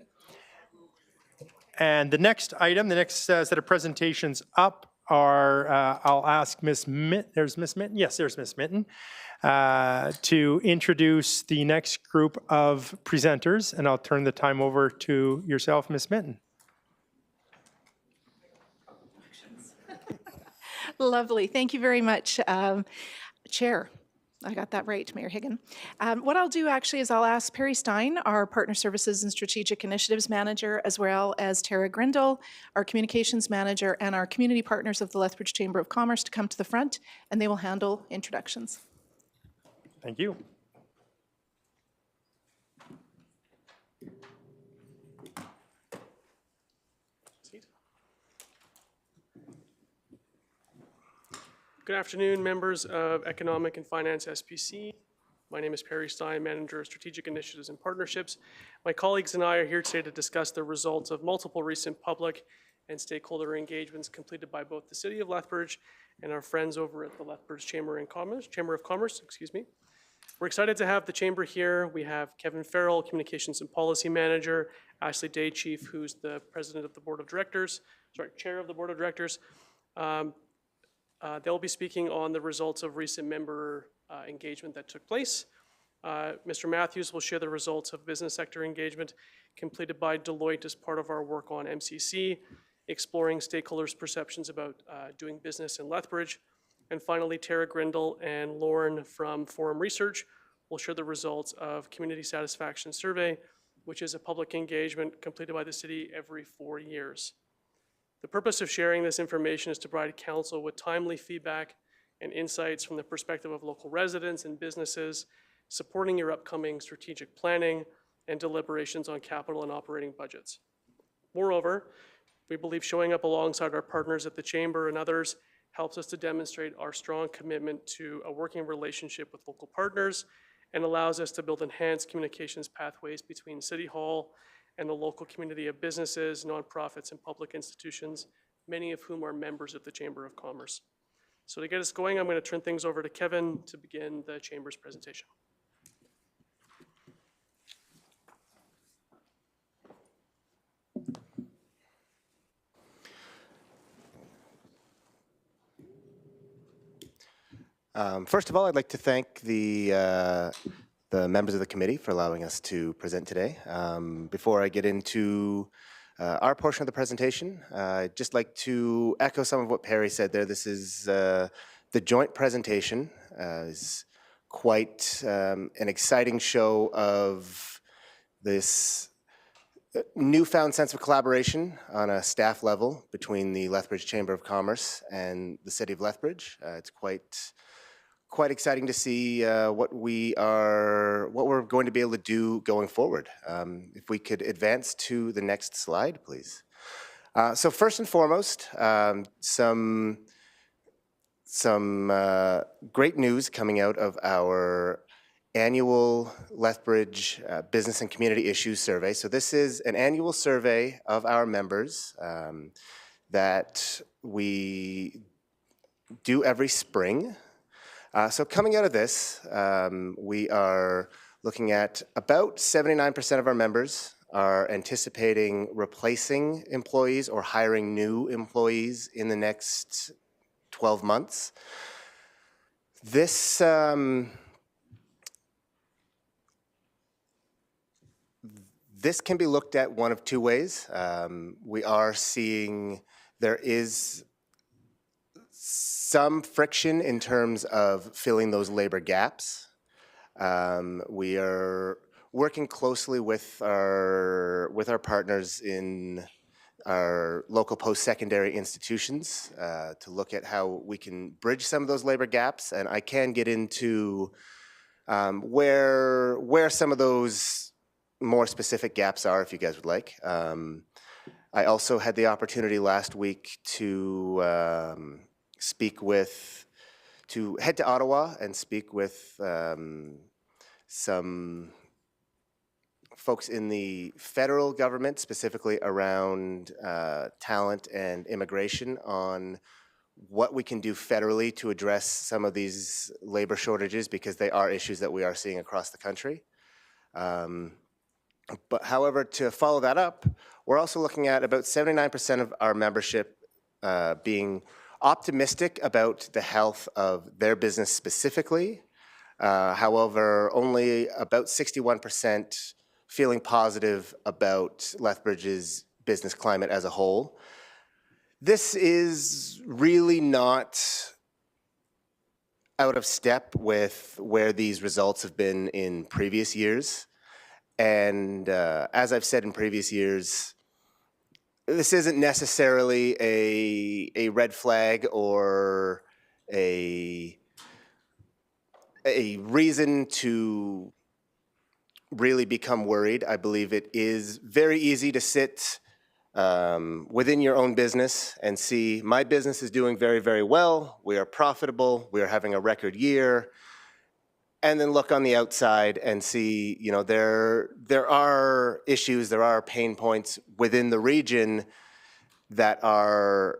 And the next item, the next set of presentations up are, I'll ask Ms. Mitten, there's Ms. Mitten? Yes, there's Ms. Mitten, to introduce the next group of presenters, and I'll turn the time over to yourself, Ms. Mitten. Lovely. Thank you very much, Chair. I got that right, Mayor Higgin. What I'll do actually is I'll ask Perry Stein, our Partner Services and Strategic Initiatives Manager, as well as Tara Grindle, our Communications Manager, and our community partners of the Lethbridge Chamber of Commerce to come to the front, and they will handle introductions. Thank you. Good afternoon, members of Economic and Finance SPC. My name is Perry Stein, Manager of Strategic Initiatives and Partnerships. My colleagues and I are here today to discuss the results of multiple recent public and stakeholder engagements completed by both the City of Lethbridge and our friends over at the Lethbridge Chamber of Commerce. We're excited to have the Chamber here. We have Kevin Farrell, Communications and Policy Manager, Ashley Day, Chief, who's the President of the Board of Directors, Chair of the Board of Directors. They'll be speaking on the results of recent member engagement that took place. Mr. Matthews will share the results of business sector engagement completed by Deloitte as part of our work on MCC, exploring stakeholders' perceptions about doing business in Lethbridge. And finally, Tara Grindle and Lauren from Forum Research will share the results of Community Satisfaction Survey, which is a public engagement completed by the city every 4 years. The purpose of sharing this information is to provide council with timely feedback and insights from the perspective of local residents and businesses, supporting your upcoming strategic planning and deliberations on capital and operating budgets. Moreover, we believe showing up alongside our partners at the Chamber and others helps us to demonstrate our strong commitment to a working relationship with local partners and allows us to build enhanced communications pathways between City Hall and the local community of businesses, nonprofits, and public institutions, many of whom are members of the Chamber of Commerce. So to get us going, I'm going to turn things over to Kevin to begin the Chamber's presentation. First of all, I'd like to thank the members of the committee for allowing us to present today. Before I get into our portion of the presentation, I'd just like to echo some of what Perry said there. This is the joint presentation. Is quite an exciting show of this newfound sense of collaboration on a staff level between the Lethbridge Chamber of Commerce and the City of Lethbridge. It's quite exciting to see what we're going to be able to do going forward. If we could advance to the next slide, please. So first and foremost, some great news coming out of our annual Lethbridge Business and Community Issues Survey. So this is an annual survey of our members that we do every spring. So coming out of this, we are looking at about 79% of our members are anticipating replacing employees or hiring new employees in the next 12 months. This this can be looked at one of two ways. We are seeing there is some friction in terms of filling those labor gaps. We are working closely with our partners in our local post-secondary institutions to look at how we can bridge some of those labor gaps. And I can get into where some of those more specific gaps are, if you guys would like. I also had the opportunity last week to head to Ottawa and speak with some folks in the federal government, specifically around talent and immigration, on what we can do federally to address some of these labor shortages, because they are issues that we are seeing across the country. But however, to follow that up, we're also looking at about 79% of our membership being optimistic about the health of their business specifically. However, only about 61% feeling positive about Lethbridge's business climate as a whole. This is really not out of step with where these results have been in previous years. And as I've said in previous years, this isn't necessarily a red flag or a reason to really become worried. I believe it is very easy to sit within your own business and see, my business is doing very, very well. We are profitable. We are having a record year. And then look on the outside and see, you know, there are issues, there are pain points within the region that are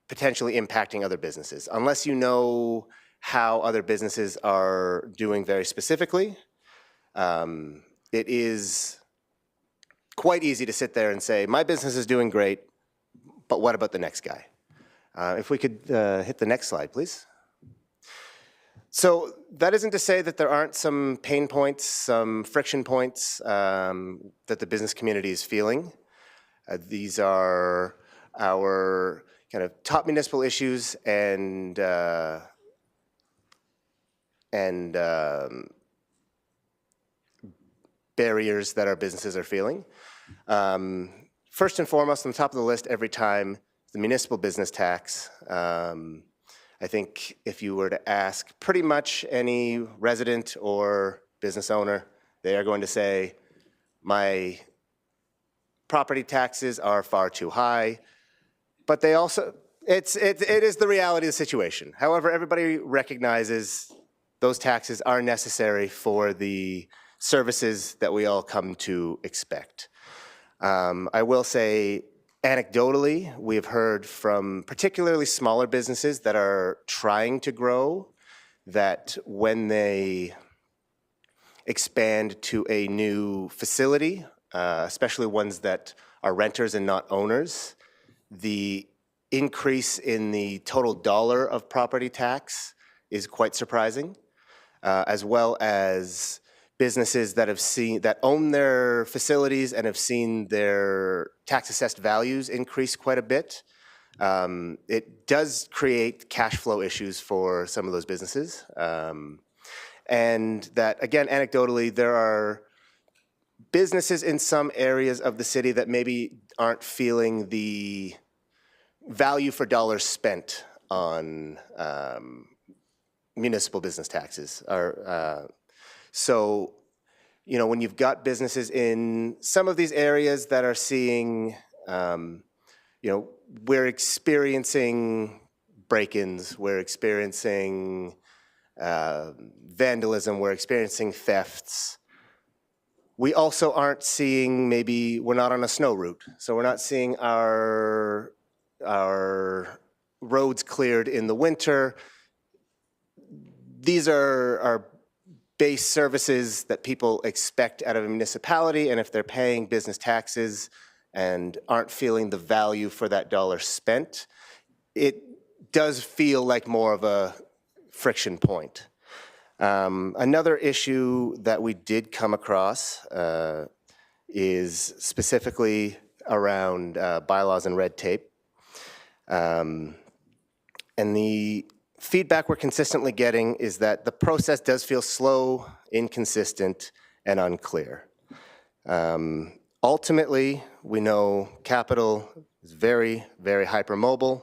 potentially impacting other businesses. Unless you know how other businesses are doing very specifically, it is quite easy to sit there and say, my business is doing great, but what about the next guy? If we could hit the next slide, please. So that isn't to say that there aren't some pain points, some friction points that the business community is feeling. These are our kind of top municipal issues and barriers that our businesses are feeling. First and foremost, on the top of the list every time, the municipal business tax. I think if you were to ask pretty much any resident or business owner, they are going to say, my property taxes are far too high. But they also, it is the reality of the situation. However, everybody recognizes those taxes are necessary for the services that we all come to expect. I will say, anecdotally, we have heard from particularly smaller businesses that are trying to grow that when they expand to a new facility, especially ones that are renters and not owners, the increase in the total dollar of property tax is quite surprising, as well as businesses that own their facilities and have seen their tax assessed values increase quite a bit. It does create cash flow issues for some of those businesses. And that, again, anecdotally, there are businesses in some areas of the city that maybe aren't feeling the value for dollars spent on municipal business taxes. So, you know, when you've got businesses in some of these areas that are seeing, you know, we're experiencing break-ins, we're experiencing vandalism, we're experiencing thefts. We also aren't seeing, maybe we're not on a snow route, so we're not seeing our roads cleared in the winter. These are base services that people expect out of a municipality, and if they're paying business taxes and aren't feeling the value for that dollar spent, it does feel like more of a friction point. Another issue that we did come across is specifically around bylaws and red tape. And the feedback we're consistently getting is that the process does feel slow, inconsistent, and unclear. Ultimately, we know capital is very, very hypermobile.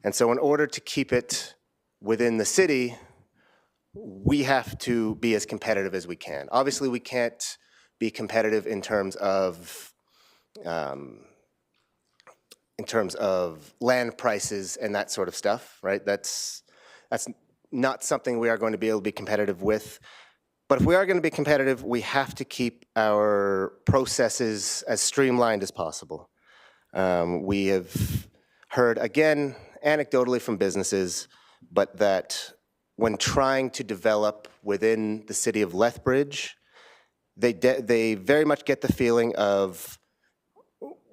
And so in order to keep it within the city, we have to be as competitive as we can. Obviously, we can't be competitive in terms of land prices and that sort of stuff, right? That's not something we are going to be able to be competitive with. But if we are going to be competitive, we have to keep our processes as streamlined as possible. We have heard, again, anecdotally from businesses, but that when trying to develop within the city of Lethbridge, they very much get the feeling of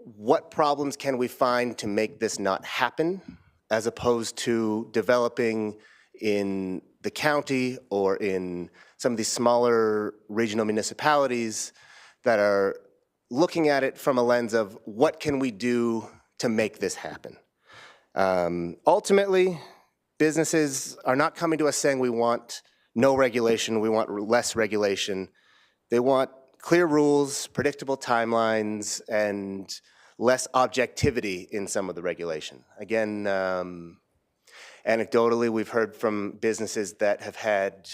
what problems can we find to make this not happen, as opposed to developing in the county or in some of these smaller regional municipalities that are looking at it from a lens of what can we do to make this happen. Ultimately, businesses are not coming to us saying we want no regulation, we want less regulation. They want clear rules, predictable timelines, and less objectivity in some of the regulation. Again, anecdotally, we've heard from businesses that have had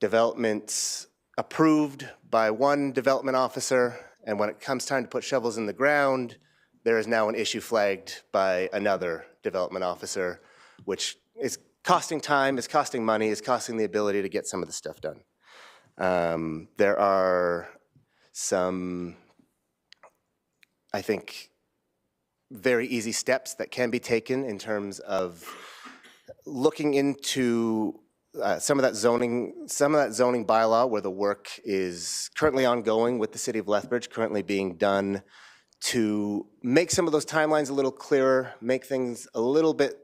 developments approved by one development officer, and when it comes time to put shovels in the ground, there is now an issue flagged by another development officer, which is costing time, is costing money, is costing the ability to get some of the stuff done. There are some, I think, very easy steps that can be taken in terms of looking into some of that zoning bylaw where the work is currently ongoing with the City of Lethbridge, currently being done to make some of those timelines a little clearer, make things a little bit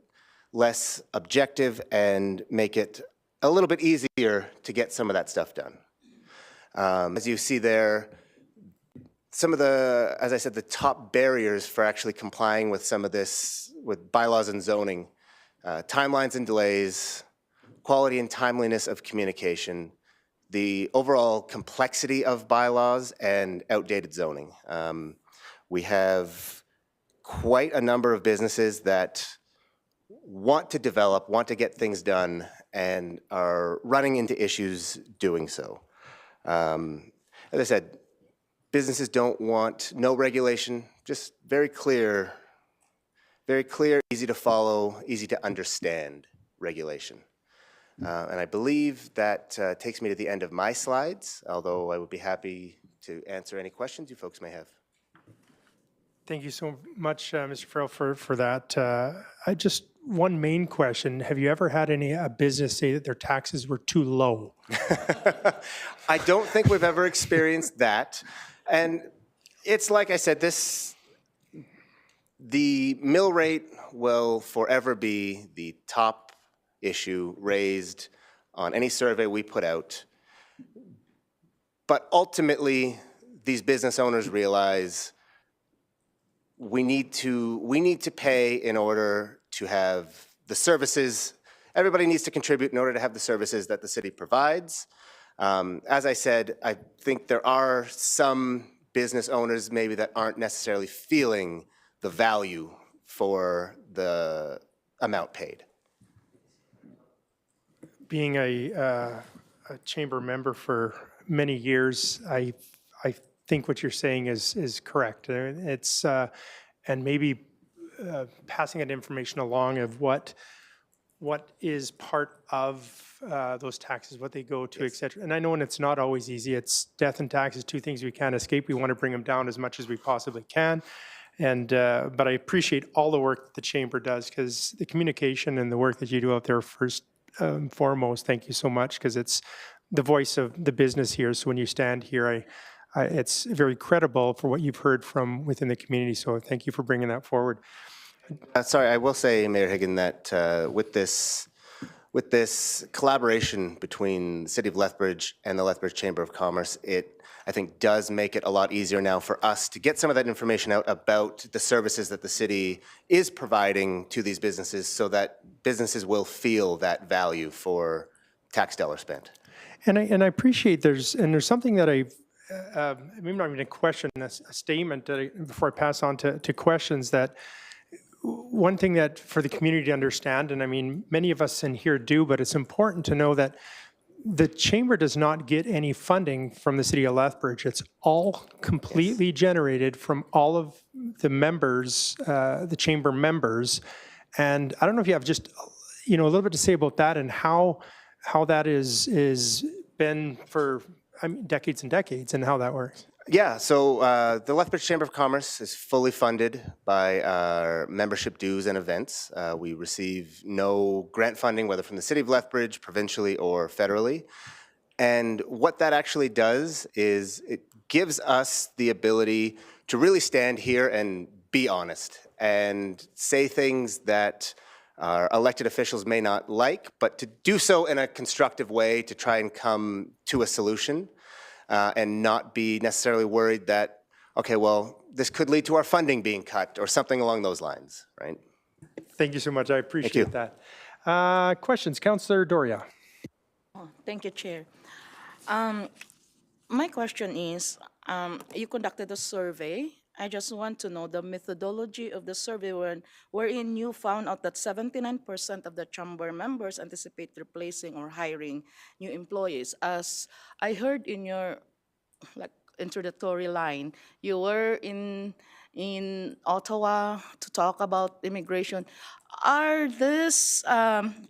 less objective, and make it a little bit easier to get some of that stuff done. As you see there, some of the, as I said, the top barriers for actually complying with some of this, with bylaws and zoning, timelines and delays, quality and timeliness of communication, the overall complexity of bylaws, and outdated zoning. We have quite a number of businesses that want to develop, want to get things done, and are running into issues doing so. As I said, businesses don't want no regulation, just very clear, easy to follow, easy to understand regulation. And I believe that takes me to the end of my slides, although I would be happy to answer any questions you folks may have. Thank you so much, Mr. Farrell, for that. I just, one main question, have you ever had a business say that their taxes were too low? I don't think we've ever experienced that. And it's like I said, the mill rate will forever be the top issue raised on any survey we put out. But ultimately, these business owners realize we need to pay in order to have the services. Everybody needs to contribute in order to have the services that the city provides. As I said, I think there are some business owners maybe that aren't necessarily feeling the value for the amount paid. Being a chamber member for many years, I think what you're saying is correct. It's and maybe passing that information along of what what is part of those taxes, what they go to, et cetera. And I know, and it's not always easy. It's death and taxes, two things we can't escape. We want to bring them down as much as we possibly can. And but I appreciate all the work that the chamber does, because the communication and the work that you do out there, first and foremost, thank you so much, because it's the voice of the business here. So when you stand here, it's very credible for what you've heard from within the community. So thank you for bringing that forward. Sorry, I will say, Mayor Higgin, that with this collaboration between the City of Lethbridge and the Lethbridge Chamber of Commerce, it, I think, does make it a lot easier now for us to get some of that information out about the services that the city is providing to these businesses, so that businesses will feel that value for tax dollar spent. And I appreciate there's something that I've, maybe not even a question, a statement that before I pass on to questions, that one thing that for the community to understand, and I mean, many of us in here do, but it's important to know that the chamber does not get any funding from the City of Lethbridge. It's all completely generated from all of the members, the chamber members. And I don't know if you have just, a little bit to say about that, and how that is been for decades and decades, and how that works. Yeah, so the Lethbridge Chamber of Commerce is fully funded by our membership dues and events. We receive no grant funding, whether from the City of Lethbridge, provincially, or federally. And what that actually does is it gives us the ability to really stand here and be honest and say things that our elected officials may not like, but to do so in a constructive way to try and come to a solution. And not be necessarily worried that, okay, well, this could lead to our funding being cut or something along those lines, right? Thank you so much. I appreciate that. Questions? Councillor Doria. Thank you, Chair. My question is, you conducted a survey. I just want to know the methodology of the survey wherein you found out that 79% of the chamber members anticipate replacing or hiring new employees. As I heard in your introductory line, you were in Ottawa to talk about immigration. Are this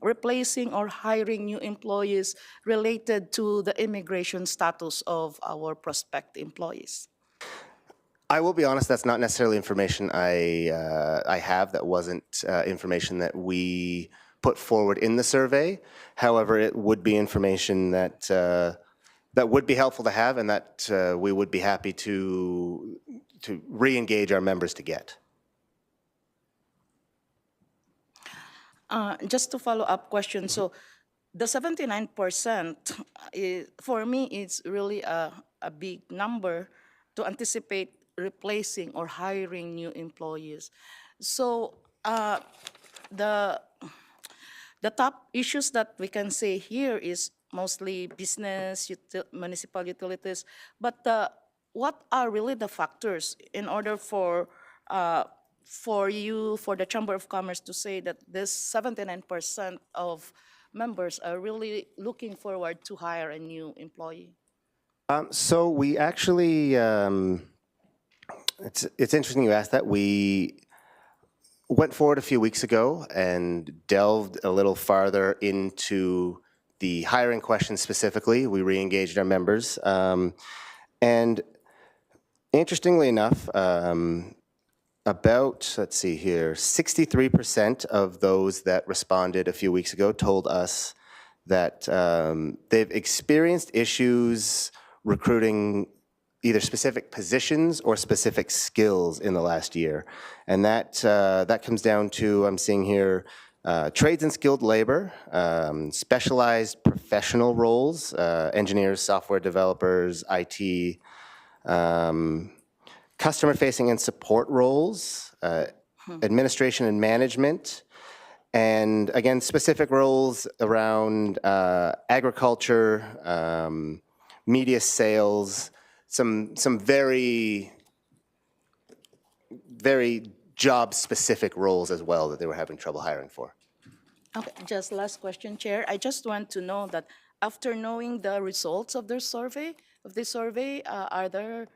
replacing or hiring new employees related to the immigration status of our prospective employees? I will be honest, that's not necessarily information I have. That wasn't information that we put forward in the survey. However, it would be information that that would be helpful to have, and that we would be happy to re-engage our members to get. Just to follow up question, so the 79% for me is really a big number to anticipate replacing or hiring new employees. So the top issues that we can say here is mostly business, municipal utilities, but what are really the factors in order for the Chamber of Commerce to say that this 79% of members are really looking forward to hire a new employee? So we actually, it's interesting you asked that. We went forward a few weeks ago and delved a little farther into the hiring question specifically. We re-engaged our members. And interestingly enough, about, let's see here, 63% of those that responded a few weeks ago told us that they've experienced issues recruiting either specific positions or specific skills in the last year. And that comes down to, I'm seeing here, trades and skilled labor, specialized professional roles, engineers, software developers, IT, customer-facing and support roles, administration and management, and again, specific roles around agriculture, media sales, some very job-specific roles as well that they were having trouble hiring for. Okay, just last question, Chair. I just want to know that after knowing the results of the survey, are there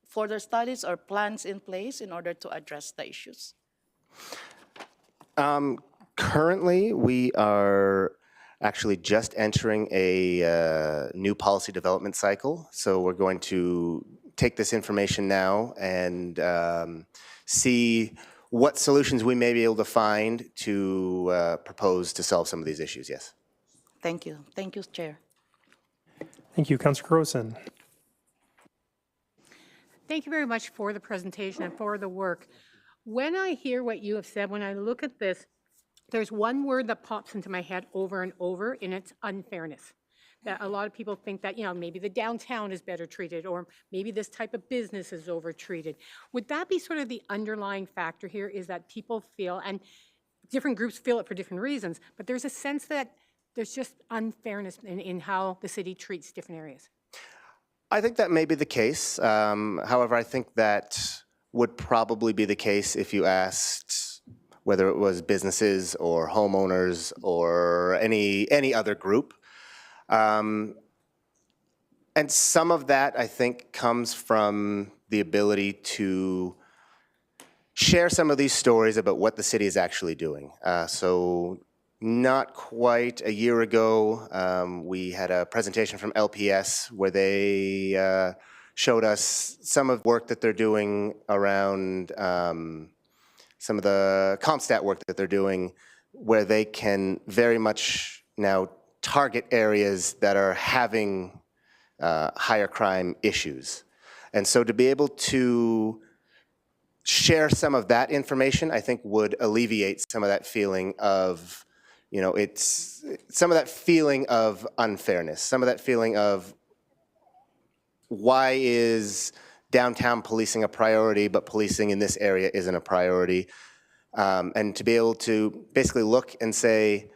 further studies or plans in place in order to address the issues? Currently, we are actually just entering a new policy development cycle. So we're going to take this information now and see what solutions we may be able to find to propose to solve some of these issues, yes. Thank you. Thank you, Chair. Thank you, Councillor Grossen. Thank you very much for the presentation and for the work. When I hear what you have said, when I look at this, there's one word that pops into my head over and over, and it's unfairness. That a lot of people think that, maybe the downtown is better treated, or maybe this type of business is over-treated. Would that be sort of the underlying factor here, is that people feel, and different groups feel it for different reasons, but there's a sense that there's just unfairness in how the city treats different areas? I think that may be the case. However, I think that would probably be the case if you asked whether it was businesses or homeowners or any other group. And some of that, I think, comes from the ability to share some of these stories about what the city is actually doing. So not quite a year ago, we had a presentation from LPS where they showed us some of the work that they're doing around some of the CompStat work that they're doing, where they can very much now target areas that are having higher crime issues. And so to be able to share some of that information, I think would alleviate some of that feeling of, it's some of that feeling of unfairness, some of that feeling of why is downtown policing a priority, but policing in this area isn't a priority. And to be able to basically look and say,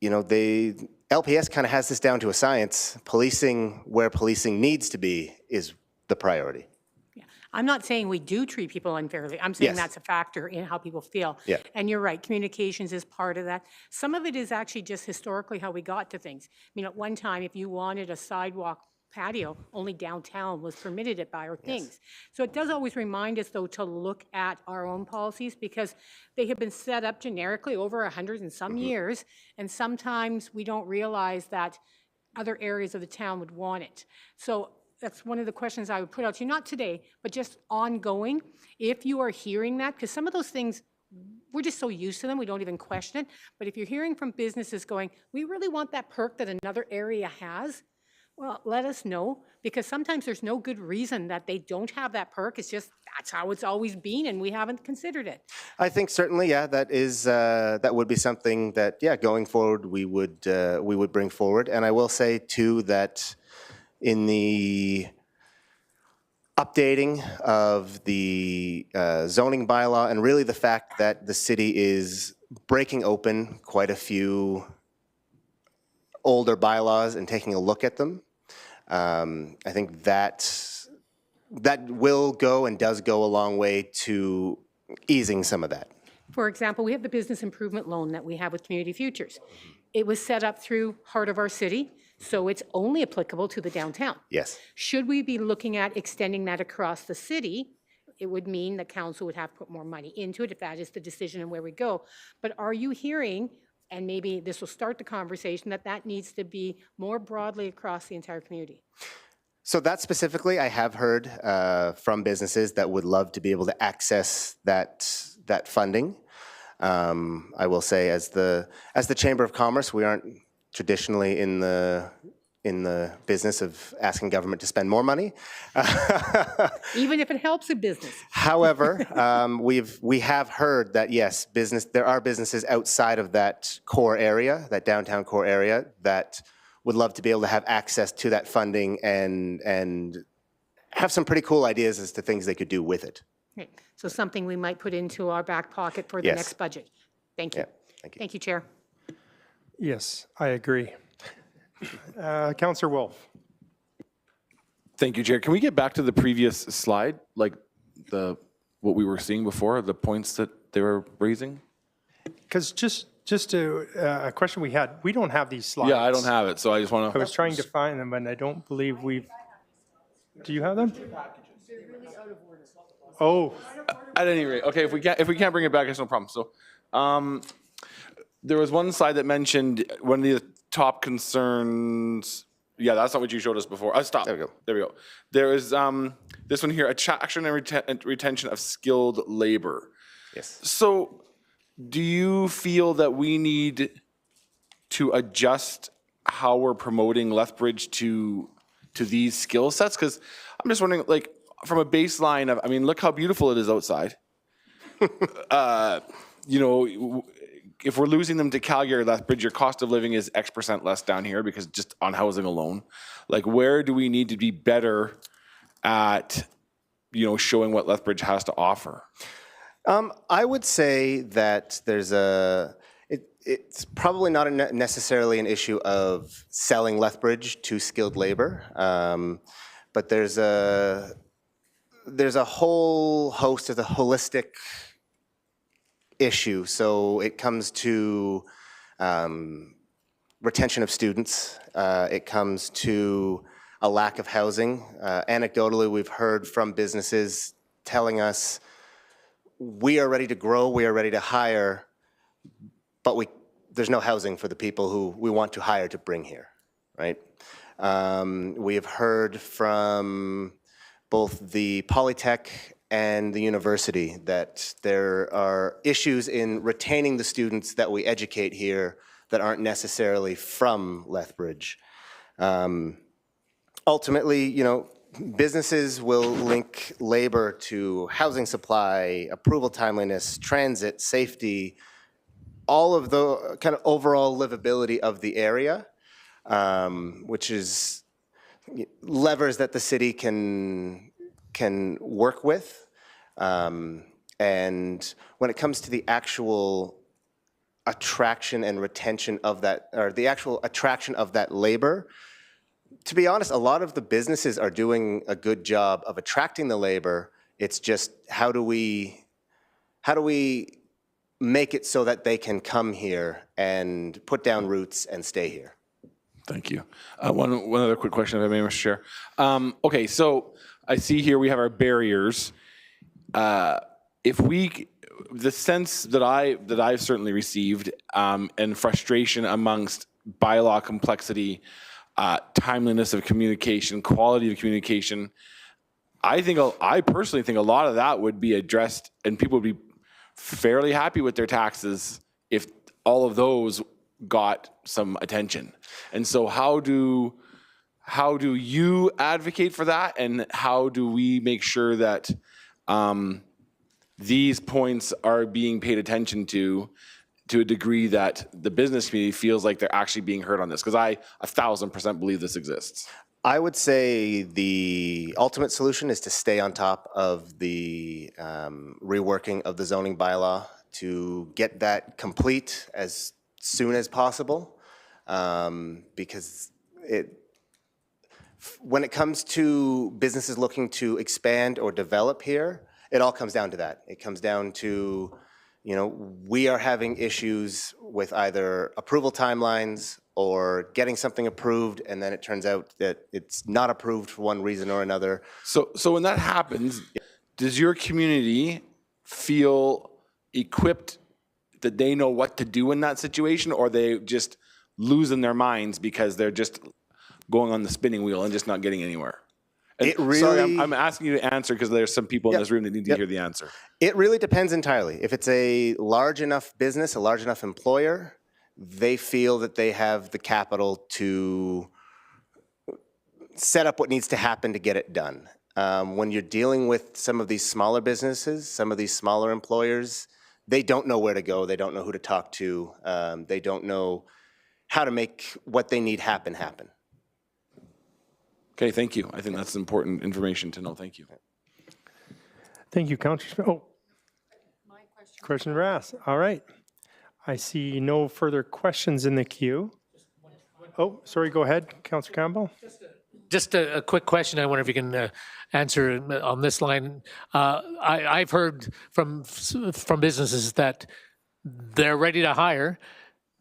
LPS kind of has this down to a science. Policing where policing needs to be is the priority. Yeah. I'm not saying we do treat people unfairly. I'm saying Yes. that's a factor in how people feel. Yeah. And you're right, communications is part of that. Some of it is actually just historically how we got to things. I mean, at one time, if you wanted a sidewalk patio, only downtown was permitted it by our things. So it does always remind us, though, to look at our own policies, because they have been set up generically over 100 and some years, and sometimes we don't realize that other areas of the town would want it. So that's one of the questions I would put out to you, not today, but just ongoing. If you are hearing that, because some of those things, we're just so used to them, we don't even question it. But if you're hearing from businesses going, we really want that perk that another area has, well, let us know, because sometimes there's no good reason that they don't have that perk. It's just that's how it's always been, and we haven't considered it. I think certainly, yeah, that would be something that, yeah, going forward we would bring forward. And I will say too that in the updating of the zoning bylaw, and really the fact that the city is breaking open quite a few older bylaws and taking a look at them, I think that will go and does go a long way to easing some of that. For example, we have the business improvement loan that we have with Community Futures. It was set up through Heart of Our City, so it's only applicable to the downtown. Yes. Should we be looking at extending that across the city, it would mean that council would have to put more money into it if that is the decision and where we go. But are you hearing, and maybe this will start the conversation, that needs to be more broadly across the entire community? So that specifically, I have heard from businesses that would love to be able to access that funding. I will say, as the Chamber of Commerce, we aren't traditionally in the business of asking government to spend more money. Even if it helps a business. However, we have heard that yes, there are businesses outside of that core area, that downtown core area, that would love to be able to have access to that funding and have some pretty cool ideas as to things they could do with it. Right. So something we might put into our back pocket for the Yes. next budget. Thank you. Yeah, thank you. Thank you, Chair. Yes, I agree. Councillor Wolf. Thank you, Chair. Can we get back to the previous slide, like what we were seeing before, the points that they were raising? Because just a question we had, we don't have these slides. Yeah, I don't have it, so I just want to. I was trying to find them, and I don't believe we've. Do you have them? Oh. At any rate, okay. If we can't bring it back, it's no problem. So, There was one slide that mentioned one of the top concerns. Yeah, that's not what you showed us before. Stop. There we go. There we go. There is this one here, attraction and retention of skilled labor. Yes. So do you feel that we need to adjust how we're promoting Lethbridge to these skill sets? Because I'm just wondering, like, from a baseline of, I mean, look how beautiful it is outside. You know, if we're losing them to Calgary, Lethbridge, your cost of living is X% less down here because just on housing alone. Like, where do we need to be better at, you know, showing what Lethbridge has to offer? I would say that there's it's probably not necessarily an issue of selling Lethbridge to skilled labor, but there's a whole host of the holistic issue. So it comes to retention of students. It comes to a lack of housing. Anecdotally, we've heard from businesses telling us, we are ready to grow, we are ready to hire, but there's no housing for the people who we want to hire to bring here, right? We have heard from both the Polytech and the university that there are issues in retaining the students that we educate here that aren't necessarily from Lethbridge. Ultimately, you know, businesses will link labor to housing supply, approval timeliness, transit, safety, all of the kind of overall livability of the area, which is levers that the city can work with. And when it comes to the actual attraction and retention of that, or the actual attraction of that labor, to be honest, a lot of the businesses are doing a good job of attracting the labor. It's just how do we make it so that they can come here and put down roots and stay here? Thank you. One other quick question, if I may, Mr. Chair. Okay, so I see here we have our barriers. The sense that I've certainly received, and frustration amongst bylaw complexity, timeliness of communication, quality of communication, I personally think a lot of that would be addressed, and people would be fairly happy with their taxes if all of those got some attention. And so how do you advocate for that, and how do we make sure that these points are being paid attention to a degree that the business community feels like they're actually being heard on this? Because I 1,000% believe this exists. I would say the ultimate solution is to stay on top of the reworking of the zoning bylaw to get that complete as soon as possible, because when it comes to businesses looking to expand or develop here, it all comes down to that. It comes down to, you know, we are having issues with either approval timelines or getting something approved, and then it turns out that it's not approved for one reason or another. So when that happens, does your community feel equipped that they know what to do in that situation, or they just losing their minds because they're just going on the spinning wheel and just not getting anywhere? And sorry, I'm asking you to answer because there's some people in this room that need to hear the answer. It really depends entirely. If it's a large enough business, a large enough employer, they feel that they have the capital to set up what needs to happen to get it done. When you're dealing with some of these smaller businesses, some of these smaller employers, they don't know where to go. They don't know who to talk to. They don't know how to make what they need happen. Okay, thank you. I think that's important information to know. Thank you. Thank you, Councillor. Oh, question Rass. All right. I see no further questions in the queue. Oh, sorry, go ahead, Councillor Campbell. Just a quick question. I wonder if you can answer on this line. I've heard from businesses that they're ready to hire.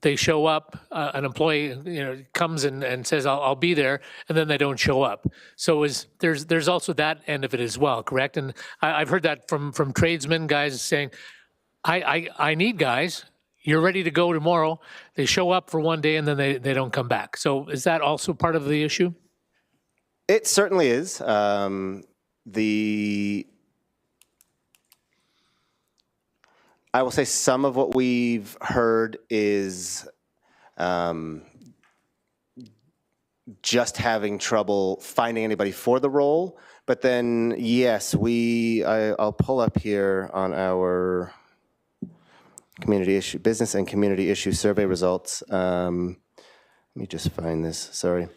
They show up, an employee comes and says, I'll be there, and then they don't show up. So there's also that end of it as well, correct? And I've heard that from tradesmen, guys saying, I need guys. you're ready to go tomorrow. They show up for one day and then they don't come back. So is that also part of the issue? It certainly is. I will say some of what we've heard is just having trouble finding anybody for the role. But then, yes, I'll pull up here on our business and community issue survey results. Let me just find this, sorry.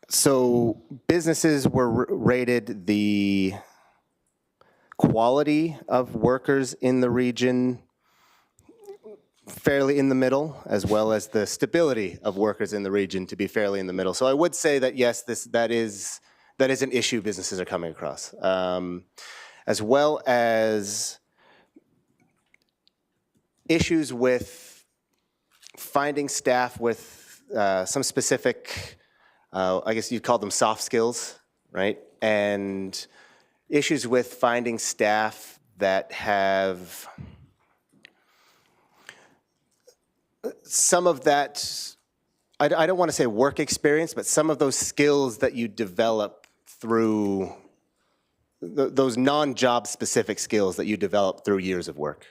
So businesses were rated the quality of workers in the region fairly in the middle, as well as the stability of workers in the region to be fairly in the middle. So I would say that yes, that is an issue businesses are coming across, as well as issues with finding staff with some specific, I guess you'd call them soft skills, right? And issues with finding staff that have some of that, I don't want to say work experience, but some of those skills that you develop through those non-job specific skills that you develop through years of work.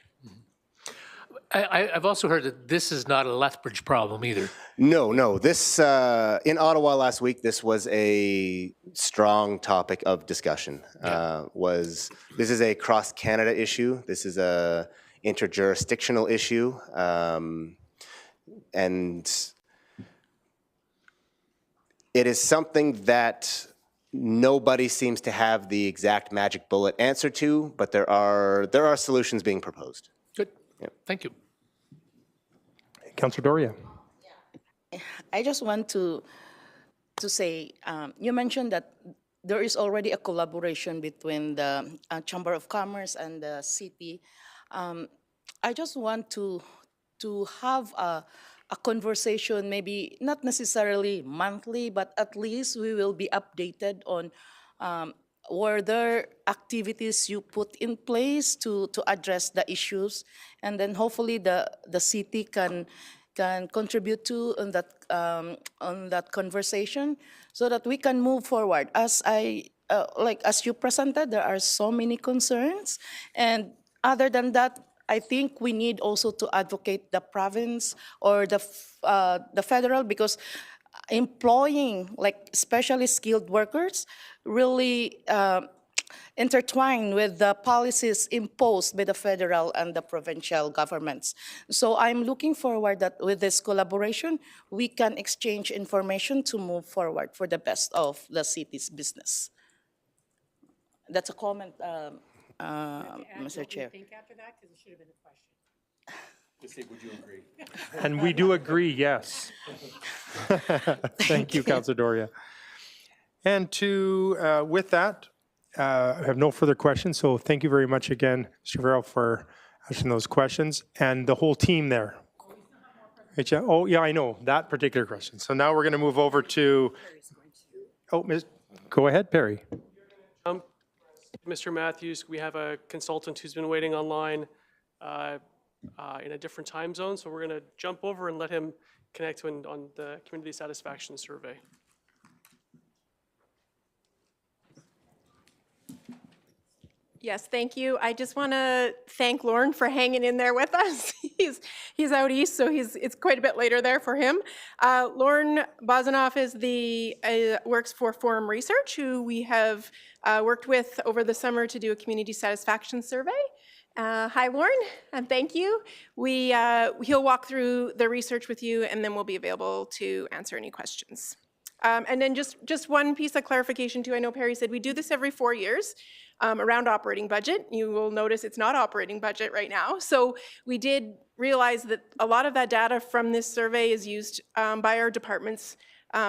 I've also heard that this is not a Lethbridge problem either. No. This, in Ottawa last week, this was a strong topic of discussion. This is a cross-Canada issue. This is a interjurisdictional issue. And it is something that nobody seems to have the exact magic bullet answer to, but there are solutions being proposed. Good. Thank you. Councillor Doria. I just want to say, you mentioned that there is already a collaboration between the Chamber of Commerce and the city. I just want to have a conversation, maybe not necessarily monthly, but at least we will be updated on were there activities you put in place to address the issues, and then hopefully the city can contribute to on that conversation so that we can move forward. As as you presented, there are so many concerns, and other than that, I think we need also to advocate the province or the federal, because employing like especially skilled workers really intertwined with the policies imposed by the federal and the provincial governments. So I'm looking forward that with this collaboration, we can exchange information to move forward for the best of the city's business. That's a comment, Mr. Chair. Think after that, because it should have been a question. Would you agree? And we do agree, yes. Thank you, Councillor Doria. And with that, I have no further questions. So thank you very much again, Mr. Farrell, for asking those questions, and the whole team there. Oh, yeah, I know that particular question. So now we're going to move over to, go ahead, Perry. Mr. Matthews, we have a consultant who's been waiting online in a different time zone, so we're going to jump over and let him connect on the community satisfaction survey. Yes, thank you. I just want to thank Lauren for hanging in there with us. He's out east, so it's quite a bit later there for him. Lauren Bozinoff is works for Forum Research, who we have worked with over the summer to do a community satisfaction survey. Hi, Lauren, and thank you. He'll walk through the research with you, and then we'll be available to answer any questions. And then just one piece of clarification too. I know Perry said we do this every 4 years around operating budget. You will notice it's not operating budget right now. So we did realize that a lot of that data from this survey is used by our departments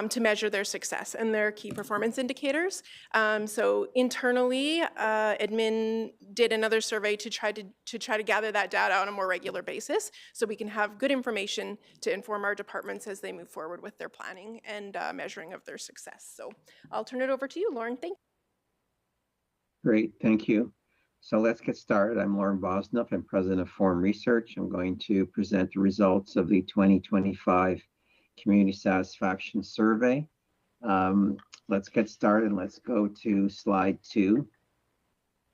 to measure their success and their key performance indicators. So internally, admin did another survey to try to gather that data on a more regular basis, so we can have good information to inform our departments as they move forward with their planning and measuring of their success. So I'll turn it over to you, Lauren. Thank you. Great, thank you. So let's get started. I'm Lauren Bosnuff. I'm president of Forum Research. I'm going to present the results of the 2025 Community Satisfaction Survey. Let's get started. Let's go to slide 2.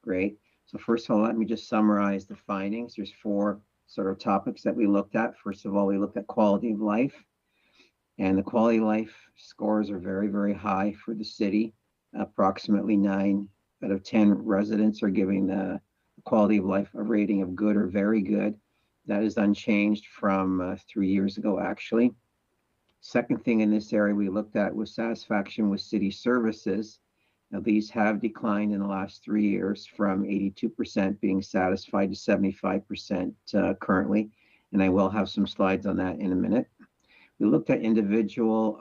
Great. So first of all, let me just summarize the findings. There's 4 sort of topics that we looked at. First of all, we looked at quality of life. And the quality of life scores are very, very high for the city. Approximately 9 out of 10 residents are giving the quality of life a rating of good or very good. That is unchanged from 3 years ago, actually. Second thing in this area we looked at was satisfaction with city services. Now, these have declined in the last 3 years from 82% being satisfied to 75% currently, and I will have some slides on that in a minute. We looked at individual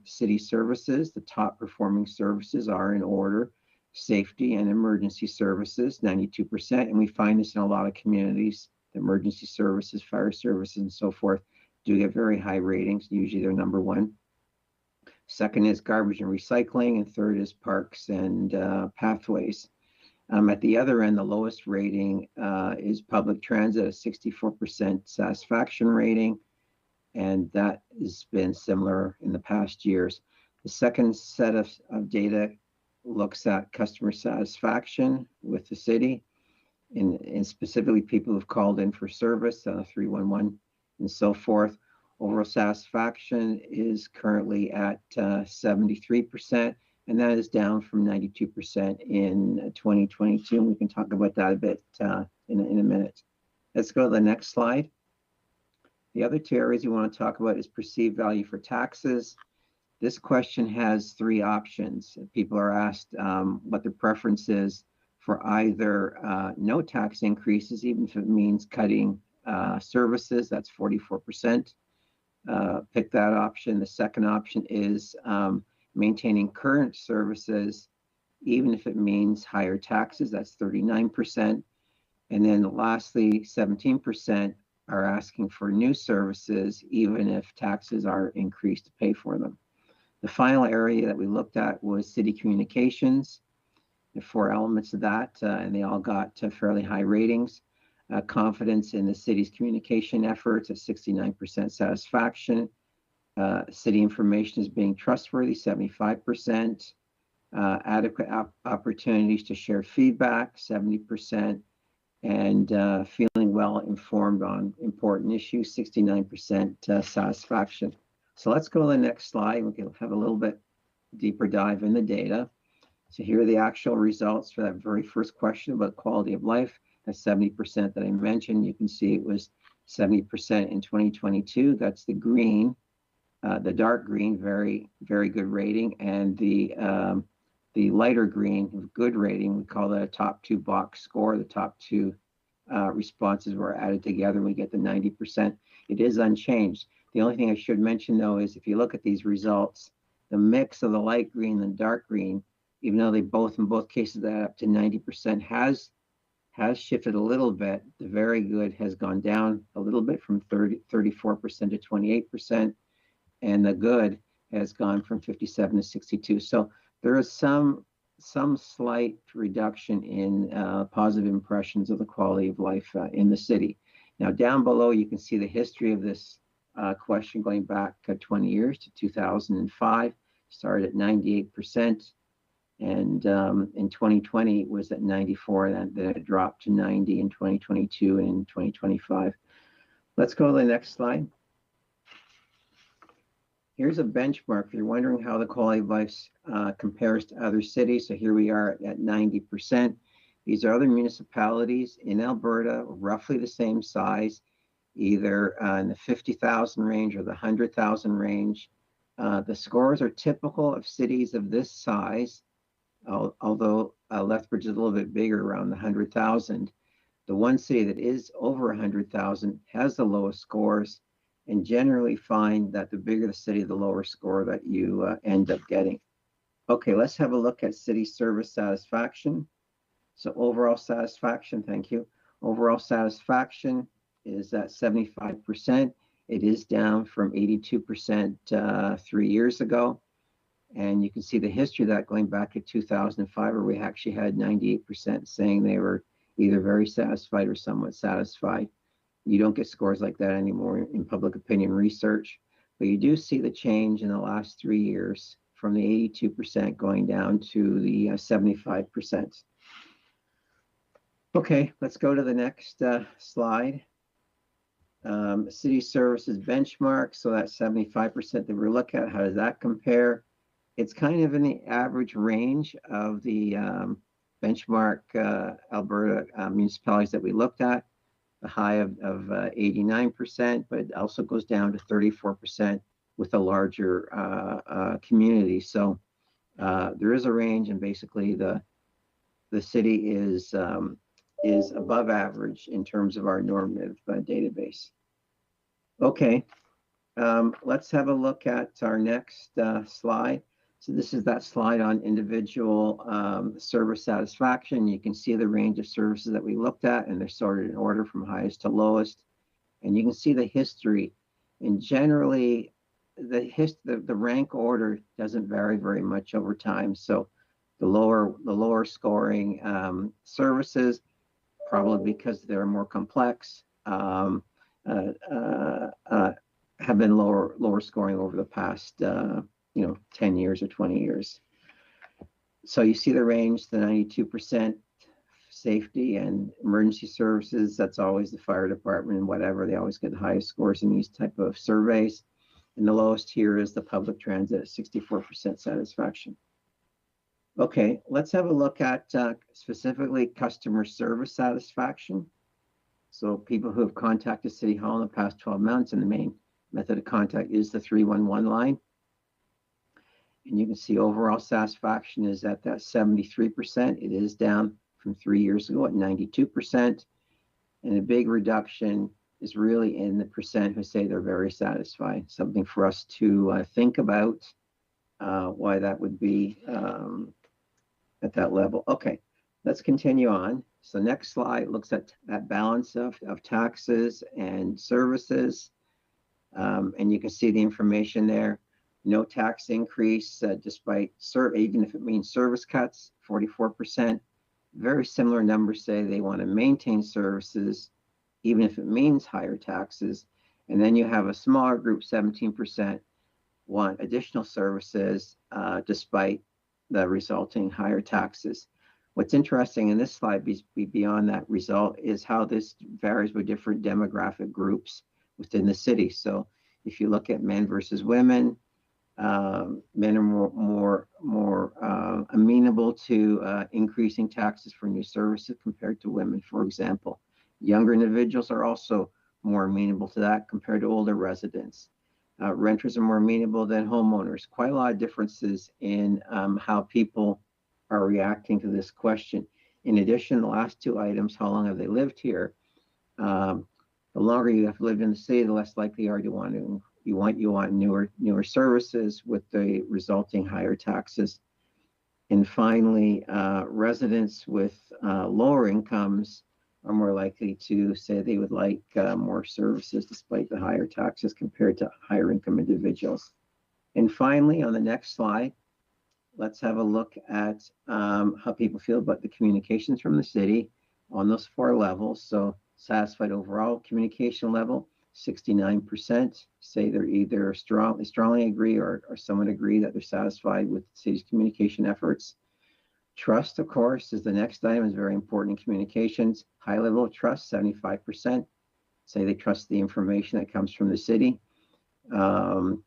city services. The top performing services are in order: safety and emergency services, 92%, and we find this in a lot of communities. The emergency services, fire services, and so forth do get very high ratings. Usually they're number 1. Second is garbage and recycling, and third is parks and pathways. At the other end, the lowest rating is public transit, a 64% satisfaction rating, and that has been similar in the past years. The second set of data looks at customer satisfaction with the city, and specifically people who've called in for service, 311 and so forth. Overall satisfaction is currently at 73%, and that is down from 92% in 2022. And we can talk about that a bit in a minute. Let's go to the next slide. The other 2 areas we want to talk about is perceived value for taxes. This question has 3 options. People are asked what their preference is for either no tax increases, even if it means cutting services, that's 44%. Pick that option. The second option is maintaining current services, even if it means higher taxes, that's 39%. And then lastly, 17% are asking for new services, even if taxes are increased to pay for them. The final area that we looked at was city communications. The 4 elements of that, and they all got fairly high ratings. Confidence in the city's communication efforts at 69% satisfaction. City information is being trustworthy, 75%. Adequate opportunities to share feedback, 70%. And feeling well informed on important issues, 69% satisfaction. So let's go to the next slide. We can have a little bit deeper dive in the data. So here are the actual results for that very first question about quality of life. That's 70% that I mentioned. You can see it was 70% in 2022. That's the green, the dark green, very, very good rating. And the lighter green, good rating, we call that a top 2 box score. The top 2 responses were added together, we get the 90%. It is unchanged. The only thing I should mention, though, is if you look at these results, the mix of the light green and dark green, even though they both, in both cases, add up to 90%, has shifted a little bit. The very good has gone down a little bit from 34% to 28%, and the good has gone from 57 to 62. So there is some slight reduction in positive impressions of the quality of life in the city. Now, down below, you can see the history of this question going back 20 years to 2005, started at 98%. And in 2020, it was at 94, and then it dropped to 90 in 2022 and in 2025. Let's go to the next slide. Here's a benchmark. If you're wondering how the quality of life compares to other cities, so here we are at 90%. These are other municipalities in Alberta, roughly the same size, either in the 50,000 range or the 100,000 range. The scores are typical of cities of this size, although Lethbridge is a little bit bigger, around the 100,000. The one city that is over 100,000 has the lowest scores, and generally find that the bigger the city, the lower score that you end up getting. Okay, let's have a look at city service satisfaction. So overall satisfaction, thank you. Overall satisfaction is at 75%. It is down from 82% 3 years ago. And you can see the history of that going back to 2005, where we actually had 98% saying they were either very satisfied or somewhat satisfied. You don't get scores like that anymore in public opinion research, but you do see the change in the last 3 years from the 82% going down to the 75%. Okay, let's go to the next slide. City services benchmark, so that 75% that we're looking at, how does that compare? It's kind of in the average range of the benchmark Alberta municipalities that we looked at, a high of 89%, but it also goes down to 34% with a larger community. So there is a range, and basically the city is above average in terms of our normative database. Okay, let's have a look at our next slide. So this is that slide on individual service satisfaction. You can see the range of services that we looked at, and they're sorted in order from highest to lowest. And you can see the history. And generally, the rank order doesn't vary very much over time. So the lower scoring services, probably because they're more complex, have been lower scoring over the past 10 years or 20 years. So you see the range, the 92% safety and emergency services, that's always the fire department and whatever, they always get the highest scores in these type of surveys. And the lowest here is the public transit, 64% satisfaction. Okay, let's have a look at specifically customer service satisfaction. So people who have contacted City Hall in the past 12 months, and the main method of contact is the 311 line. And you can see overall satisfaction is at that 73%. It is down from 3 years ago at 92%. And a big reduction is really in the percent who say they're very satisfied. Something for us to think about why that would be at that level. Okay, let's continue on. So next slide looks at that balance of taxes and services. And you can see the information there. No tax increase despite, even if it means service cuts, 44%. Very similar numbers say they want to maintain services, even if it means higher taxes. And then you have a smaller group, 17%, want additional services despite the resulting higher taxes. What's interesting in this slide, beyond that result, is how this varies with different demographic groups within the city. So if you look at men versus women, men are more amenable to increasing taxes for new services compared to women, for example. Younger individuals are also more amenable to that compared to older residents. Renters are more amenable than homeowners. Quite a lot of differences in how people are reacting to this question. In addition, the last two items, how long have they lived here? The longer you have lived in the city, the less likely you are to want to you want newer services with the resulting higher taxes. And finally, residents with lower incomes are more likely to say they would like more services despite the higher taxes compared to higher income individuals. And finally, on the next slide, let's have a look at how people feel about the communications from the city on those 4 levels. So satisfied overall communication level, 69% say they're either strongly agree or somewhat agree that they're satisfied with the city's communication efforts. Trust, of course, is the next item, is very important in communications. High level of trust, 75% say they trust the information that comes from the city. Does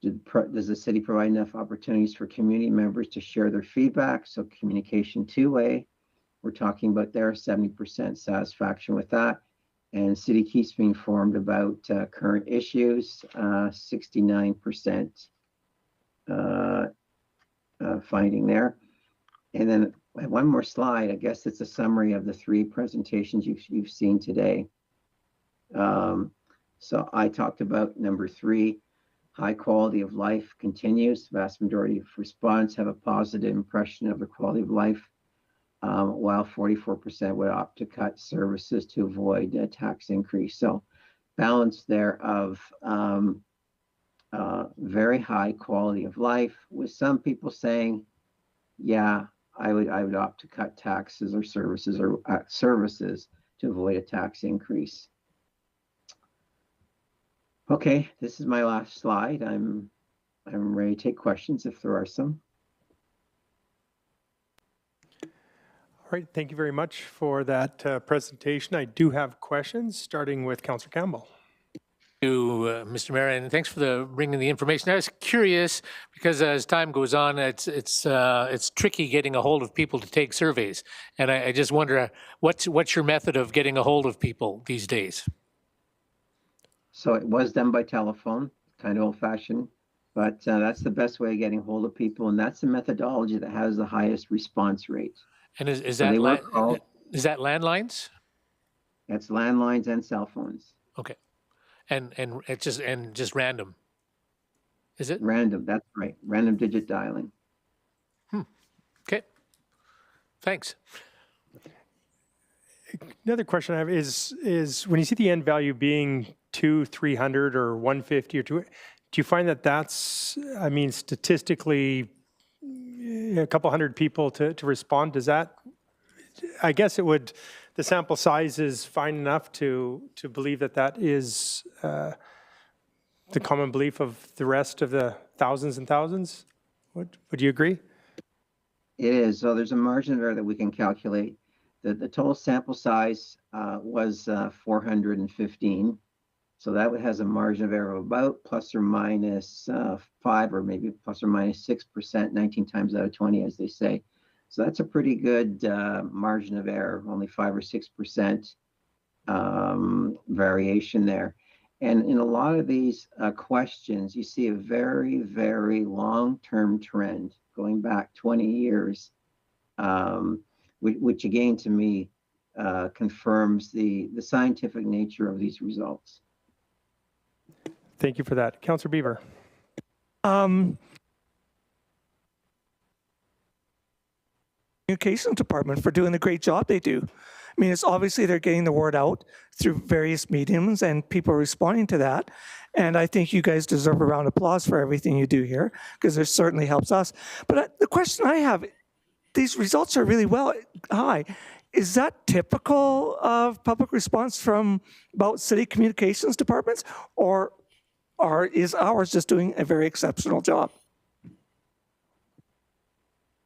the city provide enough opportunities for community members to share their feedback? So communication two-way, we're talking about there, 70% satisfaction with that. And city keeps being informed about current issues, 69% finding there. And then one more slide, I guess it's a summary of the 3 presentations you've seen today. So I talked about number 3, high quality of life continues. The vast majority of respondents have a positive impression of the quality of life, while 44% would opt to cut services to avoid a tax increase. So balance there of very high quality of life, with some people saying, yeah, I would opt to cut taxes or services to avoid a tax increase. Okay, this is my last slide. I'm ready to take questions if there are some. All right, thank you very much for that presentation. I do have questions, starting with Councillor Campbell. You, Mr. Mayor, and thanks for bringing the information. I was curious because as time goes on, it's tricky getting a hold of people to take surveys, and I just wonder what's your method of getting a hold of people these days? So it was done by telephone, kind of old-fashioned, but that's the best way of getting a hold of people, and that's the methodology that has the highest response rate. And is So that they were called, is that landlines? that's landlines and cell phones. Okay, and it's just random. Is it random? That's right, random digit dialing. Okay, thanks. Another question I have is when you see the end value being 200, 300, or 150, or 2, do you find that that's, I mean, statistically, a couple hundred people to respond? Does that, I guess it would, the sample size is fine enough to believe that that is the common belief of the rest of the thousands and thousands? Would you agree? It is. So there's a margin of error that we can calculate. The total sample size was 415. So that has a margin of error of about plus or minus 5 or maybe plus or minus 6%, 19 times out of 20, as they say. So that's a pretty good margin of error, only 5 or 6% variation there. And in a lot of these questions, you see a very, very long-term trend going back 20 years, which again, to me, confirms the scientific nature of these results. Thank you for that. Councillor Beaver. Communications department for doing the great job they do. I mean, it's obviously they're getting the word out through various mediums and people are responding to that. And I think you guys deserve a round of applause for everything you do here because it certainly helps us. But the question I have, these results are really high. Is that typical of public response from about city communications departments, or is ours just doing a very exceptional job?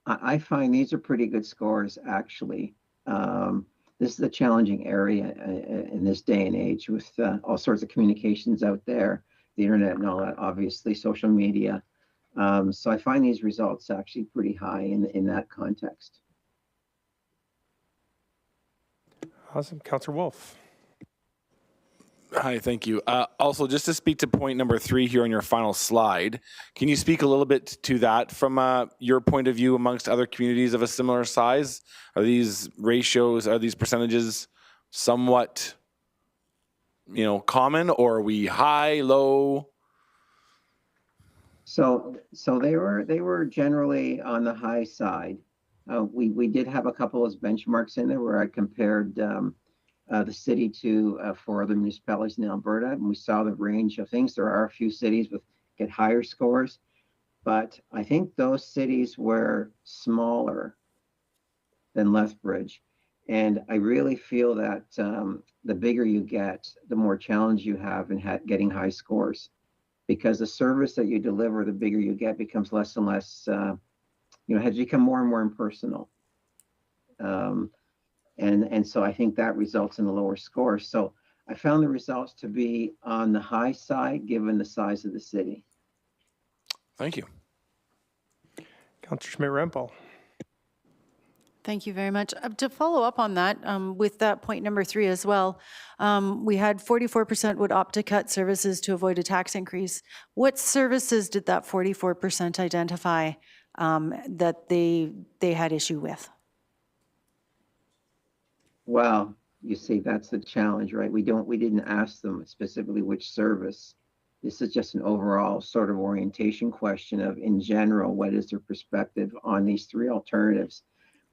I find these are pretty good scores, actually. This is a challenging area in this day and age with all sorts of communications out there, the internet and all that, obviously, social media. So I find these results actually pretty high in that context. Awesome. Councillor Wolf. Hi, thank you. Also, just to speak to point number 3 here on your final slide, can you speak a little bit to that from your point of view amongst other communities of a similar size? Are these ratios, are these percentages somewhat, common, or are we high, low? So they were generally on the high side. We did have a couple of benchmarks in there where I compared the city to 4 other municipalities in Alberta, and we saw the range of things. There are a few cities get higher scores, but I think those cities were smaller than Lethbridge, and I really feel that the bigger you get, the more challenge you have in getting high scores, because the service that you deliver, the bigger you get, becomes less and less, has become more and more impersonal. And so I think that results in a lower score. So I found the results to be on the high side, given the size of the city. Thank you. Councillor Schmidt-Rempel. Thank you very much. To follow up on that, with that point number 3 as well, we had 44% would opt to cut services to avoid a tax increase. What services did that 44% identify that they had issue with? Well, you see, that's the challenge, right? We didn't ask them specifically which service. This is just an overall sort of orientation question of, in general, what is their perspective on these 3 alternatives?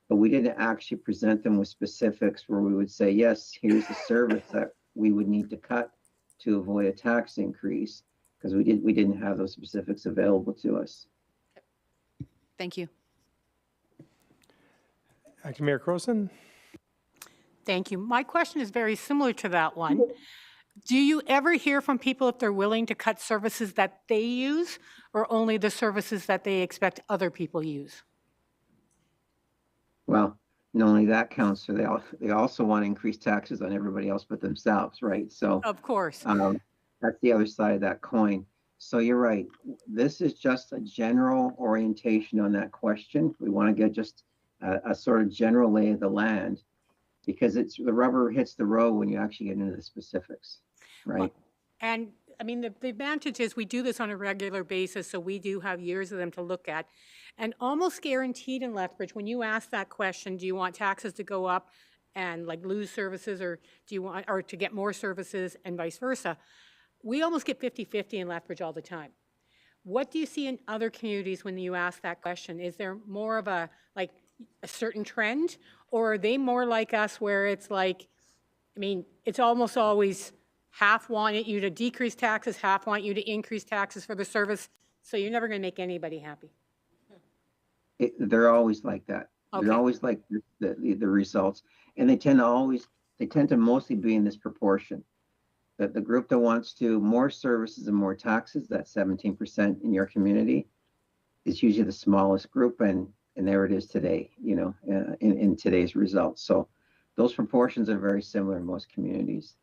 But we didn't actually present them with specifics where we would say, yes, here's the service that we would need to cut to avoid a tax increase, because we didn't have those specifics available to us. Thank you. Acting Mayor Croson. Thank you. My question is very similar to that one. Do you ever hear from people if they're willing to cut services that they use, or only the services that they expect other people use? Well, not only that, Counselor, they also want to increase taxes on everybody else but themselves, right? So Of course. that's the other side of that coin. So you're right. This is just a general orientation on that question. We want to get just a sort of general lay of the land, because it's the rubber hits the road when you actually get into the specifics, right? And I mean, the advantage is we do this on a regular basis, so we do have years of them to look at. And almost guaranteed in Lethbridge, when you ask that question, do you want taxes to go up and like lose services, or do you want, or to get more services and vice versa? We almost get 50-50 in Lethbridge all the time. What do you see in other communities when you ask that question? Is there more of a, like, a certain trend, or are they more like us where it's like, I mean, it's almost always half want you to decrease taxes, half want you to increase taxes for the service, so you're never going to make anybody happy? They're always like that. Okay. They're always like the results, and they tend to mostly be in this proportion. That the group that wants to more services and more taxes, that 17% in your community, is usually the smallest group, and there it is today, you know, in today's results. So those proportions are very similar in most communities.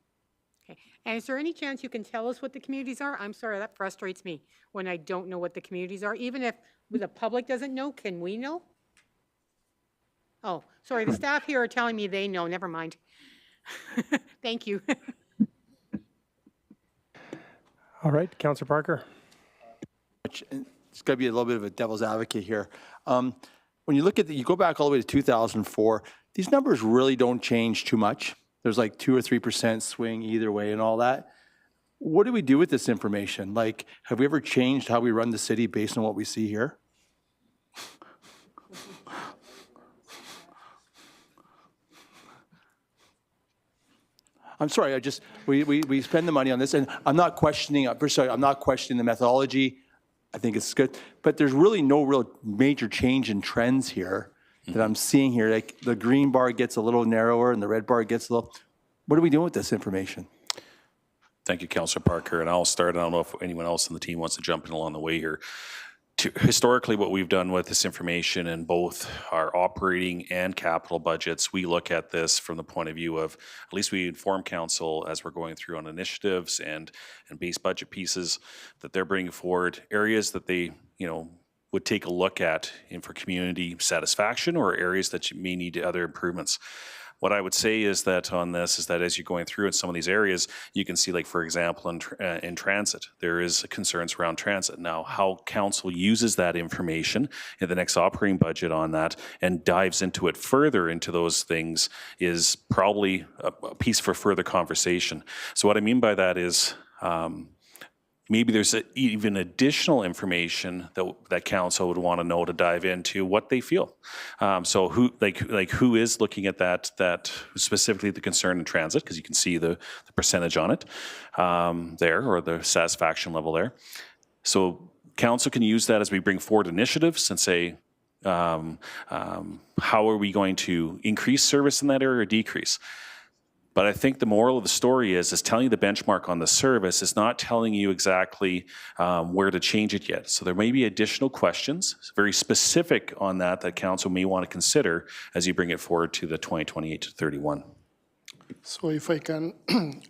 Okay. And is there any chance you can tell us what the communities are? I'm sorry, that frustrates me when I don't know what the communities are. Even if the public doesn't know, can we know? Oh, sorry, the staff here are telling me they know. Never mind. Thank you. All right, Councillor Parker. It's got to be a little bit of a devil's advocate here. When you look at you go back all the way to 2004, these numbers really don't change too much. There's like 2 or 3% swing either way and all that. What do we do with this information? Like, have we ever changed how we run the city based on what we see here? I'm sorry, we spend the money on this, and I'm not questioning, I'm not questioning the methodology. I think it's good, but there's really no real major change in trends here that I'm seeing here. Like the green bar gets a little narrower and the red bar gets a little, what are we doing with this information? Thank you, Councillor Parker, and I'll start. I don't know if anyone else in the team wants to jump in along the way here. Historically, what we've done with this information in both our operating and capital budgets, we look at this from the point of view of, at least we inform council as we're going through on initiatives and base budget pieces that they're bringing forward, areas that they, you know, would take a look at for community satisfaction, or areas that you may need other improvements. What I would say is that on this is that as you're going through in some of these areas, you can see, like, for example, in transit, there is concerns around transit. Now, how council uses that information in the next operating budget on that and dives into it further into those things is probably a piece for further conversation. So what I mean by that is, maybe there's even additional information that council would want to know to dive into what they feel. So who is looking at that specifically the concern in transit, because you can see the percentage on it there, or the satisfaction level there. So council can use that as we bring forward initiatives and say, how are we going to increase service in that area or decrease? But I think the moral of the story is telling you the benchmark on the service is not telling you exactly where to change it yet. So there may be additional questions, very specific on that council may want to consider as you bring it forward to the 2028 to 31. So if I can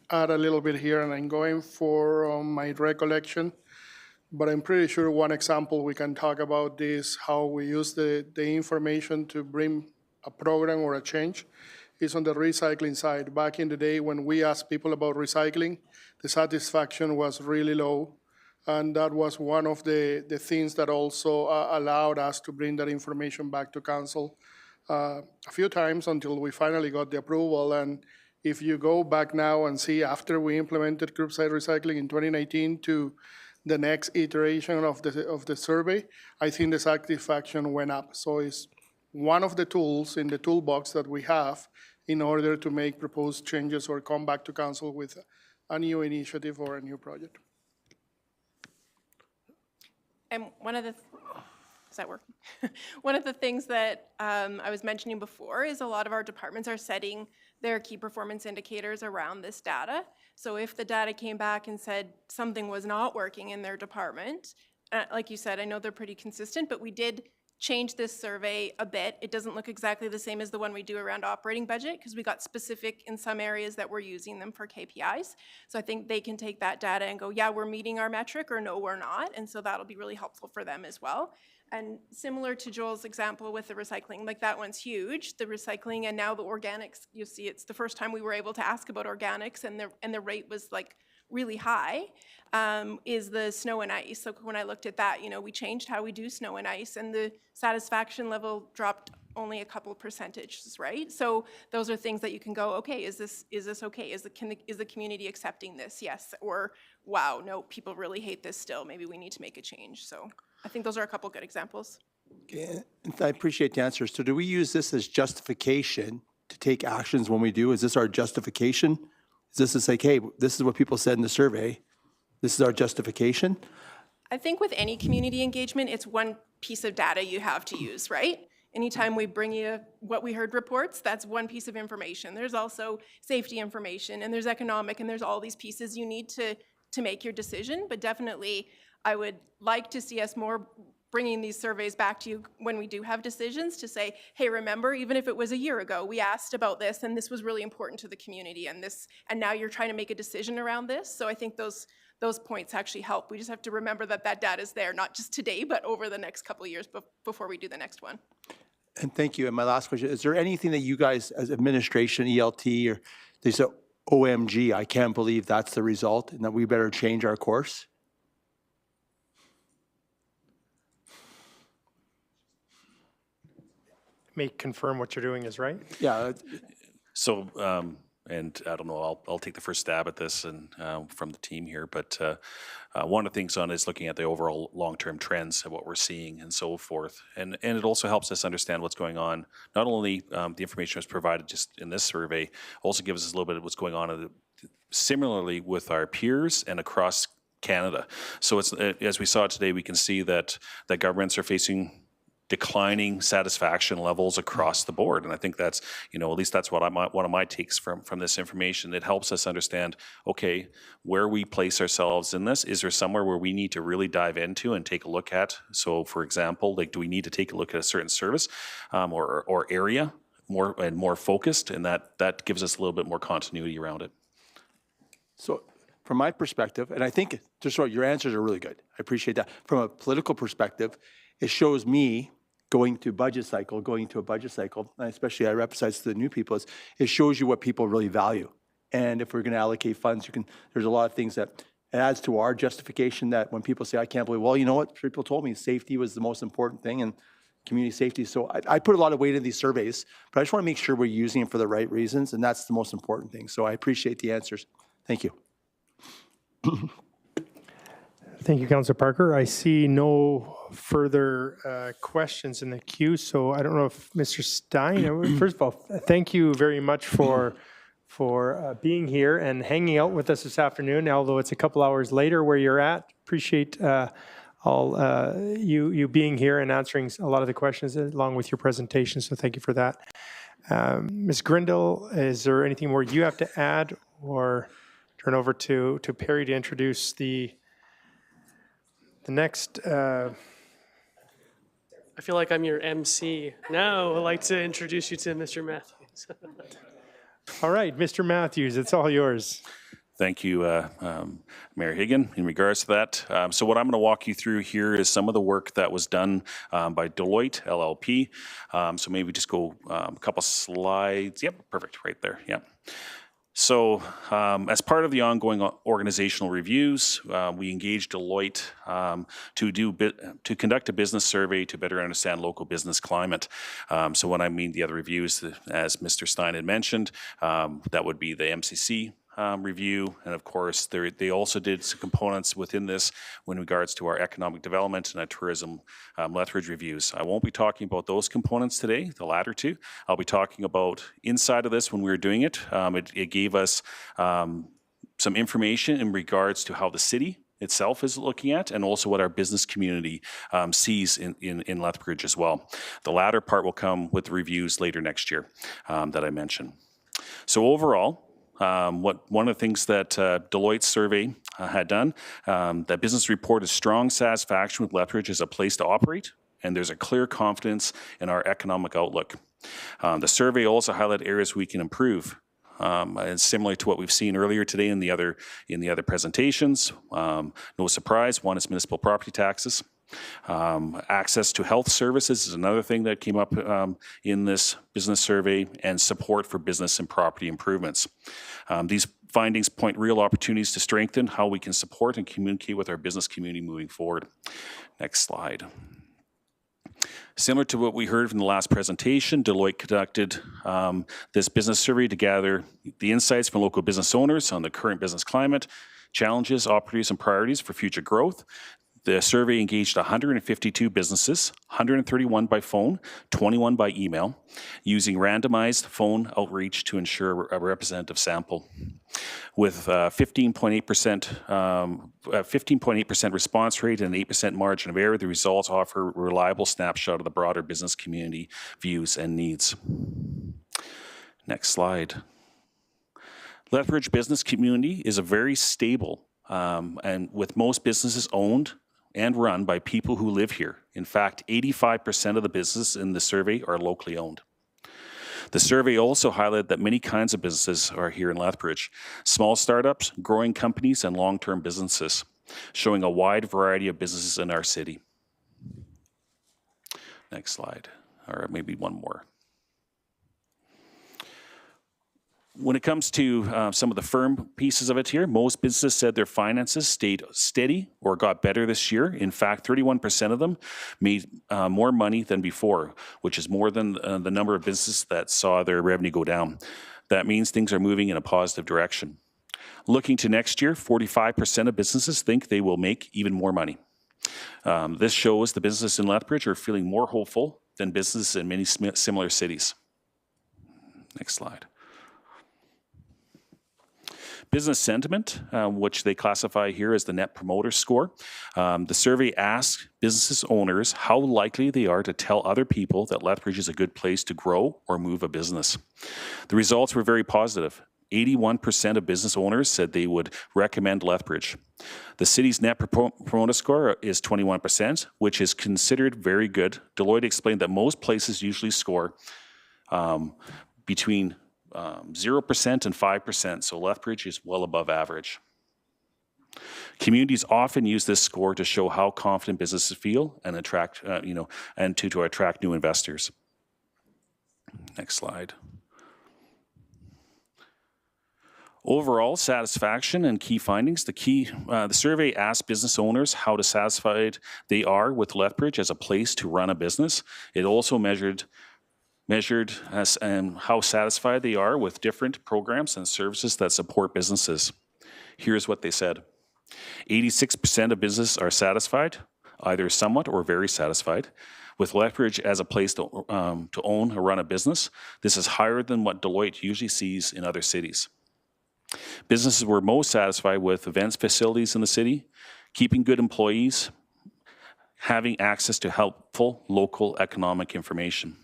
add a little bit here, and I'm going for my recollection, but I'm pretty sure one example we can talk about this, how we use the information to bring a program or a change, is on the recycling side. Back in the day when we asked people about recycling, the satisfaction was really low. And that was one of the things that also allowed us to bring that information back to council a few times until we finally got the approval. And if you go back now and see after we implemented curbside recycling in 2019 to the next iteration of the survey, I think the satisfaction went up. So it's one of the tools in the toolbox that we have in order to make proposed changes or come back to council with a new initiative or a new project. And one of the, that working? One of the things that I was mentioning before is a lot of our departments are setting their key performance indicators around this data. So if the data came back and said something was not working in their department, like you said, I know they're pretty consistent, but we did change this survey a bit. It doesn't look exactly the same as the one we do around operating budget because we got specific in some areas that we're using them for KPIs. So I think they can take that data and go, yeah, we're meeting our metric, or no, we're not. And so that'll be really helpful for them as well. And similar to Joel's example with the recycling, like that one's huge, the recycling and now the organics, you see it's the first time we were able to ask about organics and the rate was like really high, is the snow and ice. So when I looked at that, you know, we changed how we do snow and ice and the satisfaction level dropped only a couple percentages, right? So those are things that you can go, okay, is this okay? Is the community accepting this? Yes. Or wow, no, people really hate this still. Maybe we need to make a change. So I think those are a couple good examples. Okay, I appreciate the answer. So do we use this as justification to take actions when we do? Is this our justification? Is this to say, hey, this is what people said in the survey. This is our justification? I think with any community engagement, it's one piece of data you have to use, right? Anytime we bring you what we heard reports, that's one piece of information. There's also safety information, and there's economic, and there's all these pieces you need to make your decision. But definitely, I would like to see us more bringing these surveys back to you when we do have decisions to say, hey, remember, even if it was a year ago, we asked about this, and this was really important to the community, and now you're trying to make a decision around this. So I think those points actually help. We just have to remember that that data is there, not just today, but over the next couple of years before we do the next one. And thank you. And my last question, is there anything that you guys as administration, ELT, or they say, OMG, I can't believe that's the result and that we better change our course? May confirm what you're doing is right. Yeah. So, and I don't know, I'll take the first stab at this and from the team here, but one of the things on is looking at the overall long-term trends of what we're seeing and so forth. And it also helps us understand what's going on. Not only the information that's provided just in this survey, also gives us a little bit of what's going on similarly with our peers and across Canada. So it's, as we saw today, we can see that governments are facing declining satisfaction levels across the board. And I think that's, at least that's what one of my takes from this information. It helps us understand, okay, where we place ourselves in this. Is there somewhere where we need to really dive into and take a look at? So for example, like, do we need to take a look at a certain service or area more focused? And that gives us a little bit more continuity around it. So from my perspective, and I think just what your answers are really good. I appreciate that. From a political perspective, it shows me going to a budget cycle, and especially I emphasize to the new people, it shows you what people really value. And if we're going to allocate funds, there's a lot of things that it adds to our justification that when people say, I can't believe, well, you know what, people told me safety was the most important thing and community safety. So I put a lot of weight in these surveys, but I just want to make sure we're using them for the right reasons, and that's the most important thing. So I appreciate the answers. Thank you. Thank you, Councillor Parker. I see no further questions in the queue, so I don't know if Mr. Stein, first of all, thank you very much for being here and hanging out with us this afternoon, although it's a couple hours later where you're at. Appreciate all you being here and answering a lot of the questions along with your presentation, so thank you for that. Ms. Grindle, is there anything more you have to add, or turn over to Perry to introduce the next? I feel like I'm your MC. Now I'd like to introduce you to Mr. Matthews. All right, Mr. Matthews, it's all yours. Thank you, Mayor Higgin, in regards to that. So what I'm going to walk you through here is some of the work that was done by Deloitte LLP. So maybe just go a couple slides. Yep, perfect, right there, yep. So as part of the ongoing organizational reviews, we engaged Deloitte to conduct a business survey to better understand local business climate. So when I mean the other reviews, as Mr. Stein had mentioned, that would be the MCC review, and of course they also did some components within this in regards to our economic development and our tourism Lethbridge reviews. I won't be talking about those components today, the latter two. I'll be talking about inside of this when we were doing it. It gave us some information in regards to how the city itself is looking at, and also what our business community sees in Lethbridge as well. The latter part will come with the reviews later next year that I mentioned. So overall, one of the things that Deloitte's survey had done, that business report is strong satisfaction with Lethbridge as a place to operate, and there's a clear confidence in our economic outlook. The survey also highlighted areas we can improve. And similar to what we've seen earlier today in the other presentations, no surprise, one is municipal property taxes. Access to health services is another thing that came up in this business survey, and support for business and property improvements. These findings point real opportunities to strengthen how we can support and communicate with our business community moving forward. Next slide. Similar to what we heard from the last presentation, Deloitte conducted this business survey to gather the insights from local business owners on the current business climate, challenges, opportunities, and priorities for future growth. The survey engaged 152 businesses, 131 by phone, 21 by email, using randomized phone outreach to ensure a representative sample. With 15.8% response rate and an 8% margin of error, the results offer a reliable snapshot of the broader business community views and needs. Next slide. Lethbridge business community is a very stable and with most businesses owned and run by people who live here. In fact, 85% of the businesses in the survey are locally owned. The survey also highlighted that many kinds of businesses are here in Lethbridge: small startups, growing companies, and long-term businesses, showing a wide variety of businesses in our city. Next slide, or maybe one more. When it comes to some of the firm pieces of it here, most businesses said their finances stayed steady or got better this year. In fact, 31% of them made more money than before, which is more than the number of businesses that saw their revenue go down. That means things are moving in a positive direction. Looking to next year, 45% of businesses think they will make even more money. This shows the businesses in Lethbridge are feeling more hopeful than businesses in many similar cities. Next slide. Business sentiment, which they classify here as the Net Promoter Score. The survey asked business owners how likely they are to tell other people that Lethbridge is a good place to grow or move a business. The results were very positive. 81% of business owners said they would recommend Lethbridge. The city's Net Promoter Score is 21%, which is considered very good. Deloitte explained that most places usually score between 0% and 5%, so Lethbridge is well above average. Communities often use this score to show how confident businesses feel and attract, and to attract new investors. Next slide. Overall satisfaction and key findings. The survey asked business owners how satisfied they are with Lethbridge as a place to run a business. It also measured how satisfied they are with different programs and services that support businesses. Here's what they said. 86% of businesses are satisfied, either somewhat or very satisfied, with Lethbridge as a place to own or run a business. This is higher than what Deloitte usually sees in other cities. Businesses were most satisfied with events facilities in the city, keeping good employees, having access to helpful local economic information.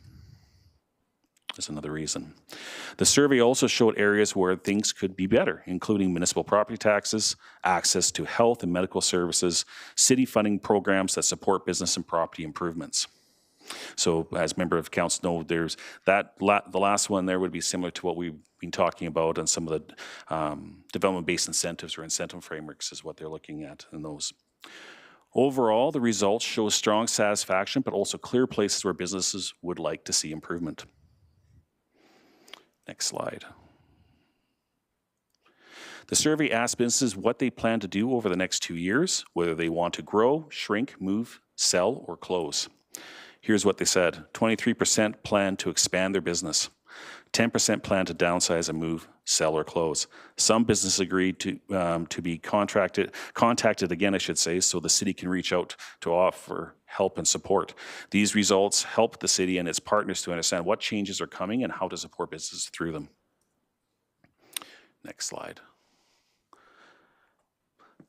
That's another reason. The survey also showed areas where things could be better, including municipal property taxes, access to health and medical services, city funding programs that support business and property improvements. So as member of council know, there's that. The last one there would be similar to what we've been talking about on some of the development-based incentives or incentive frameworks is what they're looking at in those. Overall, the results show strong satisfaction, but also clear places where businesses would like to see improvement. Next slide. The survey asked businesses what they plan to do over the next 2 years, whether they want to grow, shrink, move, sell, or close. Here's what they said. 23% plan to expand their business. 10% plan to downsize and move, sell, or close. Some businesses agreed to be contacted again, I should say, so the city can reach out to offer help and support. These results help the city and its partners to understand what changes are coming and how to support businesses through them. Next slide.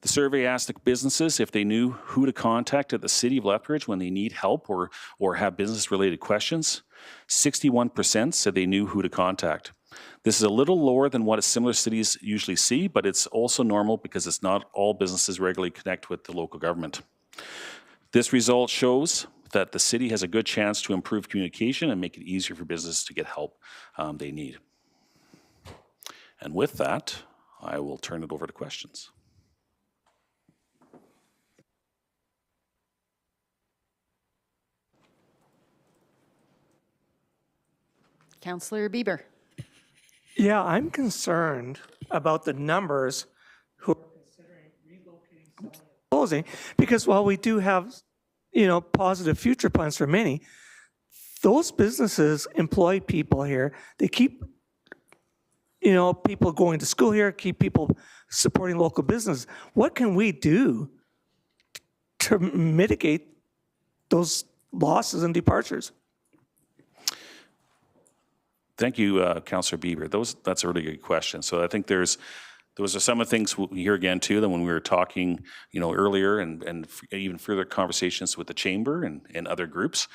The survey asked businesses if they knew who to contact at the City of Lethbridge when they need help or have business-related questions. 61% said they knew who to contact. This is a little lower than what similar cities usually see, but it's also normal because it's not all businesses regularly connect with the local government. This result shows that the city has a good chance to improve communication and make it easier for businesses to get help they need. And with that, I will turn it over to questions. Councillor Bieber. Yeah, I'm concerned about the numbers who are considering relocating, closing, because while we do have, positive future plans for many, those businesses employ people here. They keep, people going to school here, keep people supporting local business. What can we do to mitigate those losses and departures? Thank you, Councillor Bieber. That's a really good question. So I think those are some of the things we hear again too, that when we were talking, earlier and even further conversations with the Chamber and other groups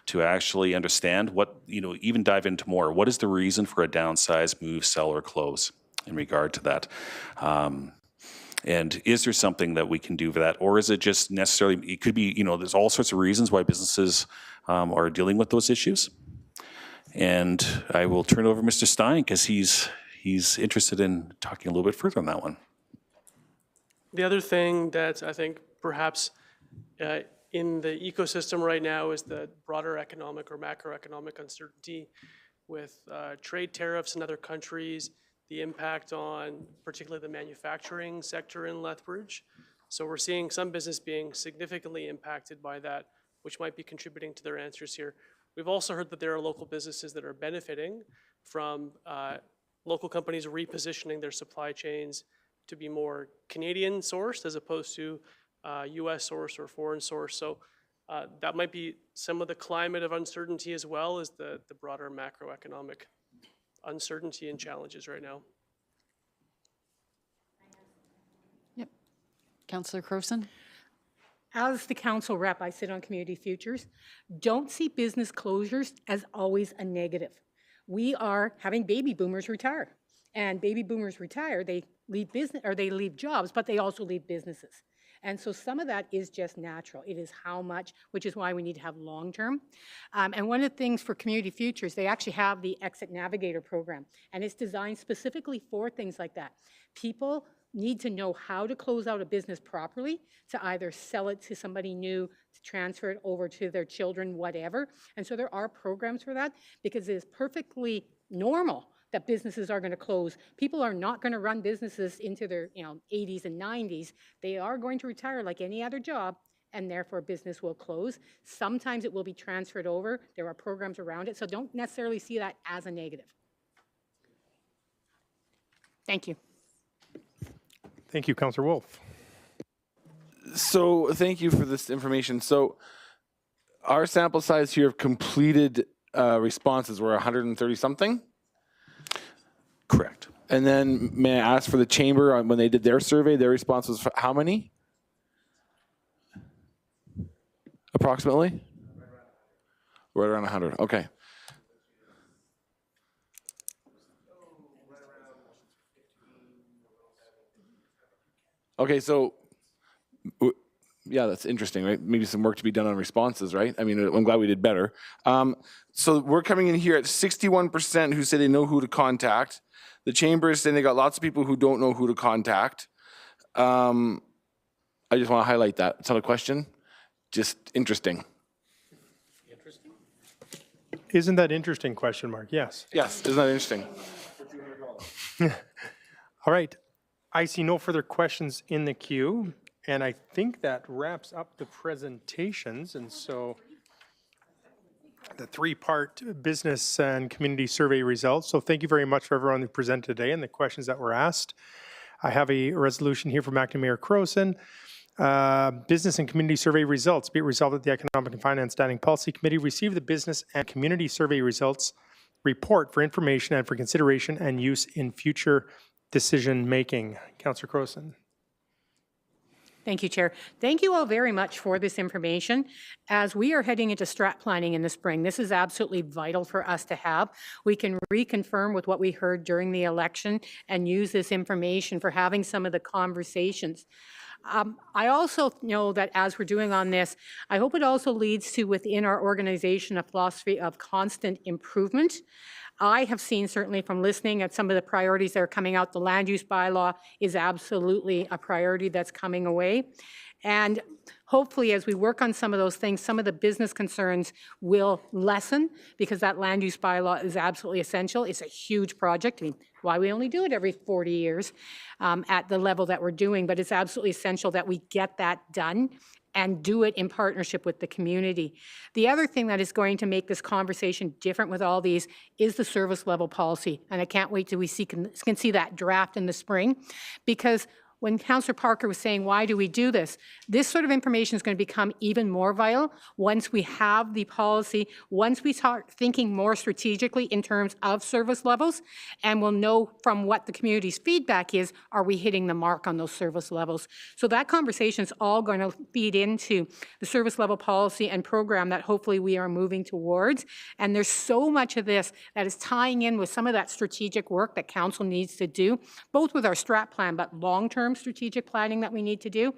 to actually understand what, even dive into more. What is the reason for a downsize, move, sell, or close in regard to that? And is there something that we can do for that? Or is it just necessarily, it could be, there's all sorts of reasons why businesses are dealing with those issues. And I will turn it over to Mr. Stein because he's interested in talking a little bit further on that one. The other thing that I think perhaps in the ecosystem right now is the broader economic or macroeconomic uncertainty with trade tariffs in other countries, the impact on particularly the manufacturing sector in Lethbridge. So we're seeing some business being significantly impacted by that, which might be contributing to their answers here. We've also heard that there are local businesses that are benefiting from local companies repositioning their supply chains to be more Canadian sourced as opposed to US sourced or foreign sourced. So that might be some of the climate of uncertainty as well as the broader macroeconomic uncertainty and challenges right now. Yep. Councillor Crowson. As the council rep, I sit on Community Futures. Don't see business closures as always a negative. We are having baby boomers retire. And baby boomers retire, they leave business or they leave jobs, but they also leave businesses. And so some of that is just natural. It is how much, which is why we need to have long-term. And one of the things for Community Futures, they actually have the Exit Navigator program, and it's designed specifically for things like that. People need to know how to close out a business properly, to either sell it to somebody new, to transfer it over to their children, whatever. And so there are programs for that because it is perfectly normal that businesses are going to close. People are not going to run businesses into their 80s and 90s. They are going to retire like any other job, and therefore business will close. Sometimes it will be transferred over. There are programs around it, so don't necessarily see that as a negative. Thank you. Thank you, Councillor Wolf. So thank you for this information. So our sample size here of completed responses were 130 something? Correct. And then may I ask for the Chamber, when they did their survey, their response was how many? Approximately? Right around 100, okay. Okay, so, yeah, that's interesting, right? Maybe some work to be done on responses, right? I mean, I'm glad we did better. So we're coming in here at 61% who say they know who to contact. The Chamber is saying they got lots of people who don't know who to contact. I just want to highlight that. It's not a question, just interesting. Isn't that interesting, question mark? Yes. Yes, isn't that interesting? All right. I see no further questions in the queue, and I think that wraps up the presentations. And so the three-part business and community survey results. So thank you very much for everyone who presented today and the questions that were asked. I have a resolution here from Acting Mayor Crowson. Business and community survey results. Be it resolved that the Economic and Finance Standing Policy Committee receive the business and community survey results report for information and for consideration and use in future decision making. Councillor Crowson. Thank you, Chair. Thank you all very much for this information. As we are heading into strat planning in the spring, this is absolutely vital for us to have. We can reconfirm with what we heard during the election and use this information for having some of the conversations. I also know that as we're doing on this, I hope it also leads to within our organization a philosophy of constant improvement. I have seen, certainly from listening at some of the priorities that are coming out, the land use bylaw is absolutely a priority that's coming away. And hopefully, as we work on some of those things, some of the business concerns will lessen, because that land use bylaw is absolutely essential. It's a huge project. I mean, why we only do it every 40 years at the level that we're doing, but it's absolutely essential that we get that done and do it in partnership with the community. The other thing that is going to make this conversation different with all these is the service level policy. And I can't wait till we can see that draft in the spring, because when Councillor Parker was saying, why do we do this? This sort of information is going to become even more vital once we have the policy, once we start thinking more strategically in terms of service levels, and we'll know from what the community's feedback is, are we hitting the mark on those service levels? So that conversation is all going to feed into the service level policy and program that hopefully we are moving towards. And there's so much of this that is tying in with some of that strategic work that Council needs to do, both with our strat plan, but long-term strategic planning that we need to do.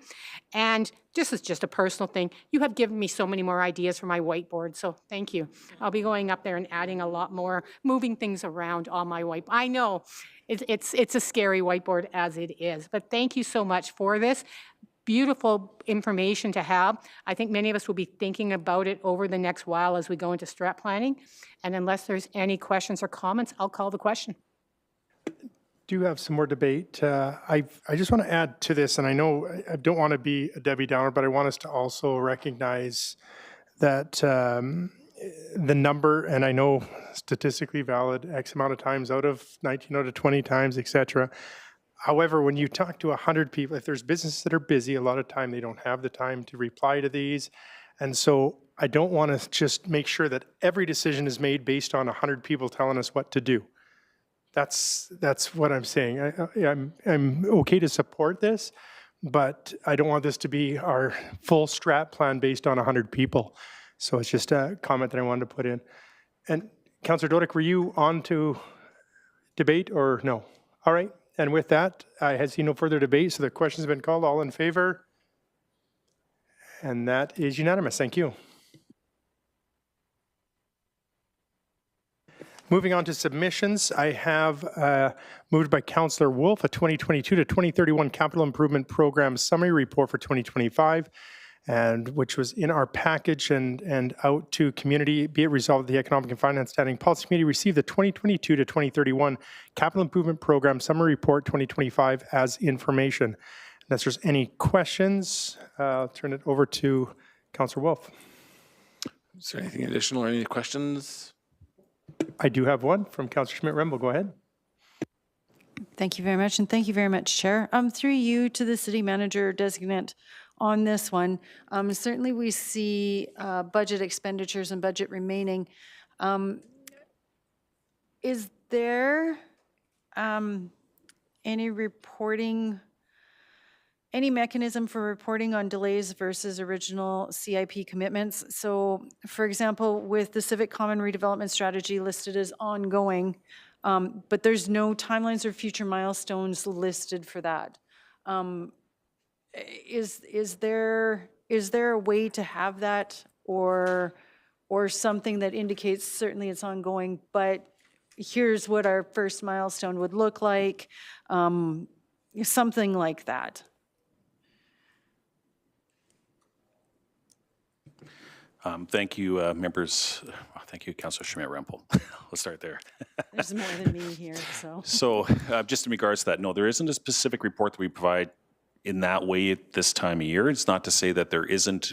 And this is just a personal thing. You have given me so many more ideas for my whiteboard, so thank you. I'll be going up there and adding a lot more, moving things around on my whiteboard. I know it's a scary whiteboard as it is, but thank you so much for this. Beautiful information to have. I think many of us will be thinking about it over the next while as we go into strat planning. And unless there's any questions or comments, I'll call the question. Do have some more debate. I just want to add to this, and I know I don't want to be a Debbie Downer, but I want us to also recognize that the number, and I know statistically valid, X amount of times out of 19 out of 20 times, et cetera. However, when you talk to 100 people, if there's businesses that are busy, a lot of time they don't have the time to reply to these. And so I don't want to just make sure that every decision is made based on 100 people telling us what to do. That's what I'm saying. I'm okay to support this, but I don't want this to be our full strat plan based on 100 people. So it's just a comment that I wanted to put in. And Councillor Dodick, were you on to debate or no? All right. And with that, I see no further debate, so the question's been called. All in favor? And that is unanimous. Thank you. Moving on to submissions, I have moved by Councillor Wolf a 2022 to 2031 Capital Improvement Program Summary Report for 2025, and which was in our package and out to community. Be it resolved that the Economic and Finance Standing Policy Committee received the 2022 to 2031 Capital Improvement Program Summary Report 2025 as information. Unless there's any questions, I'll turn it over to Councillor Wolf. Is there anything additional or any questions? I do have one from Councillor Schmidt-Rembel. Go ahead. Thank you very much, and thank you very much, Chair. Through you to the City Manager designate on this one. Certainly we see budget expenditures and budget remaining. Is there any reporting, any mechanism for reporting on delays versus original CIP commitments? So, for example, with the Civic Common redevelopment strategy listed as ongoing, but there's no timelines or future milestones listed for that. Is there a way to have that, or something that indicates certainly it's ongoing, but here's what our first milestone would look like, something like that? Thank you, members. Thank you, Councillor Schmidt-Rempel. Let's start there. There's more than me here, so. So just in regards to that, no, there isn't a specific report that we provide in that way at this time of year. It's not to say that there isn't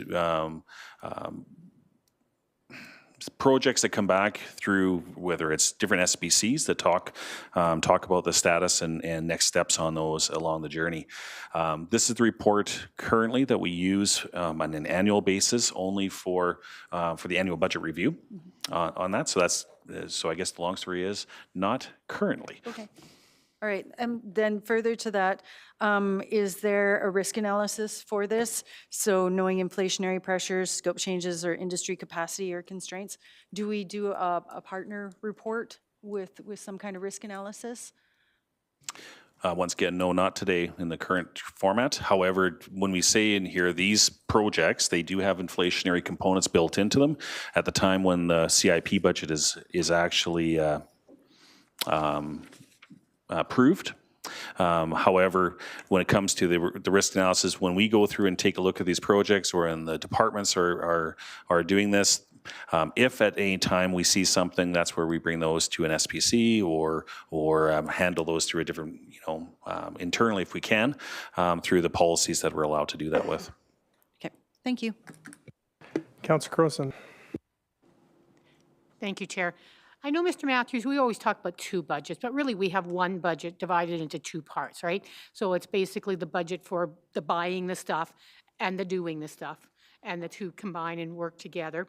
projects that come back through, whether it's different SBCs that talk about the status and next steps on those along the journey. This is the report currently that we use on an annual basis only for the annual budget review on that. So that's, so I guess the long story is not currently. Okay. All right, and then further to that, is there a risk analysis for this? So knowing inflationary pressures, scope changes, or industry capacity or constraints, do we do a partner report with some kind of risk analysis? Once again, no, not today in the current format. However, when we say in here, these projects, they do have inflationary components built into them at the time when the CIP budget is actually approved. However, when it comes to the risk analysis, when we go through and take a look at these projects, or when the departments are doing this, if at any time we see something, that's where we bring those to an SPC or handle those through a different, internally if we can, through the policies that we're allowed to do that with. Okay, thank you. Councillor Crowson. Thank you, Chair. I know, Mr. Matthews, we always talk about two budgets, but really we have one budget divided into two parts, right? So it's basically the budget for the buying the stuff and the doing the stuff, and the two combine and work together.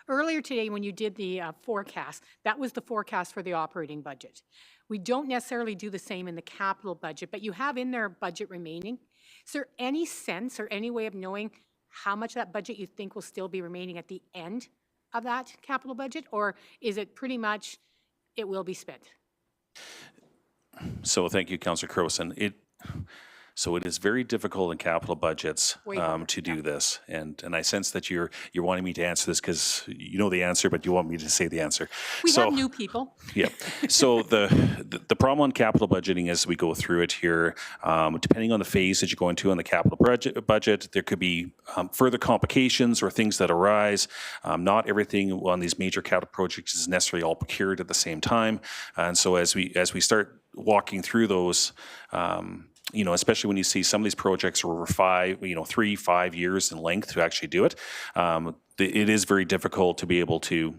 Earlier today, when you did the forecast, that was the forecast for the operating budget. We don't necessarily do the same in the capital budget, but you have in there budget remaining. Is there any sense or any way of knowing how much that budget you think will still be remaining at the end of that capital budget, or is it pretty much it will be spent? So thank you, Councillor Crowson. So it is very difficult in capital budgets to do this, and I sense that you're wanting me to answer this because you know the answer, but you want me to say the answer. We have new people. Yeah. So the problem on capital budgeting as we go through it here, depending on the phase that you're going to on the capital budget, there could be further complications or things that arise. Not everything on these major capital projects is necessarily all procured at the same time, and so as we start walking through those. Especially when you see some of these projects are over 3-5 years in length to actually do it, it is very difficult to be able to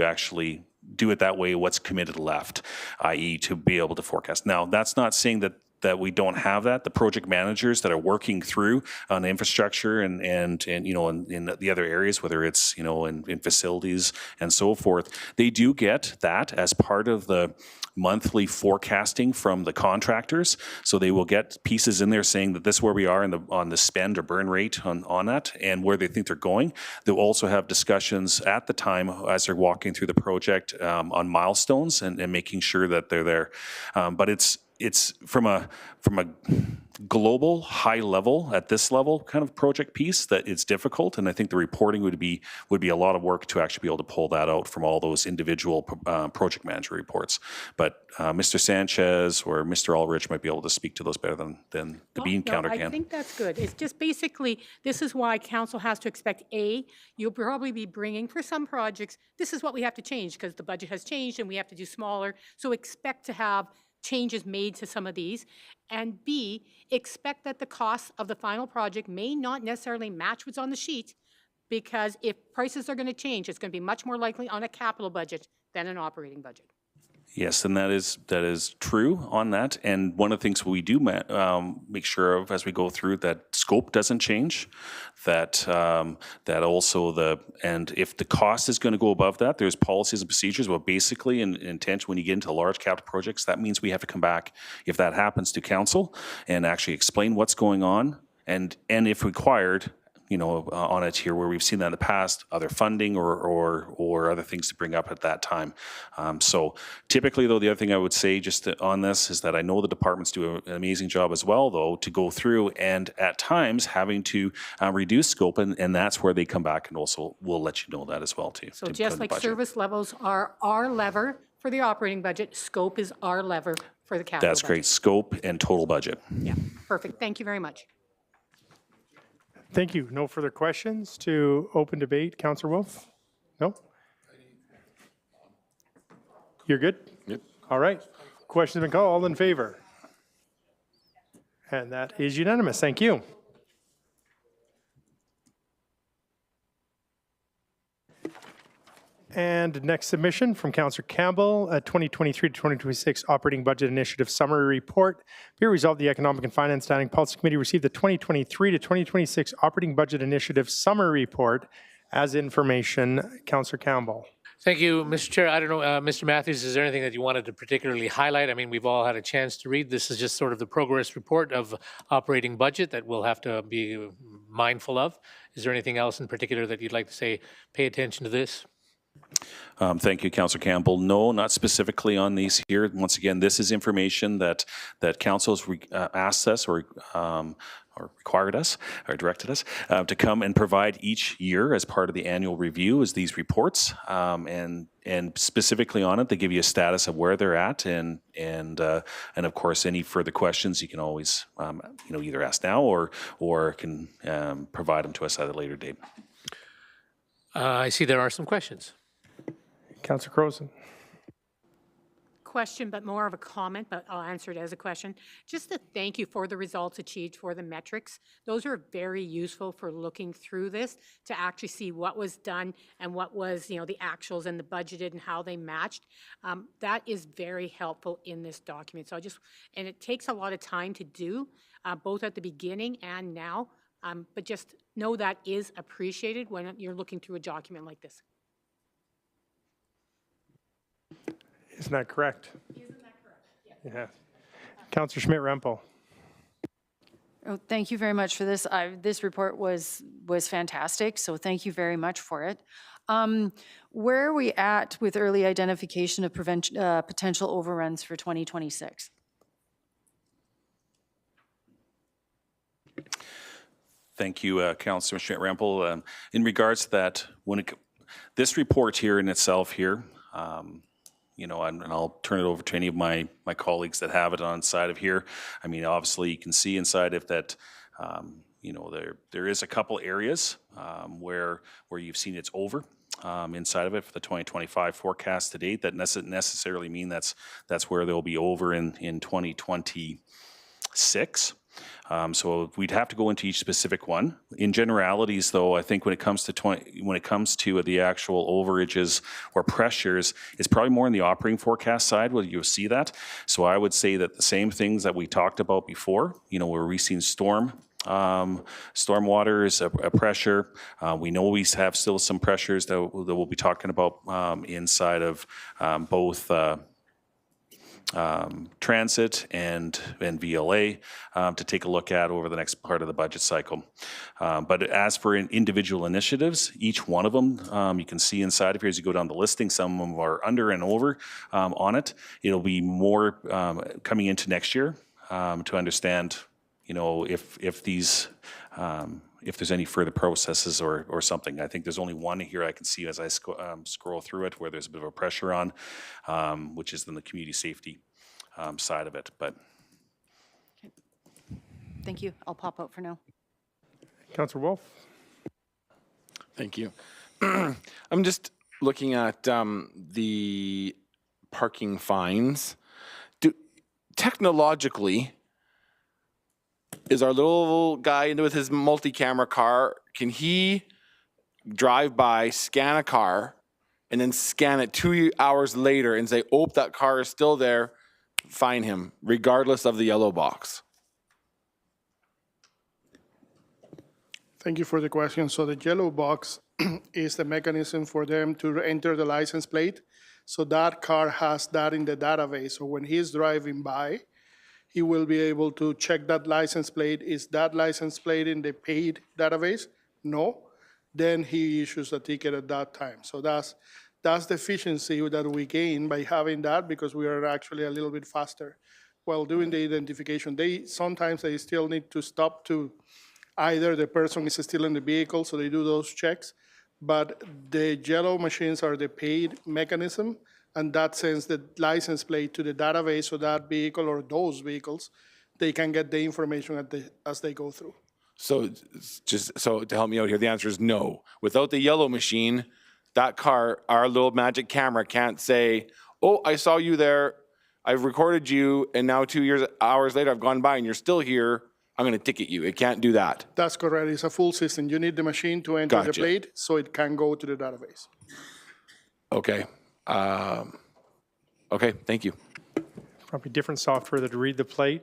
actually do it that way. What's committed left, i.e., to be able to forecast. Now, that's not saying that we don't have that. The project managers that are working through on infrastructure and in the other areas, whether it's in facilities and so forth, they do get that as part of the monthly forecasting from the contractors. So they will get pieces in there saying that this is where we are on the spend or burn rate on that and where they think they're going. They'll also have discussions at the time as they're walking through the project on milestones and making sure that they're there. But it's from a global high level at this level kind of project piece that it's difficult, and I think the reporting would be a lot of work to actually be able to pull that out from all those individual project manager reports. But Mr. Sanchez or Mr. Ulrich might be able to speak to those better than the bean counter can. I think that's good. It's just basically, this is why council has to expect, you'll probably be bringing for some projects, this is what we have to change because the budget has changed and we have to do smaller. So expect to have changes made to some of these, and B, expect that the cost of the final project may not necessarily match what's on the sheet, because if prices are going to change, it's going to be much more likely on a capital budget than an operating budget. Yes, and that is true on that. And one of the things we do make sure of as we go through that scope doesn't change, that also and if the cost is going to go above that, there's policies and procedures. Well, basically, in intent, when you get into large capital projects, that means we have to come back if that happens to council and actually explain what's going on, and if required, on it here where we've seen that in the past, other funding or other things to bring up at that time. So typically, though, the other thing I would say just on this is that I know the departments do an amazing job as well, though, to go through and at times having to reduce scope, and that's where they come back and also we'll let you know that as well, too. So just like service levels are our lever for the operating budget, scope is our lever for the capital That's budget. great. Scope and total budget. Yeah, perfect. Thank you very much. Thank you. No further questions to open debate. Councillor Wolf? No? You're good? Yep. All right. Question's been called. All in favor? And that is unanimous. Thank you. And next submission from Councillor Campbell, 2023 to 2026 Operating Budget Initiative Summary Report. Be resolved, the Economic and Finance Standing Policy Committee received the 2023 to 2026 Operating Budget Initiative Summary Report as information. Councillor Campbell. Thank you, Mr. Chair. I don't know, Mr. Matthews, is there anything that you wanted to particularly highlight? I mean, we've all had a chance to read. This is just sort of the progress report of operating budget that we'll have to be mindful of. Is there anything else in particular that you'd like to say, pay attention to this? Thank you, Councillor Campbell. No, not specifically on these here. Once again, this is information that Council has asked us or required us or directed us to come and provide each year as part of the annual review is these reports. And specifically on it, they give you a status of where they're at, and of course, any further questions you can always either ask now or can provide them to us at a later date. I see there are some questions. Councillor Croson. Question, but more of a comment, but I'll answer it as a question. Just to thank you for the results achieved for the metrics. Those are very useful for looking through this to actually see what was done and what was, the actuals and the budgeted and how they matched. That is very helpful in this document. So and it takes a lot of time to do, both at the beginning and now, but just know that is appreciated when you're looking through a document like this. Isn't that correct? Isn't that correct? Yeah. Councillor Schmidt-Rempel. Oh, thank you very much for this. This report was fantastic, so thank you very much for it. Where are we at with early identification of potential overruns for 2026? Thank you, Councillor Schmidt-Rempel. In regards to that, this report here in itself here, and I'll turn it over to any of my colleagues that have it on side of here. I mean, obviously, you can see inside of that, there is a couple areas where you've seen it's over inside of it for the 2025 forecast to date. That doesn't necessarily mean that's where they'll be over in 2026. So we'd have to go into each specific one. In generalities, though, I think when it comes to the actual overages or pressures, it's probably more in the operating forecast side where you'll see that. So I would say that the same things that we talked about before, where we've seen stormwater is a pressure. We know we have still some pressures that we'll be talking about inside of both transit and VLA to take a look at over the next part of the budget cycle. But as for individual initiatives, each one of them, you can see inside of here as you go down the listing, some of them are under and over on it. It'll be more coming into next year to understand, if these if there's any further processes or something. I think there's only one here I can see as I scroll through it where there's a bit of a pressure on, which is in the community safety side of it. But okay. Thank you. I'll pop out for now. Councillor Wolf. Thank you. I'm just looking at the parking fines. Technologically, is our little guy with his multi-camera car, can he drive by, scan a car, and then scan it 2 hours later and say, oh, that car is still there, fine him, regardless of the yellow box? Thank you for the question. So the yellow box is the mechanism for them to enter the license plate. So that car has that in the database. So when he's driving by, he will be able to check that license plate. Is that license plate in the paid database? No. Then he issues a ticket at that time. So that's the efficiency that we gain by having that, because we are actually a little bit faster while doing the identification. Sometimes they still need to stop to either the person is still in the vehicle, so they do those checks. But the yellow machines are the paid mechanism, and that sends the license plate to the database of that vehicle or those vehicles. They can get the information as they go through. So to help me out here, the answer is no. Without the yellow machine, that car, our little magic camera can't say, oh, I saw you there, I've recorded you, and now 2 hours later I've gone by and you're still here, I'm going to ticket you. It can't do that. That's correct. It's a full system. You need the machine to enter the plate so it can go to the database. Okay. Okay, thank you. Probably different software that read the plate,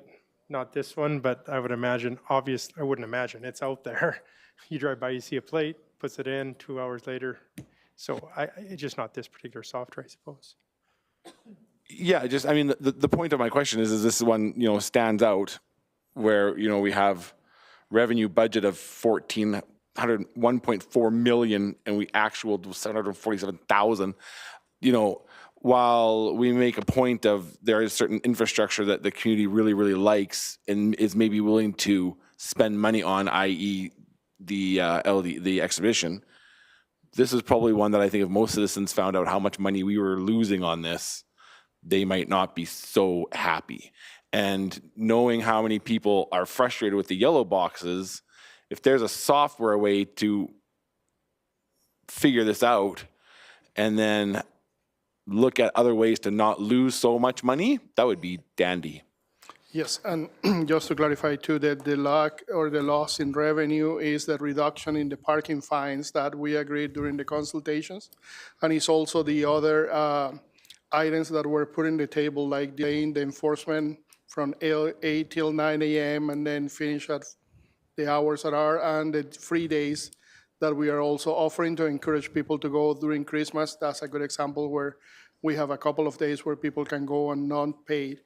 not this one, but I would imagine, I wouldn't imagine, it's out there. You drive by, you see a plate, puts it in, 2 hours later, So it's just not this particular software, I suppose. Yeah, just, I mean, the point of my question is this one, you know, stands out where, you know, we have revenue budget of 1.4 million and we actual 747,000. You know, while we make a point of there is certain infrastructure that the community really, really likes and is maybe willing to spend money on, i.e. the exhibition, this is probably one that I think if most citizens found out how much money we were losing on this, they might not be so happy. And knowing how many people are frustrated with the yellow boxes, if there's a software way to figure this out and then look at other ways to not lose so much money, that would be dandy. Yes, and just to clarify too, that the lack or the loss in revenue is the reduction in the parking fines that we agreed during the consultations. And it's also the other items that were put in the table, like delaying the enforcement from 8 till 9 a.m. and then finish at the hours that are, and the free days that we are also offering to encourage people to go during Christmas. That's a good example where we have a couple of days where people can go and non-paid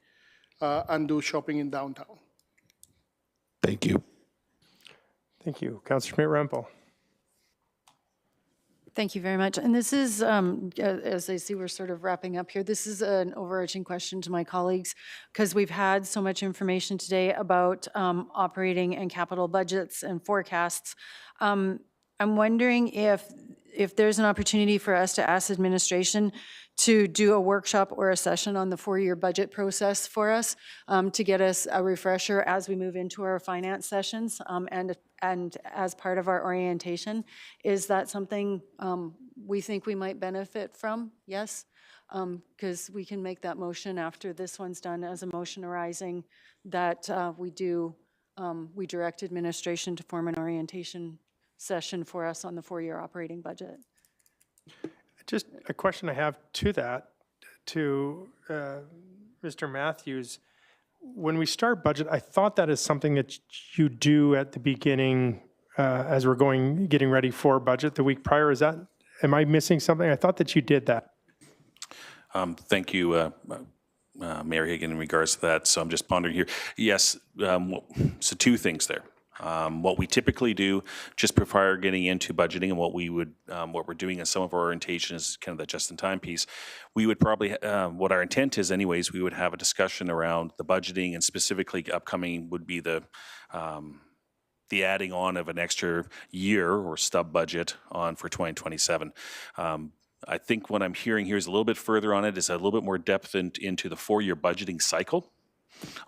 and do shopping in downtown. Thank you. Thank you. Councillor Schmidt-Rempel. Thank you very much. And this is, as I see we're sort of wrapping up here, this is an overarching question to my colleagues because we've had so much information today about operating and capital budgets and forecasts. I'm wondering if there's an opportunity for us to ask administration to do a workshop or a session on the four-year budget process for us to get us a refresher as we move into our finance sessions and as part of our orientation. Is that something we think we might benefit from? Yes? Because we can make that motion after this one's done as a motion arising that we direct administration to form an orientation session for us on the four-year operating budget. Just a question I have to that, to Mr. Matthews. When we start budget, I thought that is something that you do at the beginning as we're getting ready for budget the week prior. Am I missing something? I thought that you did that. Thank you, Mayor Higgin, in regards to that. So I'm just pondering here. Yes, so two things there. What we typically do just prior getting into budgeting and what we're doing in some of our orientation is kind of that just-in-time piece. We would probably, what our intent is anyways, we would have a discussion around the budgeting and specifically upcoming would be the adding on of an extra year or stub budget on for 2027. I think what I'm hearing here is a little bit further on it, is a little bit more depth into the four-year budgeting cycle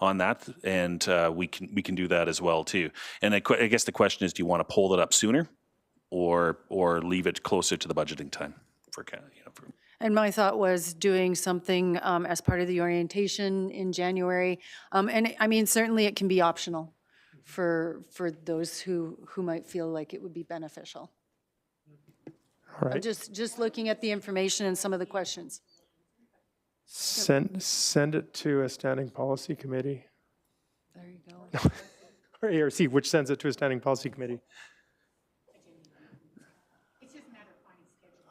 on that, and we can do that as well too. And I guess the question is, do you want to pull that up sooner, or leave it closer to the budgeting time for And my thought was doing something as part of the orientation in January, and I mean certainly it can be optional for those who might feel like it would be beneficial. All right. Just looking at the information and some of the questions. Send it to a standing policy committee. There you go. Or ARC, which sends it to a standing policy committee.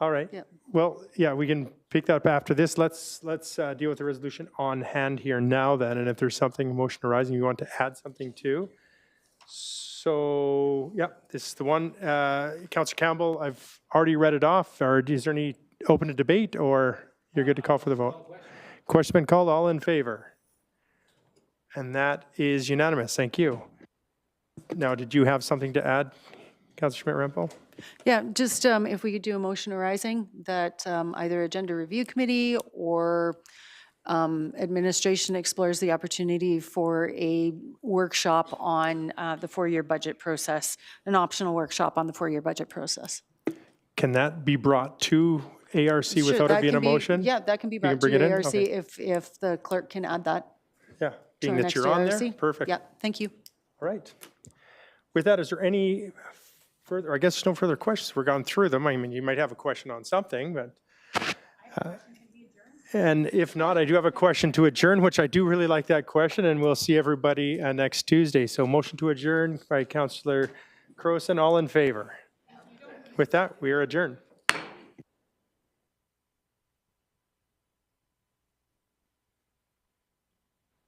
All right. Yep. Well, yeah, we can pick that up after this. Let's deal with the resolution on hand here now then, and if there's something motion arising you want to add something to. So, yeah, this is the one. Councillor Campbell, I've already read it off. Or is there any open to debate, or you're good to call for the vote? Question been called. All in favor? And that is unanimous. Thank you. Now, did you have something to add, Councillor Schmidt-Rempel? Yeah, just if we could do a motion arising that either Agenda Review Committee or administration explores the opportunity for a workshop on the four-year budget process, an optional workshop on the four-year budget process. Can that be brought to ARC Sure, without that it being can a motion? Yeah, that can be You can brought to bring it in? ARC Okay. if the clerk can add that. Yeah, to being our that next you're on there, ARC. perfect. Yeah, thank you. All right. With that, is there any further, I guess no further questions. We're gone through them. I mean, you might have a question on something, but. And if not, I do have a question to adjourn, which I do really like that question, and we'll see everybody next Tuesday. So motion to adjourn by Councillor Croson, all in favor. With that, we are adjourned.